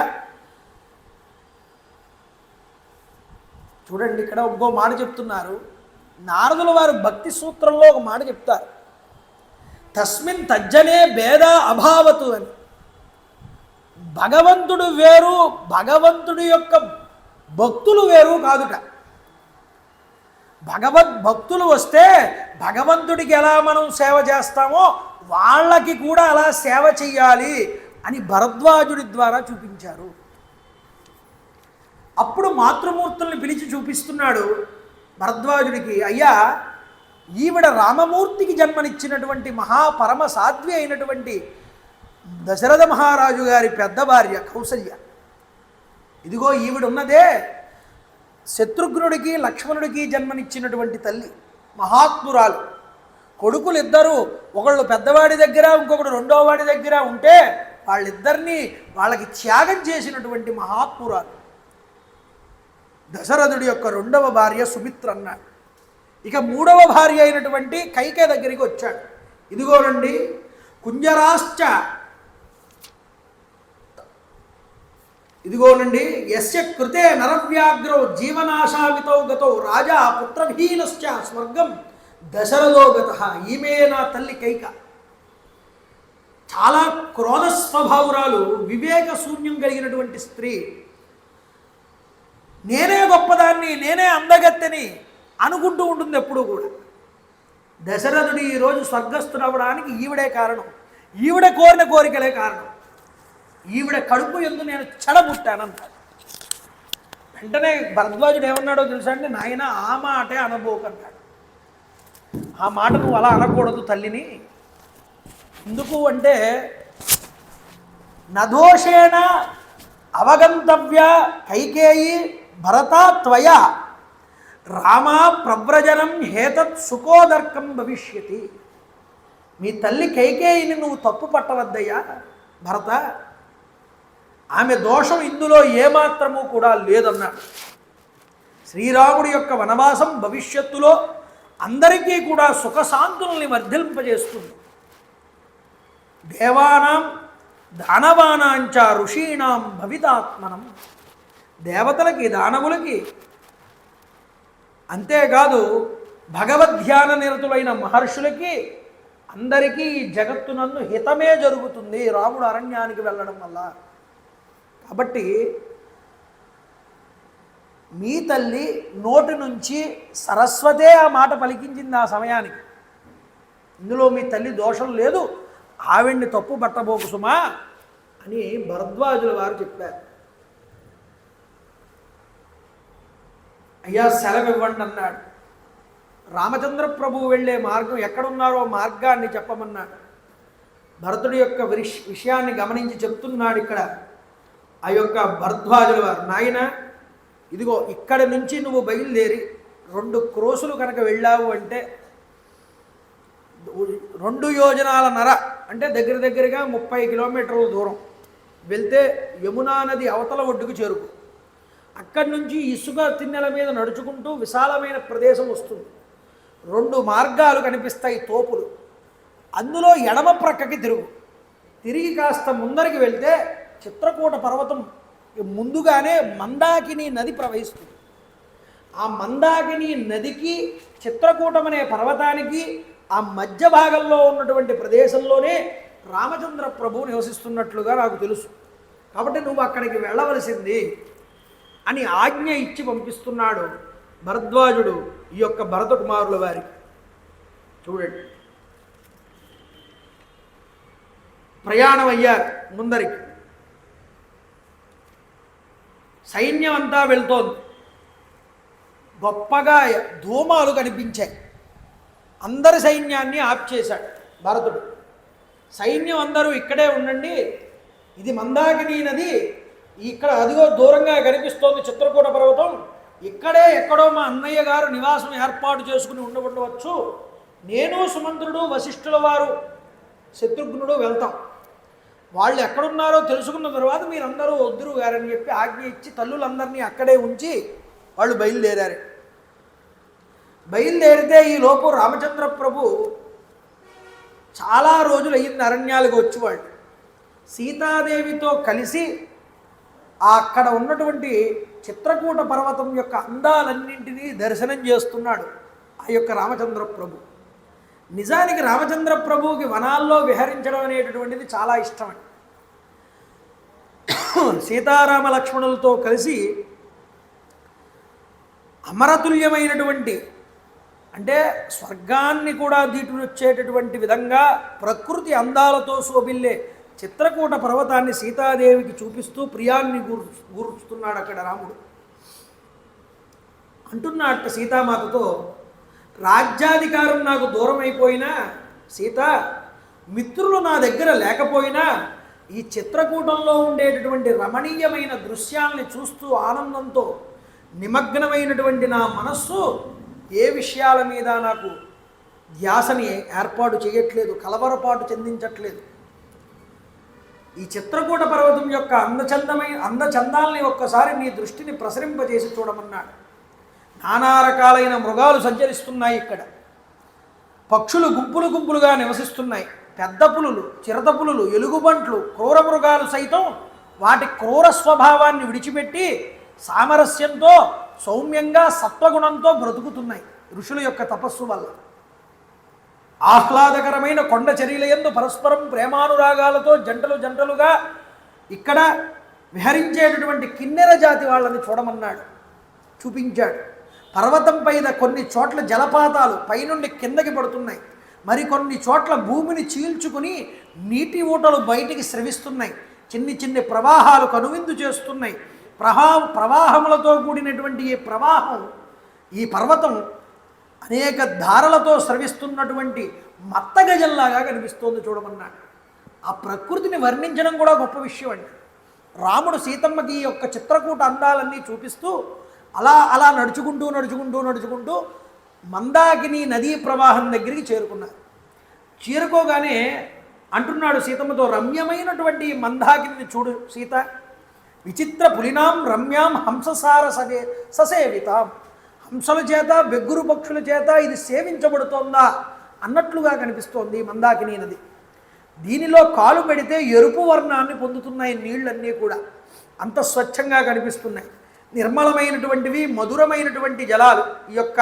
[SPEAKER 1] చూడండి ఇక్కడ ఇంకో మాట చెప్తున్నారు. నారదుల వారు భక్తి సూత్రంలో ఒక మాట చెప్తారు, తస్మిన్ తజ్జనే భేద అభావతు అని. భగవంతుడు వేరు, భగవంతుడి యొక్క భక్తులు వేరు కాదుట. భగవద్భక్తులు వస్తే భగవంతుడికి ఎలా మనం సేవ చేస్తామో వాళ్ళకి కూడా అలా సేవ చెయ్యాలి అని భరద్వాజుడి ద్వారా చూపించారు. అప్పుడు మాతృమూర్తుల్ని పిలిచి చూపిస్తున్నాడు భరద్వాజుడికి, అయ్యా ఈవిడ రామమూర్తికి జన్మనిచ్చినటువంటి మహాపరమ సాధ్వి అయినటువంటి దశరథ మహారాజు గారి పెద్ద భార్య కౌసల్య. ఇదిగో ఈవిడ ఉన్నదే శత్రుఘ్నుడికి లక్ష్మణుడికి జన్మనిచ్చినటువంటి తల్లి, మహాత్మురాలు. కొడుకులు ఇద్దరు, ఒకళ్ళు పెద్దవాడి దగ్గర, ఇంకొకడు రెండో వాడి దగ్గర ఉంటే వాళ్ళిద్దరినీ వాళ్ళకి త్యాగం చేసినటువంటి మహాత్మురాలు. దశరథుడి యొక్క రెండవ భార్య సుమిత్ర అన్నాడు. ఇక మూడవ భార్య అయినటువంటి కైకే దగ్గరికి వచ్చాడు. ఇదిగోనండి కుంజరాశ్చ, ఇదిగోనండి యస్య కృతే నరవ్యాగ్రో జీవనాశావితో గతో రాజా పుత్రహీనశ్చ స్వర్గం దశరథో గతః. ఈమె నా తల్లి కైక. చాలా క్రోధ స్వభావురాలు, వివేక శూన్యం కలిగినటువంటి స్త్రీ. నేనే గొప్పదాన్ని, నేనే అందగత్తెని అనుకుంటూ ఉంటుంది ఎప్పుడూ కూడా. దశరథుడు ఈరోజు స్వర్గస్థుడవడానికి ఈవిడే కారణం, ఈవిడ కోరిన కోరికలే కారణం. ఈవిడ కడుపు ఎందు నేను చెడబుట్టానంటాడు. వెంటనే భరద్వాజుడు ఏమన్నాడో తెలుసా అండి, నాయన ఆ మాటే అనబోకన్నాడు. ఆ మాట నువ్వు అలా అనకూడదు తల్లిని. ఎందుకు అంటే నదోషేణ అవగంతవ్య కైకేయి భరత త్వయ రామా ప్రవ్రజనం హేతత్ సుఖోదర్కం భవిష్యతి. మీ తల్లి కైకేయిని నువ్వు తప్పు పట్టవద్దయ్యా భరత, ఆమె దోషం ఇందులో ఏమాత్రము కూడా లేదన్నాడు. శ్రీరాముడి యొక్క వనవాసం భవిష్యత్తులో అందరికీ కూడా సుఖశాంతుల్ని వర్ధింపజేస్తుంది. దేవానాం దానవానాంచ ఋషీణాం భవితాత్మనం. దేవతలకి, దానవులకి, అంతేకాదు భగవద్ధ్యాన నిరతులైన మహర్షులకి అందరికీ ఈ జగత్తునందు హితమే జరుగుతుంది రాముడు అరణ్యానికి వెళ్ళడం వల్ల. కాబట్టి మీ తల్లి నోటి నుంచి సరస్వతే ఆ మాట పలికించింది ఆ సమయానికి. ఇందులో మీ తల్లి దోషం లేదు, ఆవిడ్ని తప్పు పట్టబోకు సుమా అని భరద్వాజుల వారు చెప్పారు. అయ్యా సెలవు ఇవ్వండి అన్నాడు. రామచంద్ర ప్రభువు వెళ్ళే మార్గం ఎక్కడున్నారో మార్గాన్ని చెప్పమన్నాడు. భరతుడి యొక్క విషయాన్ని గమనించి చెప్తున్నాడు ఇక్కడ ఆ యొక్క భరద్వాజుల వారు. నాయన, ఇదిగో ఇక్కడి నుంచి నువ్వు బయలుదేరి 2 క్రోసులు కనుక వెళ్ళావు అంటే 2 యోజనాల నర అంటే దగ్గరగా 30 కిలోమీటర్ల దూరం వెళ్తే యమునా నది అవతల ఒడ్డుకు చేరుకు. అక్కడి నుంచి ఇసుక తిన్నెల మీద నడుచుకుంటూ విశాలమైన ప్రదేశం వస్తుంది. 2 మార్గాలు కనిపిస్తాయి, తోపులు. అందులో ఎడమ ప్రక్కకి తిరిగి కాస్త ముందరికి వెళ్తే చిత్రకూట పర్వతం ముందుగానే మందాకిని నది ప్రవహిస్తుంది. ఆ మందాకిని నదికి చిత్రకూటం అనే పర్వతానికి ఆ మధ్య భాగంలో ఉన్నటువంటి ప్రదేశంలోనే రామచంద్ర ప్రభువు నివసిస్తున్నట్లుగా నాకు తెలుసు. కాబట్టి నువ్వు అక్కడికి వెళ్ళవలసింది అని ఆజ్ఞ ఇచ్చి పంపిస్తున్నాడు భరద్వాజుడు ఈ యొక్క భరత కుమారుల వారికి. చూడండి, ప్రయాణం అయ్యారు. ముందరికి సైన్యం అంతా వెళ్తోంది. గొప్పగా ధూమాలు కనిపించాయి. అందరి సైన్యాన్ని ఆప్ చేశాడు భరతుడు. సైన్యం అందరూ ఇక్కడే ఉండండి, ఇది మందాకిని నది, ఇక్కడ అదిగో దూరంగా కనిపిస్తోంది చిత్రకూట పర్వతం, ఇక్కడే ఎక్కడో మా అన్నయ్య గారు నివాసం ఏర్పాటు చేసుకుని ఉండవచ్చు. నేను సుమంత్రుడు వశిష్ఠుల వారు శత్రుఘ్నుడు వెళ్తాం. వాళ్ళు ఎక్కడున్నారో తెలుసుకున్న తర్వాత మీరందరూ వద్దురు గారని చెప్పి ఆజ్ఞ ఇచ్చి తల్లులందరినీ అక్కడే ఉంచి వాళ్ళు బయలుదేరారు. బయలుదేరితే ఈ లోపు రామచంద్ర ప్రభు చాలా రోజులు అయ్యింది అరణ్యాలకు వచ్చి. వాళ్ళు సీతాదేవితో కలిసి అక్కడ ఉన్నటువంటి చిత్రకూట పర్వతం యొక్క అందాలన్నింటినీ దర్శనం చేస్తున్నాడు ఆ యొక్క రామచంద్ర ప్రభు. నిజానికి రామచంద్ర ప్రభువుకి వనాల్లో విహరించడం అనేటటువంటిది చాలా ఇష్టం. సీతారామ లక్ష్మణులతో కలిసి అమరతుల్యమైనటువంటి అంటే స్వర్గాన్ని కూడా దీటునొచ్చేటటువంటి విధంగా ప్రకృతి అందాలతో శోభిల్లే చిత్రకూట పర్వతాన్ని సీతాదేవికి చూపిస్తూ ప్రియాన్ని గుర్తున్నాడు అక్కడ రాముడు. అంటున్నట్టు సీతామాతతో, రాజ్యాధికారం నాకు దూరం అయిపోయినా సీత, మిత్రులు నా దగ్గర లేకపోయినా ఈ చిత్రకూటంలో ఉండేటటువంటి రమణీయమైన దృశ్యాల్ని చూస్తూ ఆనందంతో నిమగ్నమైనటువంటి నా మనస్సు ఏ విషయాల మీద నాకు ధ్యాసని ఏర్పాటు చేయట్లేదు, కలవరపాటు చెందించట్లేదు. ఈ చిత్రకూట పర్వతం యొక్క అందచందాల్ని ఒక్కసారి నీ దృష్టిని ప్రసరింపజేసి చూడమన్నాడు. నానా రకాలైన మృగాలు సంచరిస్తున్నాయి ఇక్కడ. పక్షులు గుంపులు గుంపులుగా నివసిస్తున్నాయి. పెద్ద పులులు, చిరత పులులు, ఎలుగుబంట్లు, క్రూర మృగాలు సైతం వాటి క్రూర స్వభావాన్ని విడిచిపెట్టి సామరస్యంతో సౌమ్యంగా సత్వగుణంతో బ్రతుకుతున్నాయి ఋషుల యొక్క తపస్సు వల్ల. ఆహ్లాదకరమైన కొండ చర్యలయందు పరస్పరం ప్రేమానురాగాలతో జంటలుగా ఇక్కడ విహరించేటటువంటి కిన్నెర జాతి వాళ్ళని చూడమన్నాడు, చూపించాడు. పర్వతం పైన కొన్ని చోట్ల జలపాతాలు పైనుండి కిందకి పడుతున్నాయి, మరికొన్ని చోట్ల భూమిని చీల్చుకుని నీటి ఊటలు బయటికి స్రవిస్తున్నాయి. చిన్ని ప్రవాహాలు కనువిందు చేస్తున్నాయి. ప్రవాహములతో కూడినటువంటి ఈ పర్వతం అనేక ధారలతో స్రవిస్తున్నటువంటి మత్తగజల్లాగా కనిపిస్తోంది చూడమన్నాడు. ఆ ప్రకృతిని వర్ణించడం కూడా గొప్ప విషయం అండి. రాముడు సీతమ్మకి ఈ యొక్క చిత్రకూట అందాలన్నీ చూపిస్తూ అలా నడుచుకుంటూ మందాకిని నదీ ప్రవాహం దగ్గరికి చేరుకున్నారు. చేరుకోగానే అంటున్నాడు సీతమ్మతో, రమ్యమైనటువంటి మందాకిని చూడు సీత, విచిత్ర పులినాం రమ్యాం హంససార ససేవితాం, హంసల చేత బెగ్గురు పక్షుల చేత ఇది సేవించబడుతోందా అన్నట్లుగా కనిపిస్తోంది మందాకిని నది. దీనిలో కాలు పెడితే ఎరుపు వర్ణాన్ని పొందుతున్నాయి నీళ్ళన్నీ కూడా, అంత స్వచ్ఛంగా కనిపిస్తున్నాయి. నిర్మలమైనటువంటివి, మధురమైనటువంటి జలాలు ఈ యొక్క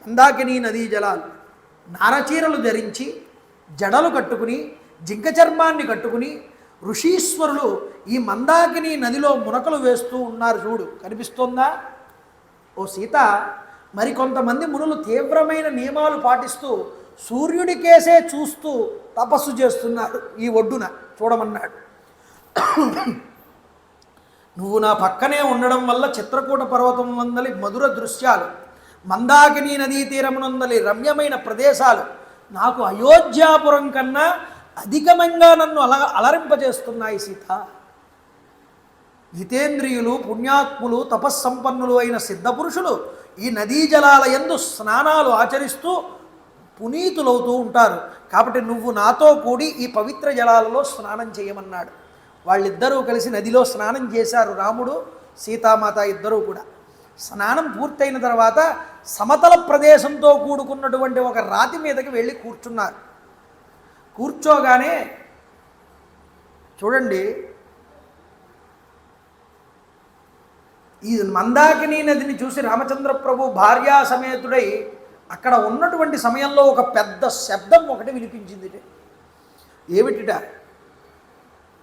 [SPEAKER 1] మందాకిని నదీ జలాలు. నారచీరలు ధరించి, జడలు కట్టుకుని, జింక చర్మాన్ని కట్టుకుని, ఋషీశ్వరులు ఈ మందాకిని నదిలో మునకలు వేస్తూ ఉన్నారు. చూడు, కనిపిస్తోందా? ఓ సీత, మరికొంతమంది మునులు తీవ్రమైన నియమాలు పాటిస్తూ సూర్యుడికేసే చూస్తూ తపస్సు చేస్తున్నారు ఈ ఒడ్డున, చూడమన్నాడు. నువ్వు నా పక్కనే ఉండడం వల్ల చిత్రకూట పర్వతం వందలి మధుర దృశ్యాలు, మందాకిని నదీ తీరమునందలి రమ్యమైన ప్రదేశాలు నాకు అయోధ్యాపురం కన్నా అధికమంగా నన్ను అలరింపజేస్తున్నాయి సీత. జితేంద్రియులు, పుణ్యాత్ములు, తపస్సంపన్నులు అయిన సిద్ధపురుషులు ఈ నదీ జలాల యందు స్నానాలు ఆచరిస్తూ పునీతులవుతూ ఉంటారు. కాబట్టి నువ్వు నాతో కూడి ఈ పవిత్ర జలాలలో స్నానం చేయమన్నాడు. వాళ్ళిద్దరూ కలిసి నదిలో స్నానం చేశారు, రాముడు సీతామాత ఇద్దరూ కూడా. స్నానం పూర్తయిన తర్వాత సమతల ప్రదేశంతో కూడుకున్నటువంటి ఒక రాతి మీదకి వెళ్ళి కూర్చున్నారు. కూర్చోగానే చూడండి, ఈ మందాకిని నదిని చూసి రామచంద్ర ప్రభు భార్యా సమేతుడై అక్కడ ఉన్నటువంటి సమయంలో ఒక పెద్ద శబ్దం ఒకటి వినిపించింది. ఏమిటిట?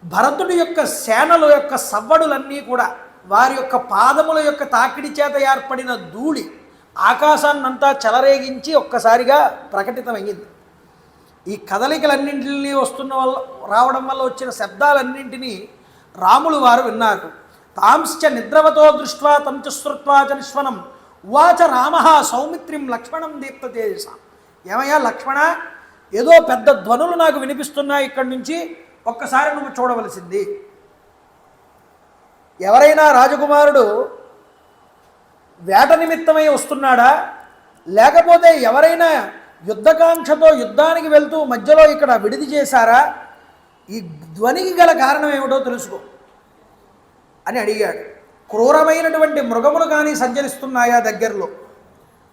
[SPEAKER 1] భరతుడి యొక్క సేనల యొక్క సవ్వడులన్నీ కూడా వారి యొక్క పాదముల యొక్క తాకిడి చేత ఏర్పడిన ధూళి ఆకాశాన్నంతా చెలరేగించి ఒక్కసారిగా ప్రకటితమయ్యింది. ఈ కదలికలన్నింటినీ రావడం వల్ల వచ్చిన శబ్దాలన్నింటినీ రాములు వారు విన్నారు. తాంశ్చ నిద్రవతో దృష్ట్వా తంచ శ్రుత్వా చ నిశ్వనం ఉవాచ రామ సౌమిత్రిం లక్ష్మణం దీప్తతేజస. ఏమయ్యా లక్ష్మణ, ఏదో పెద్ద ధ్వనులు నాకు వినిపిస్తున్నాయి, ఇక్కడి నుంచి ఒక్కసారి నువ్వు చూడవలసింది. ఎవరైనా రాజకుమారుడు వేట నిమిత్తమై వస్తున్నాడా, లేకపోతే ఎవరైనా యుద్ధకాంక్షతో యుద్ధానికి వెళ్తూ మధ్యలో ఇక్కడ విడిది చేశారా? ఈ ధ్వనికి గల కారణం ఏమిటో తెలుసుకో అని అడిగాడు. క్రూరమైనటువంటి మృగములు కానీ సంచరిస్తున్నాయా దగ్గరలో?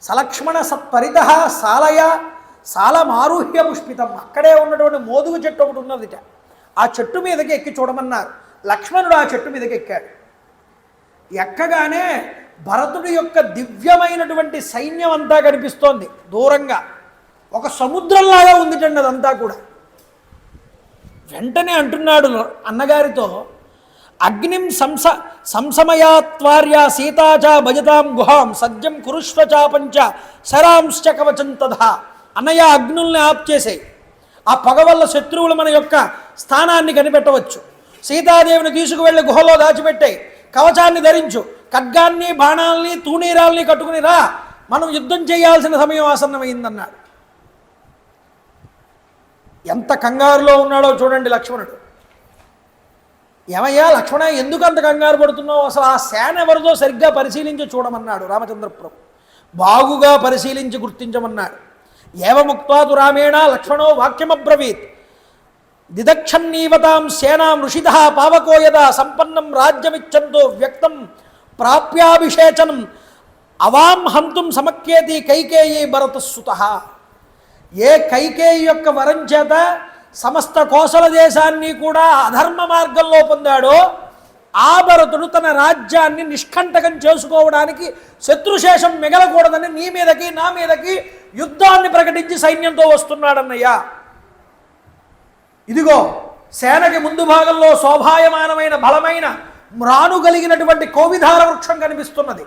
[SPEAKER 1] సలక్ష్మణ సత్పరిత సాలయ సాలమారుహ్య పుష్పితం. అక్కడే ఉన్నటువంటి మోదుగు చెట్టు ఒకటి ఉన్నదిట, ఆ చెట్టు మీదకి ఎక్కి చూడమన్నారు. లక్ష్మణుడు ఆ చెట్టు మీదకి ఎక్కాడు. ఎక్కగానే భరతుడి యొక్క దివ్యమైనటువంటి సైన్యం అంతా కనిపిస్తోంది. దూరంగా ఒక సముద్రంలాగా ఉందిటండి అదంతా కూడా. వెంటనే అంటున్నాడు అన్నగారితో, అగ్నిం సంసమయాత్వార్య సీతాచ భజతాం గుహాం సజ్జం కురుష్వచాపంచ శరాంశ్చ కవచం తథా. అన్నయ్య, అగ్నుల్ని ఆప్ చేసేయి. ఆ పొగ వల్ల శత్రువులు మన యొక్క స్థానాన్ని కనిపెట్టవచ్చు. సీతాదేవిని తీసుకువెళ్ళి గుహలో దాచిపెట్టాయి. కవచాన్ని ధరించు, ఖడ్గాన్ని, బాణాల్ని, తూణీరాల్ని కట్టుకుని రా, మనం యుద్ధం చేయాల్సిన సమయం ఆసన్నమైందన్నాడు. ఎంత కంగారులో ఉన్నాడో చూడండి లక్ష్మణుడు. ఏమయ్యా లక్ష్మణ, ఎందుకు అంత కంగారు పడుతున్నావు? అసలు ఆ సేన ఎవరిదో సరిగ్గా పరిశీలించి చూడమన్నాడు రామచంద్రప్రభు. బాగుగా పరిశీలించి గుర్తించమన్నాడు. ఏవముక్త్వాతు రామేణ లక్ష్మణో వాక్యమబ్రవీత్ దిదక్షన్నీవతాం సేనాం ఋషిద పావకో యదా సంపన్నం రాజ్యమిచ్చంతో వ్యక్తం ప్రాప్యాభిషేచనం అవాం హంతుం సమఖ్యేతి కైకేయీ భరతసుత. ఏ కైకేయి యొక్క వరం చేత సమస్త కోసల దేశాన్ని కూడా అధర్మ మార్గంలో పొందాడో ఆ భరతుడు తన రాజ్యాన్ని నిష్కంటకం చేసుకోవడానికి శత్రుశేషం మిగలకూడదని నీ మీదకి నా మీదకి యుద్ధాన్ని ప్రకటించి సైన్యంతో వస్తున్నాడన్నయ్యా. ఇదిగో సేనకి ముందు భాగంలో శోభాయమానమైన బలమైన మ్రాను కలిగినటువంటి కోవిధార వృక్షం కనిపిస్తున్నది.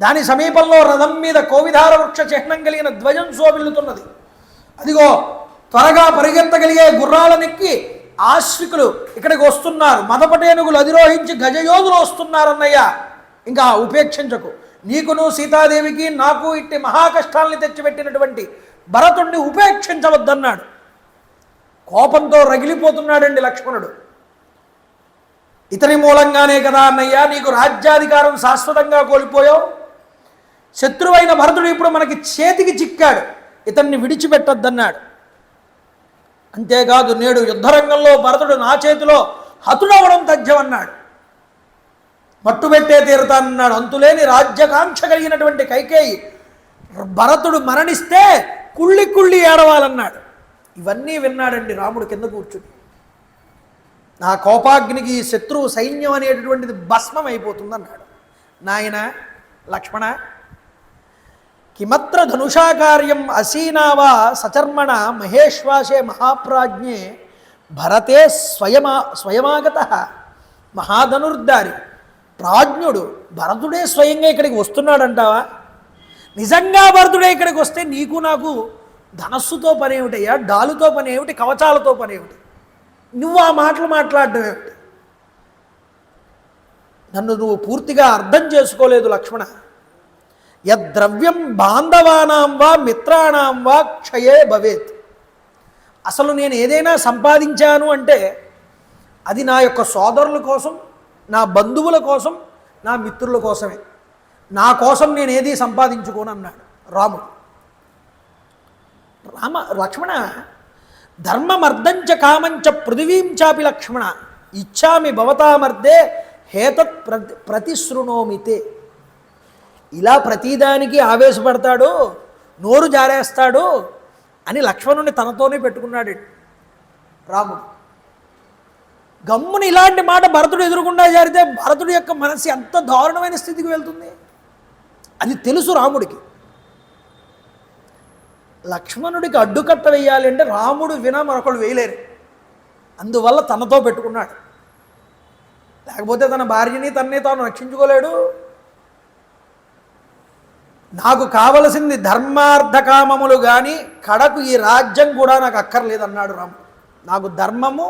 [SPEAKER 1] దాని సమీపంలో రథం మీద కోవిధార వృక్ష చిహ్నం కలిగిన ధ్వజం శోభిల్లుతున్నది. అదిగో త్వరగా పరిగెత్తగలిగే గుర్రాలనెక్కి ఆశ్వికులు ఇక్కడికి వస్తున్నారు. మదపటేనుగులు అధిరోహించి గజయోధులు వస్తున్నారన్నయ్య. ఇంకా ఉపేక్షించకు. నీకును సీతాదేవికి నాకు ఇట్టి మహాకష్టాల్ని తెచ్చిపెట్టినటువంటి భరతుణ్ణి ఉపేక్షించవద్దన్నాడు. కోపంతో రగిలిపోతున్నాడండి లక్ష్మణుడు. ఇతని మూలంగానే కదా అన్నయ్య నీకు రాజ్యాధికారం శాశ్వతంగా కోల్పోయావు. శత్రువైన భరతుడు ఇప్పుడు మనకి చేతికి చిక్కాడు, ఇతన్ని విడిచిపెట్టొద్దన్నాడు. అంతేకాదు నేడు యుద్ధరంగంలో భరతుడు నా చేతిలో హతుడవడం తథ్యమన్నాడు. మట్టుబెట్టే తీరుతానన్నాడు. అంతులేని రాజ్యకాంక్ష కలిగినటువంటి కైకేయి భరతుడు మరణిస్తే కుళ్ళి కుళ్ళి ఏడవాలన్నాడు. ఇవన్నీ విన్నాడండి రాముడు కింద కూర్చుని. నా కోపాగ్నికి శత్రువు సైన్యం అనేటటువంటిది భస్మం అయిపోతుందన్నాడు. నాయన లక్ష్మణ, కిమత్ర ధనుషాకార్యం అసీనావా సచర్మణ మహేశ్వాసే మహాప్రాజ్ఞే భరతే స్వయమాగత మహాధనుర్ధారి ప్రాజ్ఞుడు భరతుడే స్వయంగా ఇక్కడికి వస్తున్నాడంటావా? నిజంగా భరతుడే ఇక్కడికి వస్తే నీకు నాకు ధనస్సుతో పని ఏమిటయ్యా, డాలుతో పని ఏమిటి, కవచాలతో పని ఏమిటి? నువ్వు ఆ మాటలు మాట్లాడడం ఏమిటి? నన్ను నువ్వు పూర్తిగా అర్థం చేసుకోలేదు లక్ష్మణ. యద్ద్రవ్యం బాంధవానాం వా మిత్రాణం వా క్షయే భవేత్. అసలు నేను ఏదైనా సంపాదించాను అంటే అది నా యొక్క సోదరుల కోసం, నా బంధువుల కోసం, నా మిత్రుల కోసమే. నా కోసం నేను ఏది సంపాదించుకోను అన్నాడు రాముడు. లక్ష్మణ ధర్మమర్ధంచ కామంచ పృథివీం చాపి లక్ష్మణ ఇచ్చామి భవతామర్దే హేతత్ ప్రతిశృణోమితే. ఇలా ప్రతిదానికి ఆవేశపడతాడు, నోరు జారేస్తాడు అని లక్ష్మణుని తనతోనే పెట్టుకున్నాడు రాముడు. గమ్ముని ఇలాంటి మాట భరతుడు ఎదురుకుండా జారితే భరతుడి యొక్క మనసు ఎంత దారుణమైన స్థితికి వెళ్తుంది అది తెలుసు రాముడికి. లక్ష్మణుడికి అడ్డుకట్ట వేయాలి అంటే రాముడు వినా మరొకళ్ళు వేయలేరు. అందువల్ల తనతో పెట్టుకున్నాడు. లేకపోతే తన భార్యని తన్నే తాను రక్షించుకోలేడు. నాకు కావలసింది ధర్మార్థకామములు కానీ కడకు ఈ రాజ్యం కూడా నాకు అక్కర్లేదన్నాడు రాముడు. నాకు ధర్మము,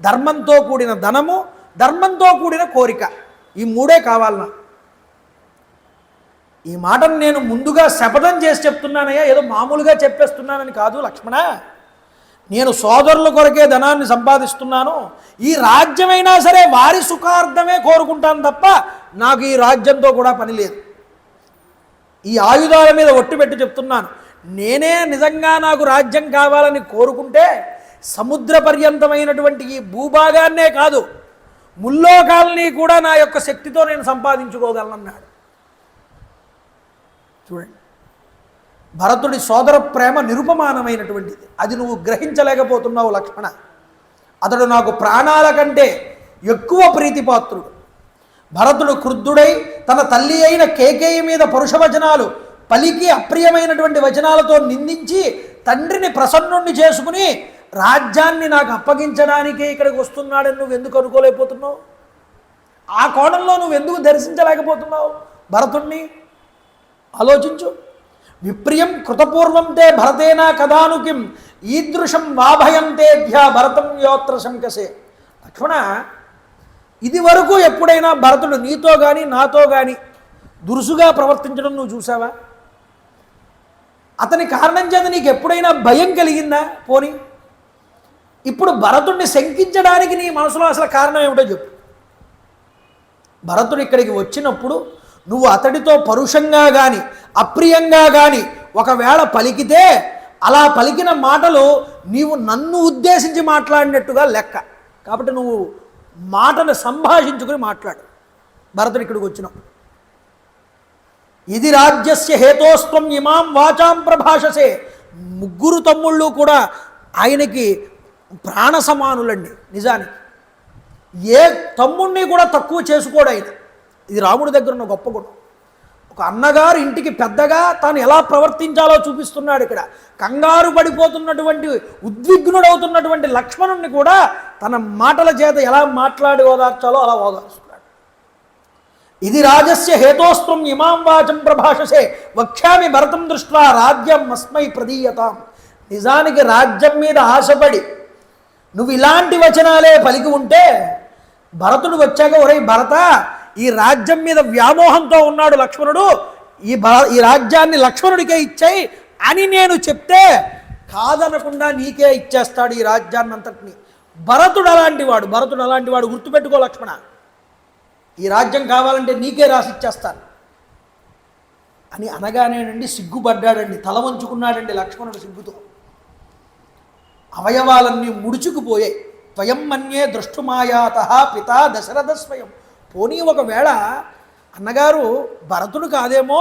[SPEAKER 1] ధర్మంతో కూడిన ధనము, ధర్మంతో కూడిన కోరిక, ఈ మూడే కావాలన్నా. ఈ మాటను నేను ముందుగా శపథం చేసి చెప్తున్నానయ్యా, ఏదో మామూలుగా చెప్పేస్తున్నానని కాదు లక్ష్మణ. నేను సోదరుల కొరకే ధనాన్ని సంపాదిస్తున్నాను. ఈ రాజ్యమైనా సరే వారి సుఖార్థమే కోరుకుంటాను తప్ప నాకు ఈ రాజ్యంతో కూడా పని లేదు. ఈ ఆయుధాల మీద ఒట్టు పెట్టి చెప్తున్నాను. నేనే నిజంగా నాకు రాజ్యం కావాలని కోరుకుంటే సముద్ర పర్యంతమైనటువంటి ఈ భూభాగాన్నే కాదు, ముల్లోకాలని కూడా నా యొక్క శక్తితో నేను సంపాదించుకోగలనన్నాడు. చూడండి, భరతుడి సోదర ప్రేమ నిరుపమానమైనటువంటిది. అది నువ్వు గ్రహించలేకపోతున్నావు లక్ష్మణ. అతడు నాకు ప్రాణాల కంటే ఎక్కువ ప్రీతిపాత్రుడు. భరతుడు క్రుద్ధుడై తన తల్లి అయిన కేకేయి మీద పరుష వచనాలు పలికి అప్రియమైనటువంటి వచనాలతో నిందించి తండ్రిని ప్రసన్నుణ్ణి చేసుకుని రాజ్యాన్ని నాకు అప్పగించడానికే ఇక్కడికి వస్తున్నాడని నువ్వు ఎందుకు అనుకోలేకపోతున్నావు? ఆ కోణంలో నువ్వు ఎందుకు దర్శించలేకపోతున్నావు భరతుణ్ణి? ఆలోచించు. విప్రియం కృతపూర్వం తే భరతేనా కదానుకిం ఈదృశం వాభయంతేభ్య భరతం యోత్ర శంకసే. లక్ష్మణ, ఇది వరకు ఎప్పుడైనా భరతుడు నీతో కానీ నాతో కానీ దురుసుగా ప్రవర్తించడం నువ్వు చూసావా? అతని కారణం చేత నీకు ఎప్పుడైనా భయం కలిగిందా? పోనీ ఇప్పుడు భరతుడిని శంకించడానికి నీ మనసులో అసలు కారణం ఏమిటో చెప్పు. భరతుడు ఇక్కడికి వచ్చినప్పుడు నువ్వు అతడితో పరుషంగా కానీ అప్రియంగా కానీ ఒకవేళ పలికితే అలా పలికిన మాటలు నీవు నన్ను ఉద్దేశించి మాట్లాడినట్టుగా లెక్క. కాబట్టి నువ్వు మాటను సంభాషించుకుని మాట్లాడు. భరతుడు ఇక్కడికి వచ్చినప్పుడు ఇది రాజ్యస్య హేతోస్త్వం ఇమాం వాచాం ప్రభాషసే. ముగ్గురు తమ్ముళ్ళు కూడా ఆయనకి ప్రాణ సమానులండి. నిజానికి ఏ తమ్ముడిని కూడా తక్కువ చేసుకోడు ఆయన. ఇది రాముడి దగ్గర ఉన్న గొప్ప గుణం. ఒక అన్నగారు ఇంటికి పెద్దగా తాను ఎలా ప్రవర్తించాలో చూపిస్తున్నాడు. ఇక్కడ కంగారు పడిపోతున్నటువంటి ఉద్విగ్నుడవుతున్నటువంటి లక్ష్మణుణ్ణి కూడా తన మాటల చేత ఎలా మాట్లాడి ఓదార్చాలో అలా ఓదార్చున్నాడు. ఇది రాజస్య హేతోస్త్వం ఇమాం వాచం ప్రభాషసే వక్ష్యామి భరతం దృష్ట్వా రాజ్యం అస్మై ప్రదీయతాం. నిజానికి రాజ్యం మీద ఆశపడి నువ్వు ఇలాంటి వచనాలే పలికి ఉంటే భరతుడు వచ్చాక, ఒరే భరత, ఈ రాజ్యం మీద వ్యామోహంతో ఉన్నాడు లక్ష్మణుడు, ఈ రాజ్యాన్ని లక్ష్మణుడికే ఇచ్చాయి అని నేను చెప్తే కాదనకుండా నీకే ఇచ్చేస్తాడు ఈ రాజ్యాన్ని అంతటిని. భరతుడు అలాంటి వాడు గుర్తుపెట్టుకో లక్ష్మణ. ఈ రాజ్యం కావాలంటే నీకే రాసిచ్చేస్తాను అని అనగానేనండి సిగ్గుపడ్డాడండి, తల వంచుకున్నాడండి లక్ష్మణుడు సిగ్గుతో. అవయవాలన్నీ ముడుచుకుపోయాయి. త్వయం మన్యే దృష్టుమాయాత పితా దశరథ స్వయం. పోనీ ఒకవేళ అన్నగారు భరతుడు కాదేమో,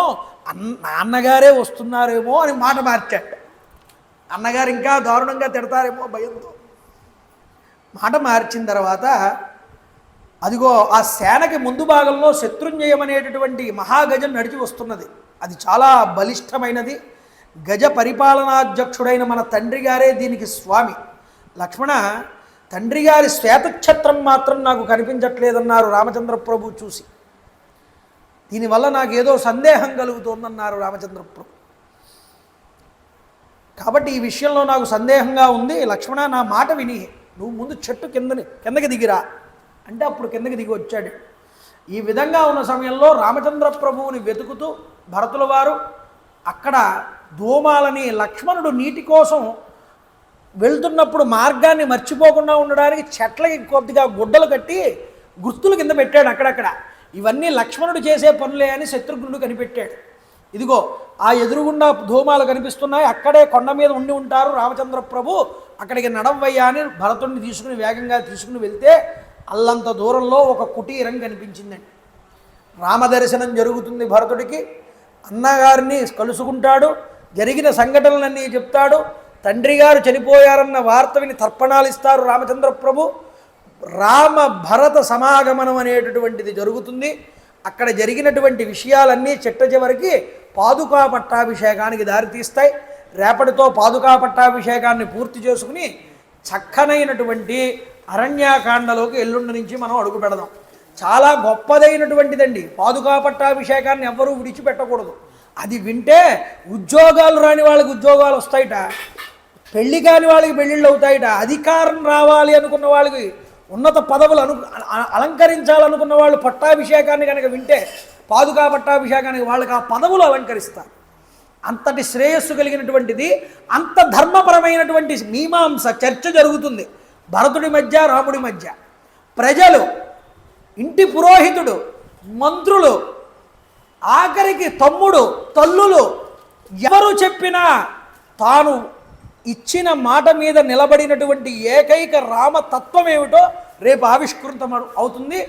[SPEAKER 1] నాన్నగారే వస్తున్నారేమో అని మాట మార్చాడు. అన్నగారు ఇంకా దారుణంగా తిడతారేమో భయంతో మాట మార్చిన తర్వాత అదిగో ఆ సేనకి ముందు భాగంలో శత్రుంజయం అనేటటువంటి మహాగజం నడిచి వస్తున్నది. అది చాలా బలిష్టమైనది. గజ పరిపాలనాధ్యక్షుడైన మన తండ్రి గారే దీనికి స్వామి. లక్ష్మణ, తండ్రి గారి శ్వేతఛత్రం మాత్రం నాకు కనిపించట్లేదన్నారు రామచంద్ర ప్రభు చూసి. దీనివల్ల నాకేదో సందేహం కలుగుతోందన్నారు రామచంద్ర ప్రభు. కాబట్టి ఈ విషయంలో నాకు సందేహంగా ఉంది, లక్ష్మణ నా మాట విని నువ్వు ముందు చెట్టు కిందకి దిగిరా అంటే అప్పుడు కిందకి దిగి వచ్చాడు. ఈ విధంగా ఉన్న సమయంలో రామచంద్ర ప్రభువుని వెతుకుతూ భరతుల వారు అక్కడ ధూమాలని లక్ష్మణుడు నీటి కోసం వెళ్తున్నప్పుడు మార్గాన్ని మర్చిపోకుండా ఉండడానికి చెట్లకి కొద్దిగా గుడ్డలు కట్టి గుర్తులు కింద పెట్టాడు అక్కడక్కడ. ఇవన్నీ లక్ష్మణుడు చేసే పనులే అని శత్రుఘ్నుడు కనిపెట్టాడు. ఇదిగో ఆ ఎదురుగుండా ధూమాలు కనిపిస్తున్నాయి, అక్కడే కొండ మీద ఉండి ఉంటారు రామచంద్ర ప్రభు, అక్కడికి నడవయ్యా అని భరతుడిని తీసుకుని వేగంగా తీసుకుని వెళ్తే అల్లంత దూరంలో ఒక కుటీరం కనిపించిందండి. రామదర్శనం జరుగుతుంది భరతుడికి. అన్నగారిని కలుసుకుంటాడు, జరిగిన సంఘటనలన్నీ చెప్తాడు. తండ్రి గారు చనిపోయారన్న వార్త విని తర్పణాలు ఇస్తారు రామచంద్ర ప్రభు. రామ భరత సమాగమనం అనేటటువంటిది జరుగుతుంది. అక్కడ జరిగినటువంటి విషయాలన్నీ చిట్ట చివరికి పాదుకా పట్టాభిషేకానికి దారితీస్తాయి. రేపటితో పాదుకా పట్టాభిషేకాన్ని పూర్తి చేసుకుని చక్కనైనటువంటి అరణ్యాకాండలోకి ఎల్లుండి నుంచి మనం అడుగు పెడదాం. చాలా గొప్పదైనటువంటిదండి. పాదుకా పట్టాభిషేకాన్ని ఎవ్వరూ విడిచిపెట్టకూడదు. అది వింటే ఉద్యోగాలు రాని వాళ్ళకి ఉద్యోగాలు వస్తాయిట, పెళ్లి కాని వాళ్ళకి పెళ్ళిళ్ళు అవుతాయిట, అధికారం రావాలి అనుకున్న వాళ్ళకి ఉన్నత పదవులు అలంకరించాలనుకున్న వాళ్ళు పట్టాభిషేకాన్ని కనుక వింటే పాదుకా పట్టాభిషేకానికి వాళ్ళకి ఆ పదవులు అలంకరిస్తారు. అంతటి శ్రేయస్సు కలిగినటువంటిది, అంత ధర్మపరమైనటువంటి మీమాంస చర్చ జరుగుతుంది భరతుడి మధ్య రాముడి మధ్య. ప్రజలు, ఇంటి పురోహితుడు, మంత్రులు, ఆఖరికి తమ్ముడు, తల్లులు ఎవరు చెప్పినా తాను ఇచ్చిన మాట మీద నిలబడినటువంటి ఏకైక రామతత్వం ఏమిటో రేపు ఆవిష్కృతం అవుతుంది.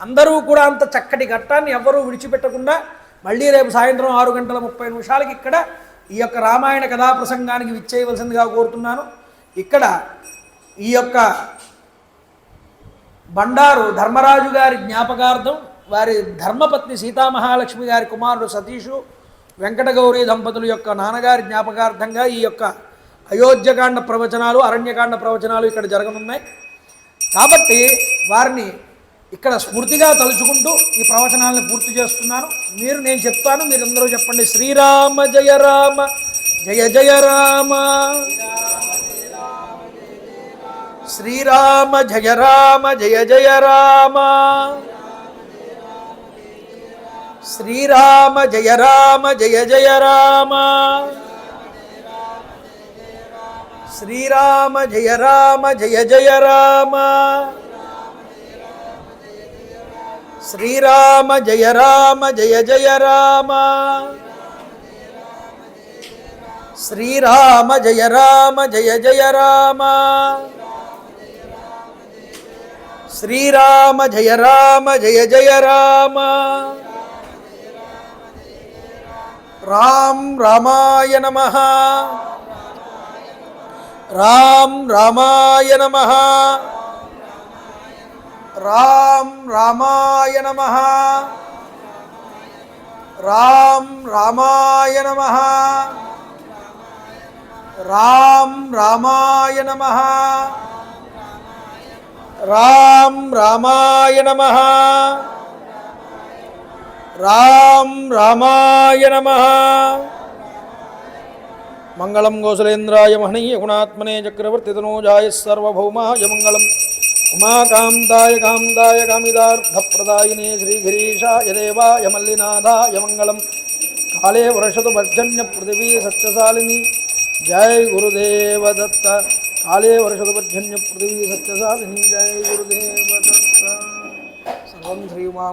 [SPEAKER 1] అందరూ కూడా అంత చక్కటి ఘట్టాన్ని ఎవ్వరూ విడిచిపెట్టకుండా మళ్ళీ రేపు సాయంత్రం 6:30 ఇక్కడ ఈ యొక్క రామాయణ కథా ప్రసంగానికి విచ్చేయవలసిందిగా కోరుతున్నాను. ఇక్కడ ఈ యొక్క బండారు ధర్మరాజు గారి జ్ఞాపకార్థం, వారి ధర్మపత్ని సీతామహాలక్ష్మి గారి కుమారుడు సతీషు, వెంకటగౌరీ దంపతుల యొక్క నాన్నగారి జ్ఞాపకార్థంగా ఈ యొక్క అయోధ్యకాండ ప్రవచనాలు, అరణ్యకాండ ప్రవచనాలు ఇక్కడ జరగనున్నాయి. కాబట్టి వారిని ఇక్కడ స్మృతిగా తలుచుకుంటూ ఈ ప్రవచనాలను పూర్తి చేస్తున్నాను. నేను చెప్తాను, మీరందరూ చెప్పండి. శ్రీరామ జయ రామ జయ జయ రామ, శ్రీరామ జయ రామ జయ జయ రామ, శ్రీరామ జయ రామ జయ జయ రామ, శ్రీరామ జయ రామ జయ జయ రామ, శ్రీరామ జయ రామ జయ జయ రామ, శ్రీరామ జయ రామ జయ జయ రామ, శ్రీరామ జయ రామ జయ జయ రామ. రామ్ రామాయ నమః, రామ్ రామాయ నమః, రామ్ రామాయ నమః, రామ్ రామాయ నమః, రామ్ రామాయ నమః, రామ్ రామాయ నమః, రామ్ రామాయ నమః. మంగళం కౌసలేంద్రాయ మహనీయ గుణాత్మనే చక్రవర్తి తనూజాయ సర్వభౌమాయ మంగళం. ఉమాకాంతాయ కాంతాయ కామిదార్థప్రదాయినే శ్రీగిరీశాయ దేవాయ మల్లినాథాయ మంగళం. కాళే వర్షతు పర్జన్య పృథివీ సత్యశాలిని. జై గురుదేవ దత్త. కాళే వర్షతు పర్జన్య పృథివీ సత్యశాలిని. జై గురుదేవ దత్త. సర్వం శ్రీ ఉమా